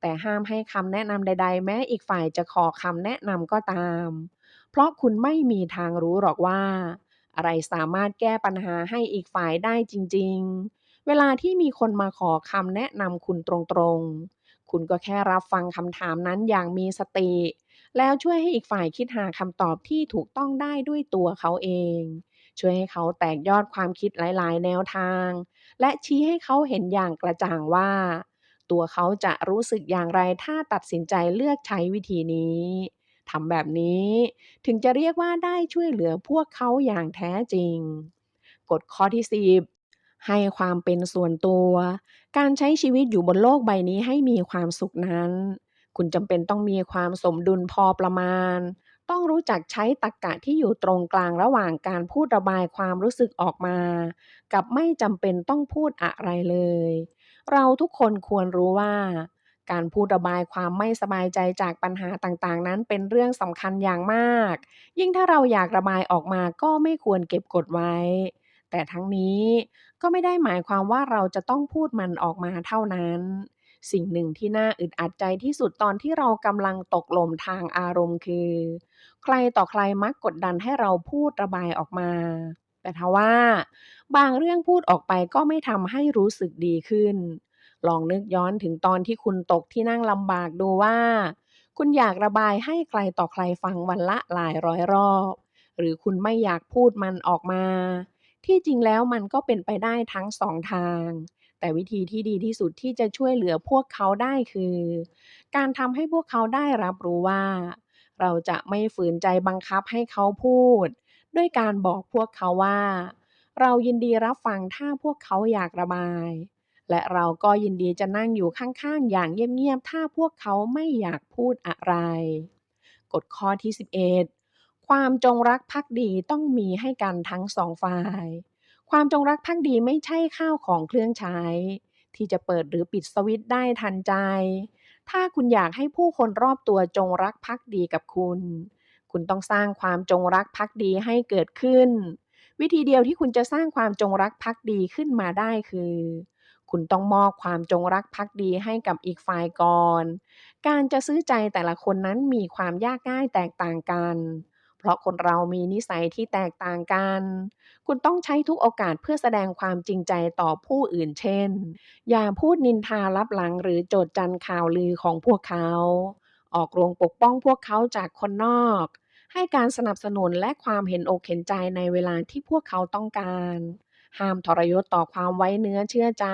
แต่ห้ามให้คำแนะนำใดๆแม้อีกฝ่ายจะขอคำแนะนำก็ตามเพราะคุณไม่มีทางรู้หรอกว่าอะไรสามารถแก้ปัญหาให้อีกฝ่ายได้จริงๆเวลาที่มีคนมาขอคำแนะนำคุณตรงๆคุณก็แค่รับฟังคำถามนั้นอย่างมีสติ แล้วช่วยให้อีกฝ่ายคิดหาคำตอบที่ถูกต้องได้ด้วยตัวเขาเองช่วยให้เขาแตกยอดความคิดหลายๆแนวทางและชี้ให้เขาเห็นอย่างกระจ่างว่าตัวเขาจะรู้สึกอย่างไรถ้าตัดสินใจเลือกใช้วิธีนี้ทำแบบนี้ถึงจะเรียกว่าได้ช่วยเหลือพวกเขาอย่างแท้จริงกฎข้อที่10ให้ความเป็นส่วนตัวการใช้ชีวิตอยู่บนโลกใบนี้ให้มีความสุขนั้น คุณจำเป็นต้องมีความสมดุลพอประมาณ ต้องรู้จักใช้ตรรกะที่อยู่ตรงกลางระหว่างการพูดระบายความรู้สึกออกมากับไม่จำเป็นต้องพูดอะไรเลย เราทุกคนควรรู้ว่าการพูดระบายความไม่สบายใจจากปัญหาต่างๆนั้นเป็นเรื่องสำคัญอย่างมาก ยิ่งถ้าเราอยากระบายออกมาก็ไม่ควรเก็บกดไว้ แต่ทั้งนี้ก็ไม่ได้หมายความว่าเราจะต้องพูดมันออกมาเท่านั้น สิ่งหนึ่งที่น่าอึดอัดใจที่สุดตอนที่เรากำลังตกหล่มทางอารมณ์คือใครต่อใครมักกดดันให้เราพูดระบายออกมาแต่ทว่าบางเรื่องพูดออกไปก็ไม่ทำให้รู้สึกดีขึ้นลองนึกย้อนถึงตอนที่คุณตกที่นั่งลำบากดูว่าคุณอยากระบายให้ใครต่อใครฟังวันละหลายร้อยรอบหรือคุณไม่อยากพูดมันออกมาที่จริงแล้วมันก็เป็นไปได้ทั้งสองทาง แต่วิธีที่ดีที่สุดที่จะช่วยเหลือพวกเขาได้คือการทำให้พวกเขาได้รับรู้ว่าเราจะไม่ฝืนใจบังคับให้เขาพูดด้วยการบอกพวกเขาว่าเรายินดีรับฟังถ้าพวกเขาอยากระบายและเราก็ยินดีจะนั่งอยู่ข้างๆอย่างเงียบๆถ้าพวกเขาไม่อยากพูดอะไรกฎข้อที่11ความจงรักภักดีต้องมีให้กันทั้งสองฝ่าย ความจงรักภักดีไม่ใช่ข้าวของเครื่องใช้ที่จะเปิดหรือปิดสวิตช์ได้ทันใจ ถ้าคุณอยากให้ผู้คนรอบตัวจงรักภักดีกับคุณ คุณต้องสร้างความจงรักภักดีให้เกิดขึ้น วิธีเดียวที่คุณจะสร้างความจงรักภักดีขึ้นมาได้คือ คุณต้องมอบความจงรักภักดีให้กับอีกฝ่ายก่อน การจะซื้อใจแต่ละคนนั้นมีความยากง่ายแตกต่างกัน เพราะคนเรามีนิสัยที่แตกต่างกัน คุณต้องใช้ทุกโอกาสเพื่อแสดงความจริงใจต่อผู้อื่นเช่น อย่าพูดนินทาลับหลังหรือโจษจันข่าวลือของพวกเขา ออกโรงปกป้องพวกเขาจากคนนอก ให้การสนับสนุนและความเห็นอกเห็นใจในเวลาที่พวกเขาต้องการ ห้ามทรยศต่อความไว้เนื้อเชื่อใจ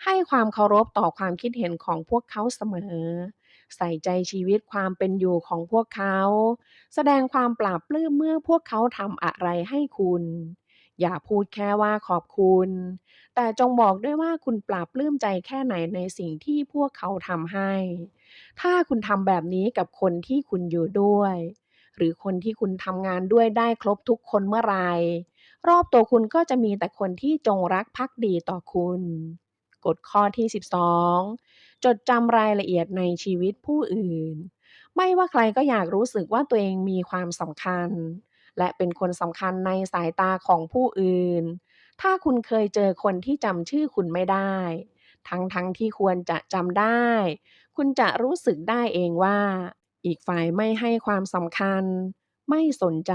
ให้ความเคารพต่อความคิดเห็นของพวกเขาเสมอ ใส่ใจชีวิตความเป็นอยู่ของพวกเขา แสดงความปลาบปลื้มเมื่อพวกเขาทำอะไรให้คุณ อย่าพูดแค่ว่าขอบคุณ แต่จงบอกด้วยว่าคุณปลาบปลื้มใจแค่ไหนในสิ่งที่พวกเขาทำให้ ถ้าคุณทำแบบนี้กับคนที่คุณอยู่ด้วย หรือคนที่คุณทำงานด้วยได้ครบทุกคนเมื่อไหรรอบตัวคุณก็จะมีแต่คนที่จงรักภักดีต่อคุณกฎข้อที่12จดจำรายละเอียดในชีวิตผู้อื่น ไม่ว่าใครก็อยากรู้สึกว่าตัวเองมีความสำคัญ และเป็นคนสำคัญในสายตาของผู้อื่น ถ้าคุณเคยเจอคนที่จำชื่อคุณไม่ได้ ทั้งที่ควรจะจำได้ คุณจะรู้สึกได้เองว่าอีกฝ่ายไม่ให้ความสำคัญ ไม่สนใจ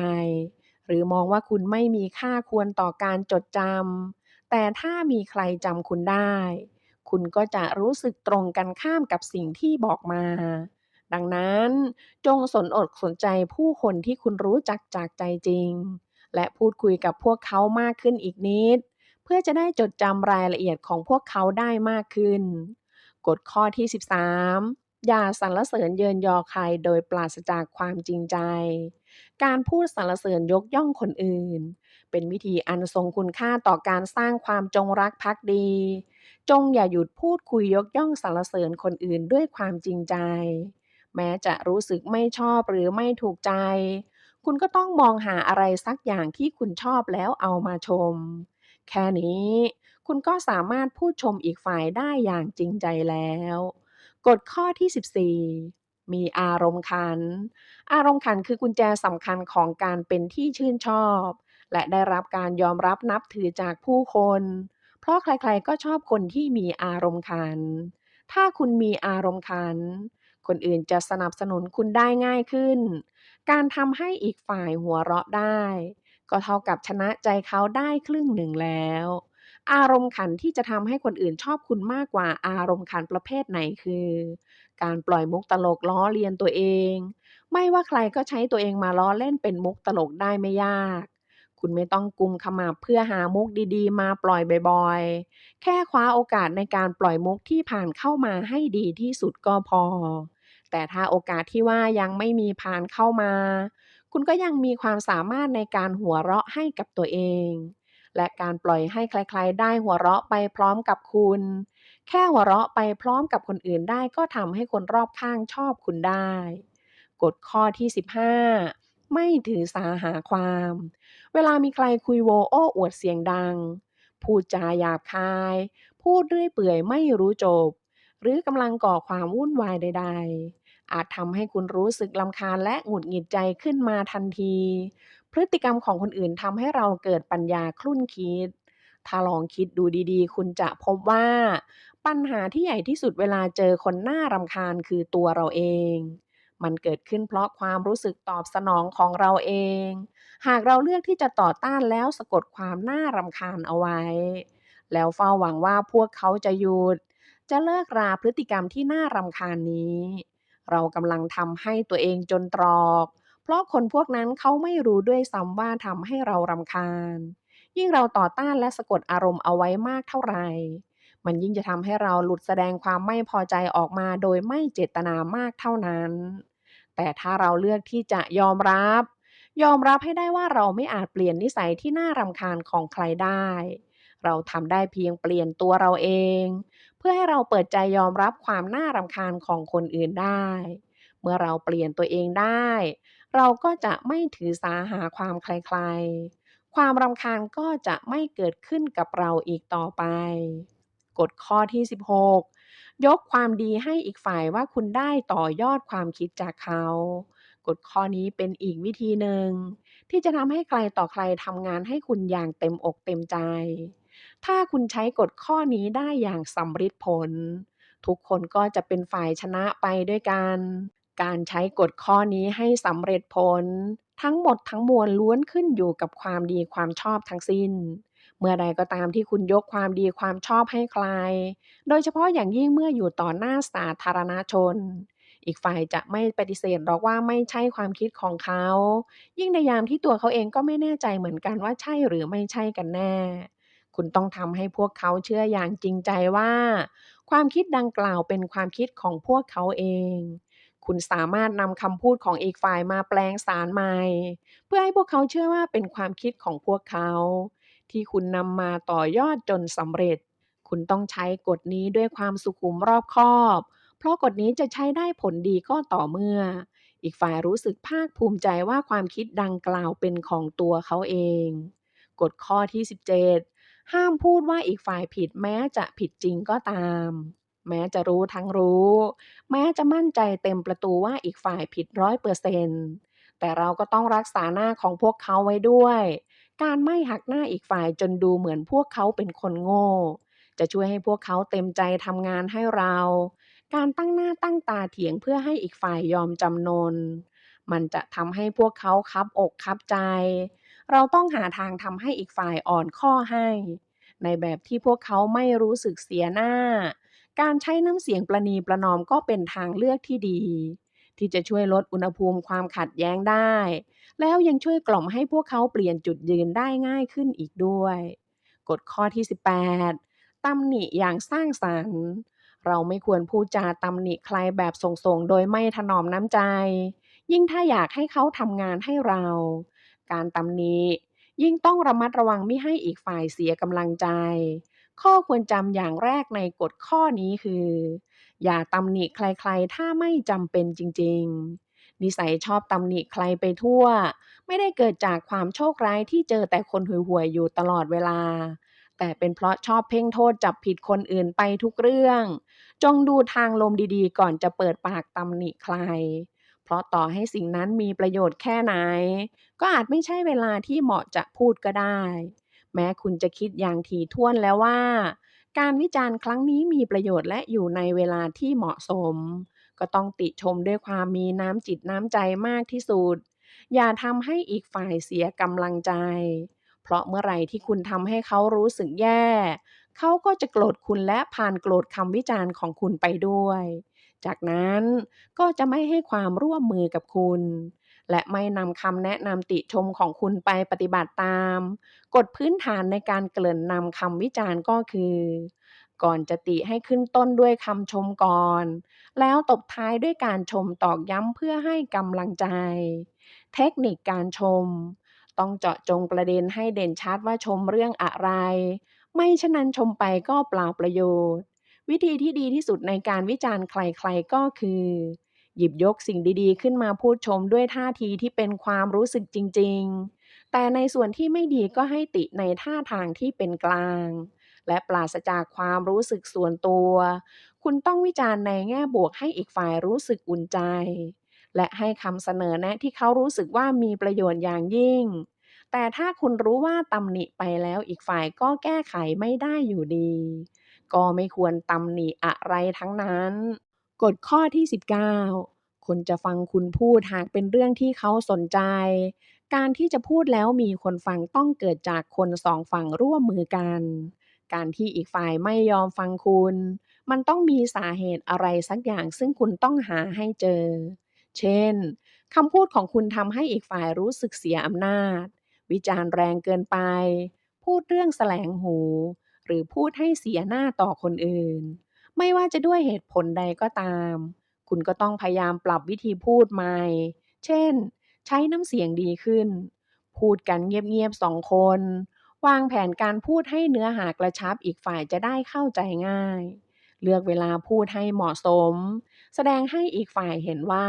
หรือมองว่าคุณไม่มีค่าควรต่อการจดจำ แต่ถ้ามีใครจำคุณได้ คุณก็จะรู้สึกตรงกันข้ามกับสิ่งที่บอกมา ดังนั้นจงสนอกสนใจผู้คนที่คุณรู้จักจากใจจริง และพูดคุยกับพวกเขามากขึ้นอีกนิด เพื่อจะได้จดจำรายละเอียดของพวกเขาได้มากขึ้น กฎข้อที่13อย่าสรรเสริญเยินยอใครโดยปราศจากความจริงใจ การพูดสรรเสริญยกย่องคนอื่นเป็นวิธีอันทรงคุณค่าต่อการสร้างความจงรักภักดีจงอย่าหยุดพูดคุยยกย่องสรรเสริญคนอื่นด้วยความจริงใจแม้จะรู้สึกไม่ชอบหรือไม่ถูกใจคุณก็ต้องมองหาอะไรสักอย่างที่คุณชอบแล้วเอามาชมแค่นี้คุณก็สามารถพูดชมอีกฝ่ายได้อย่างจริงใจแล้วกฎข้อที่14มีอารมณ์ขัน อารมณ์ขันคือกุญแจสำคัญของการเป็นที่ชื่นชอบและได้รับการยอมรับนับถือจากผู้คนเพราะใครๆก็ชอบคนที่มีอารมณ์ขันถ้าคุณมีอารมณ์ขันคนอื่นจะสนับสนุนคุณได้ง่ายขึ้นการทำให้อีกฝ่ายหัวเราะได้ก็เท่ากับชนะใจเขาได้ครึ่งหนึ่งแล้วอารมณ์ขันที่จะทำให้คนอื่นชอบคุณมากกว่าอารมณ์ขันประเภทไหนคือการปล่อยมุกตลกล้อเลียนตัวเอง ไม่ว่าใครก็ใช้ตัวเองมาล้อเล่นเป็นมุกตลกได้ไม่ยาก คุณไม่ต้องกุมขมับเพื่อหามุกดีๆมาปล่อยบ่อยๆ แค่คว้าโอกาสในการปล่อยมุกที่ผ่านเข้ามาให้ดีที่สุดก็พอ แต่ถ้าโอกาสที่ว่ายังไม่มีผ่านเข้ามา คุณก็ยังมีความสามารถในการหัวเราะให้กับตัวเอง และการปล่อยให้ใครๆได้หัวเราะไปพร้อมกับคุณ แค่หัวเราะไปพร้อมกับคนอื่นได้ก็ทำให้คนรอบข้างชอบคุณได้ กฎข้อที่15ไม่ถือสาหาความ เวลามีใครคุยโวโอ้อวดเสียงดัง พูดจาหยาบคาย พูดเรื่อยเปื่อยไม่รู้จบ หรือกำลังก่อความวุ่นวายใดๆ อาจทำให้คุณรู้สึกรำคาญและหงุดหงิดใจขึ้นมาทันที พฤติกรรมของคนอื่นทำให้เราเกิดปัญญาคลุ่นคิด ถ้าลองคิดดูดีๆ คุณจะพบว่าปัญหาที่ใหญ่ที่สุดเวลาเจอคนน่ารำคาญคือตัวเราเอง มันเกิดขึ้นเพราะความรู้สึกตอบสนองของเราเอง หากเราเลือกที่จะต่อต้านแล้วสะกดความน่ารำคาญเอาไว้ แล้วเฝ้าหวังว่าพวกเขาจะหยุด จะเลิกราพฤติกรรมที่น่ารำคาญนี้ เรากำลังทำให้ตัวเองจนตรอก เพราะคนพวกนั้นเขาไม่รู้ด้วยซ้ำว่าทำให้เรารำคาญ ยิ่งเราต่อต้านและสะกดอารมณ์เอาไว้มากเท่าไหร่ มันยิ่งจะทำให้เราหลุดแสดงความไม่พอใจออกมาโดยไม่เจตนามากเท่านั้น แต่ถ้าเราเลือกที่จะยอมรับให้ได้ว่าเราไม่อาจเปลี่ยนนิสัยที่น่ารำคาญของใครได้ เราทำได้เพียงเปลี่ยนตัวเราเอง เพื่อให้เราเปิดใจยอมรับความน่ารำคาญของคนอื่นได้ เมื่อเราเปลี่ยนตัวเองได้ เราก็จะไม่ถือสาหาความใครๆ ความรำคาญก็จะไม่เกิดขึ้นกับเราอีกต่อไป กฎข้อที่16ยกความดีให้อีกฝ่ายว่าคุณได้ต่อยอดความคิดจากเขา กฎข้อนี้เป็นอีกวิธีหนึ่งที่จะทำให้ใครต่อใครทำงานให้คุณอย่างเต็มอกเต็มใจ ถ้าคุณใช้กฎข้อนี้ได้อย่างสำฤทธิ์ผล ทุกคนก็จะเป็นฝ่ายชนะไปด้วยกัน การใช้กฎข้อนี้ให้สำเร็จผลทั้งหมดทั้งมวลล้วนขึ้นอยู่กับความดีความชอบทั้งสิ้น เมื่อใดก็ตามที่คุณยกความดีความชอบให้ใคร โดยเฉพาะอย่างยิ่งเมื่ออยู่ต่อหน้าสาธารณชน อีกฝ่ายจะไม่ปฏิเสธหรอกว่าไม่ใช่ความคิดของเขา ยิ่งในยามที่ตัวเขาเองก็ไม่แน่ใจเหมือนกันว่าใช่หรือไม่ใช่กันแน่ คุณต้องทำให้พวกเขาเชื่ออย่างจริงใจว่าความคิดดังกล่าวเป็นความคิดของพวกเขาเอง คุณสามารถนำคำพูดของอีกฝ่ายมาแปลงสารใหม่เพื่อให้พวกเขาเชื่อว่าเป็นความคิดของพวกเขาที่คุณนำมาต่อยอดจนสำเร็จ คุณต้องใช้กฎนี้ด้วยความสุขุมรอบคอบ เพราะกฎนี้จะใช้ได้ผลดีก็ต่อเมื่ออีกฝ่ายรู้สึกภาคภูมิใจว่าความคิดดังกล่าวเป็นของตัวเขาเอง กฎข้อที่17ห้ามพูดว่าอีกฝ่ายผิดแม้จะผิดจริงก็ตาม แม้จะรู้ทั้งรู้ แม้จะมั่นใจเต็มประตูว่าอีกฝ่ายผิด100%แต่เราก็ต้องรักษาหน้าของพวกเขาไว้ด้วย การไม่หักหน้าอีกฝ่ายจนดูเหมือนพวกเขาเป็นคนโง่ จะช่วยให้พวกเขาเต็มใจทำงานให้เรา การตั้งหน้าตั้งตาเถียงเพื่อให้อีกฝ่ายยอมจำนน มันจะทำให้พวกเขาคับอกคับใจ เราต้องหาทางทำให้อีกฝ่ายอ่อนข้อให้ ในแบบที่พวกเขาไม่รู้สึกเสียหน้า การใช้น้ำเสียงประนีประนอมก็เป็นทางเลือกที่ดี ที่จะช่วยลดอุณหภูมิความขัดแย้งได้ แล้วยังช่วยกล่อมให้พวกเขาเปลี่ยนจุดยืนได้ง่ายขึ้นอีกด้วย กฎข้อที่18ตำหนิอย่างสร้างสรรค์ เราไม่ควรพูดจาตำหนิใครแบบส่งๆโดยไม่ถนอมน้ำใจ ยิ่งถ้าอยากให้เขาทำงานให้เรา การตำหนิยิ่งต้องระมัดระวังไม่ให้อีกฝ่ายเสียกำลังใจ ข้อควรจำอย่างแรกในกฎข้อนี้คืออย่าตำหนิใครๆถ้าไม่จำเป็นจริงๆนิสัยชอบตำหนิใครไปทั่วไม่ได้เกิดจากความโชคร้ายที่เจอแต่คนห่วยๆอยู่ตลอดเวลาแต่เป็นเพราะชอบเพ่งโทษจับผิดคนอื่นไปทุกเรื่องจงดูทางลมดีๆก่อนจะเปิดปากตำหนิใครเพราะต่อให้สิ่งนั้นมีประโยชน์แค่ไหนก็อาจไม่ใช่เวลาที่เหมาะจะพูดก็ได้ แม้คุณจะคิดอย่างถี่ถ้วนแล้วว่าการวิจารณ์ครั้งนี้มีประโยชน์และอยู่ในเวลาที่เหมาะสมก็ต้องติชมด้วยความมีน้ำจิตน้ำใจมากที่สุดอย่าทำให้อีกฝ่ายเสียกำลังใจเพราะเมื่อไหร่ที่คุณทำให้เขารู้สึกแย่เขาก็จะโกรธคุณและผ่านโกรธคำวิจารณ์ของคุณไปด้วยจากนั้นก็จะไม่ให้ความร่วมมือกับคุณและไม่นำคำแนะนำติชมของคุณไปปฏิบัติตาม กฎพื้นฐานในการเกริ่นนำคำวิจารณ์ก็คือก่อนจะติให้ขึ้นต้นด้วยคำชมก่อนแล้วตบท้ายด้วยการชมตอกย้ำเพื่อให้กำลังใจเทคนิคการชมต้องเจาะจงประเด็นให้เด่นชัดว่าชมเรื่องอะไรไม่ฉะนั้นชมไปก็เปล่าประโยชน์วิธีที่ดีที่สุดในการวิจารณ์ใครๆก็คือหยิบยกสิ่งดีๆขึ้นมาพูดชมด้วยท่าทีที่เป็นความรู้สึกจริงๆ แต่ในส่วนที่ไม่ดีก็ให้ติในท่าทางที่เป็นกลางและปราศจากความรู้สึกส่วนตัวคุณต้องวิจารณ์ในแง่บวกให้อีกฝ่ายรู้สึกอุ่นใจและให้คำเสนอแนะที่เขารู้สึกว่ามีประโยชน์อย่างยิ่งแต่ถ้าคุณรู้ว่าตำหนิไปแล้วอีกฝ่ายก็แก้ไขไม่ได้อยู่ดีก็ไม่ควรตำหนิอะไรทั้งนั้นกฎข้อที่19คนจะฟังคุณพูดหากเป็นเรื่องที่เขาสนใจ การที่จะพูดแล้วมีคนฟังต้องเกิดจากคนสองฝั่งร่วมมือกัน การที่อีกฝ่ายไม่ยอมฟังคุณมันต้องมีสาเหตุอะไรสักอย่างซึ่งคุณต้องหาให้เจอ เช่นคำพูดของคุณทำให้อีกฝ่ายรู้สึกเสียอำนาจวิจารณ์แรงเกินไปพูดเรื่องแสลงหูหรือพูดให้เสียหน้าต่อคนอื่นไม่ว่าจะด้วยเหตุผลใดก็ตามคุณก็ต้องพยายามปรับวิธีพูดใหม่เช่น ใช้น้ำเสียงดีขึ้น พูดกันเงียบๆ2 คนวางแผนการพูดให้เนื้อหากระชับอีกฝ่ายจะได้เข้าใจง่าย เลือกเวลาพูดให้เหมาะสม แสดงให้อีกฝ่ายเห็นว่า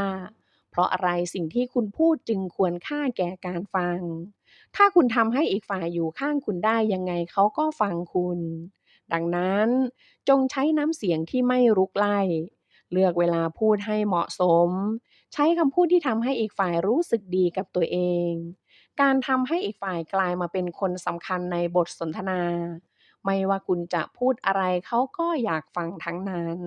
เพราะอะไรสิ่งที่คุณพูดจึงควรค่าแก่การฟัง ถ้าคุณทำให้อีกฝ่ายอยู่ข้างคุณได้ยังไงเขาก็ฟังคุณ ดังนั้นจงใช้น้ำเสียงที่ไม่รุกไล่เลือกเวลาพูดให้เหมาะสม ใช้คำพูดที่ทำให้อีกฝ่ายรู้สึกดีกับตัวเอง การทำให้อีกฝ่ายกลายมาเป็นคนสำคัญในบทสนทนา ไม่ว่าคุณจะพูดอะไรเขาก็อยากฟังทั้งนั้น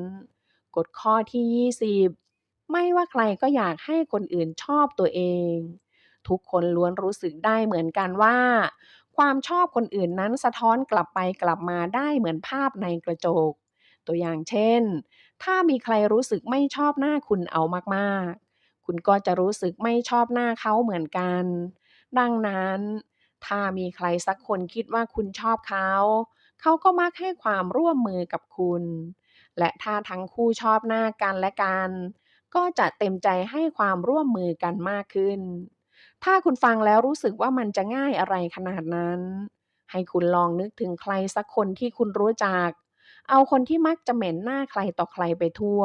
กฎข้อที่20ไม่ว่าใครก็อยากให้คนอื่นชอบตัวเอง ทุกคนล้วนรู้สึกได้เหมือนกันว่าความชอบคนอื่นนั้นสะท้อนกลับไปกลับมาได้เหมือนภาพในกระจก ตัวอย่างเช่น ถ้ามีใครรู้สึกไม่ชอบหน้าคุณเอามากๆ คุณก็จะรู้สึกไม่ชอบหน้าเขาเหมือนกัน ดังนั้น ถ้ามีใครสักคนคิดว่าคุณชอบเขา เขาก็มักให้ความร่วมมือกับคุณ และถ้าทั้งคู่ชอบหน้ากันและกัน ก็จะเต็มใจให้ความร่วมมือกันมากขึ้น ถ้าคุณฟังแล้วรู้สึกว่ามันจะง่ายอะไรขนาดนั้น ให้คุณลองนึกถึงใครสักคนที่คุณรู้จัก เอาคนที่มักจะเหม็นหน้าใครต่อใครไปทั่ว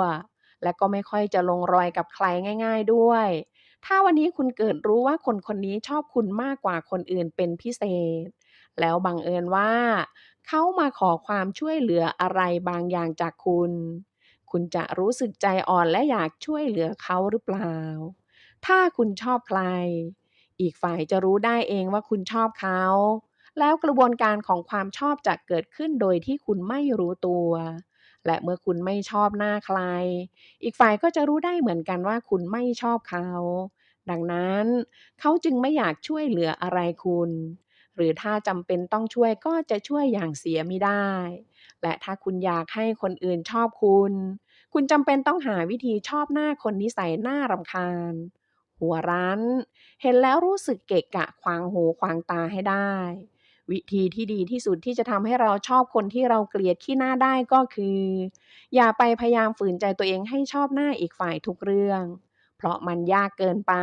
และก็ไม่ค่อยจะลงรอยกับใครง่ายๆด้วย ถ้าวันนี้คุณเกิดรู้ว่าคนคนนี้ชอบคุณมากกว่าคนอื่นเป็นพิเศษ แล้วบังเอิญว่าเขามาขอความช่วยเหลืออะไรบางอย่างจากคุณ คุณจะรู้สึกใจอ่อนและอยากช่วยเหลือเขาหรือเปล่า ถ้าคุณชอบใคร อีกฝ่ายจะรู้ได้เองว่าคุณชอบเขา แล้วกระบวนการของความชอบจะเกิดขึ้นโดยที่คุณไม่รู้ตัว และเมื่อคุณไม่ชอบหน้าใคร อีกฝ่ายก็จะรู้ได้เหมือนกันว่าคุณไม่ชอบเขา ดังนั้นเขาจึงไม่อยากช่วยเหลืออะไรคุณ หรือถ้าจำเป็นต้องช่วยก็จะช่วยอย่างเสียมิได้ และถ้าคุณอยากให้คนอื่นชอบคุณ คุณจำเป็นต้องหาวิธีชอบหน้าคนนิสัยน่ารำคาญ หัวรั้น เห็นแล้วรู้สึกเกะกะขวางหูขวางตาให้ได้ วิธีที่ดีที่สุดที่จะทำให้เราชอบคนที่เราเกลียดขี้หน้าได้ก็คืออย่าไปพยายามฝืนใจตัวเองให้ชอบหน้าอีกฝ่ายทุกเรื่อง เพราะมันยากเกินไป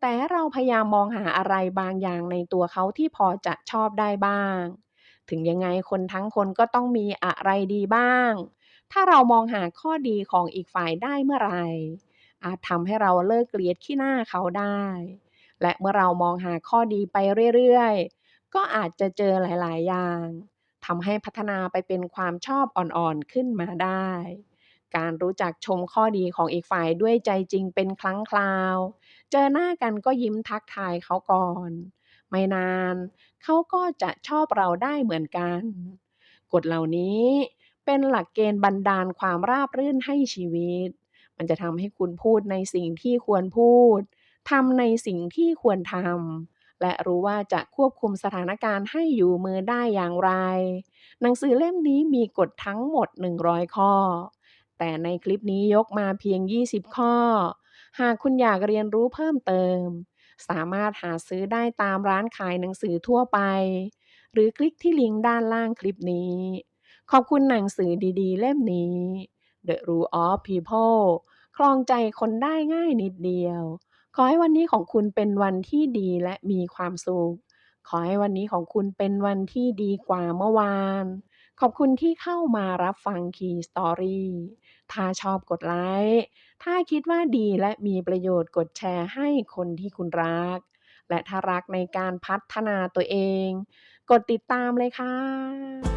แต่เราพยายามมองหาอะไรบางอย่างในตัวเขาที่พอจะชอบได้บ้าง ถึงยังไงคนทั้งคนก็ต้องมีอะไรดีบ้าง ถ้าเรามองหาข้อดีของอีกฝ่ายได้เมื่อไหรอาจทำให้เราเลิกเกลียดขี้หน้าเขาได้ และเมื่อเรามองหาข้อดีไปเรื่อยๆ ก็อาจจะเจอหลายๆอย่างทำให้พัฒนาไปเป็นความชอบอ่อนๆขึ้นมาได้ การรู้จักชมข้อดีของอีกฝ่ายด้วยใจจริงเป็นครั้งคราว เจอหน้ากันก็ยิ้มทักทายเขาก่อน ไม่นานเขาก็จะชอบเราได้เหมือนกัน กฎเหล่านี้เป็นหลักเกณฑ์บันดาลความราบรื่นให้ชีวิต มันจะทำให้คุณพูดในสิ่งที่ควรพูด ทำในสิ่งที่ควรทำ และรู้ว่าจะควบคุมสถานการณ์ให้อยู่มือได้อย่างไร หนังสือเล่มนี้มีกฎทั้งหมด100ข้อ แต่ในคลิปนี้ยกมาเพียง20ข้อ หากคุณอยากเรียนรู้เพิ่มเติม สามารถหาซื้อได้ตามร้านขายหนังสือทั่วไป หรือคลิกที่ลิงก์ด้านล่างคลิปนี้ ขอบคุณหนังสือดีๆเล่มนี้ The Rule of People ครองใจคนได้ง่ายนิดเดียว ขอให้วันนี้ของคุณเป็นวันที่ดีและมีความสุข ขอให้วันนี้ของคุณเป็นวันที่ดีกว่าเมื่อวาน ขอบคุณที่เข้ามารับฟัง Key Story ถ้าชอบกดไลค์ ถ้าคิดว่าดีและมีประโยชน์กดแชร์ให้คนที่คุณรัก และถ้ารักในการพัฒนาตัวเอง กดติดตามเลยค่ะ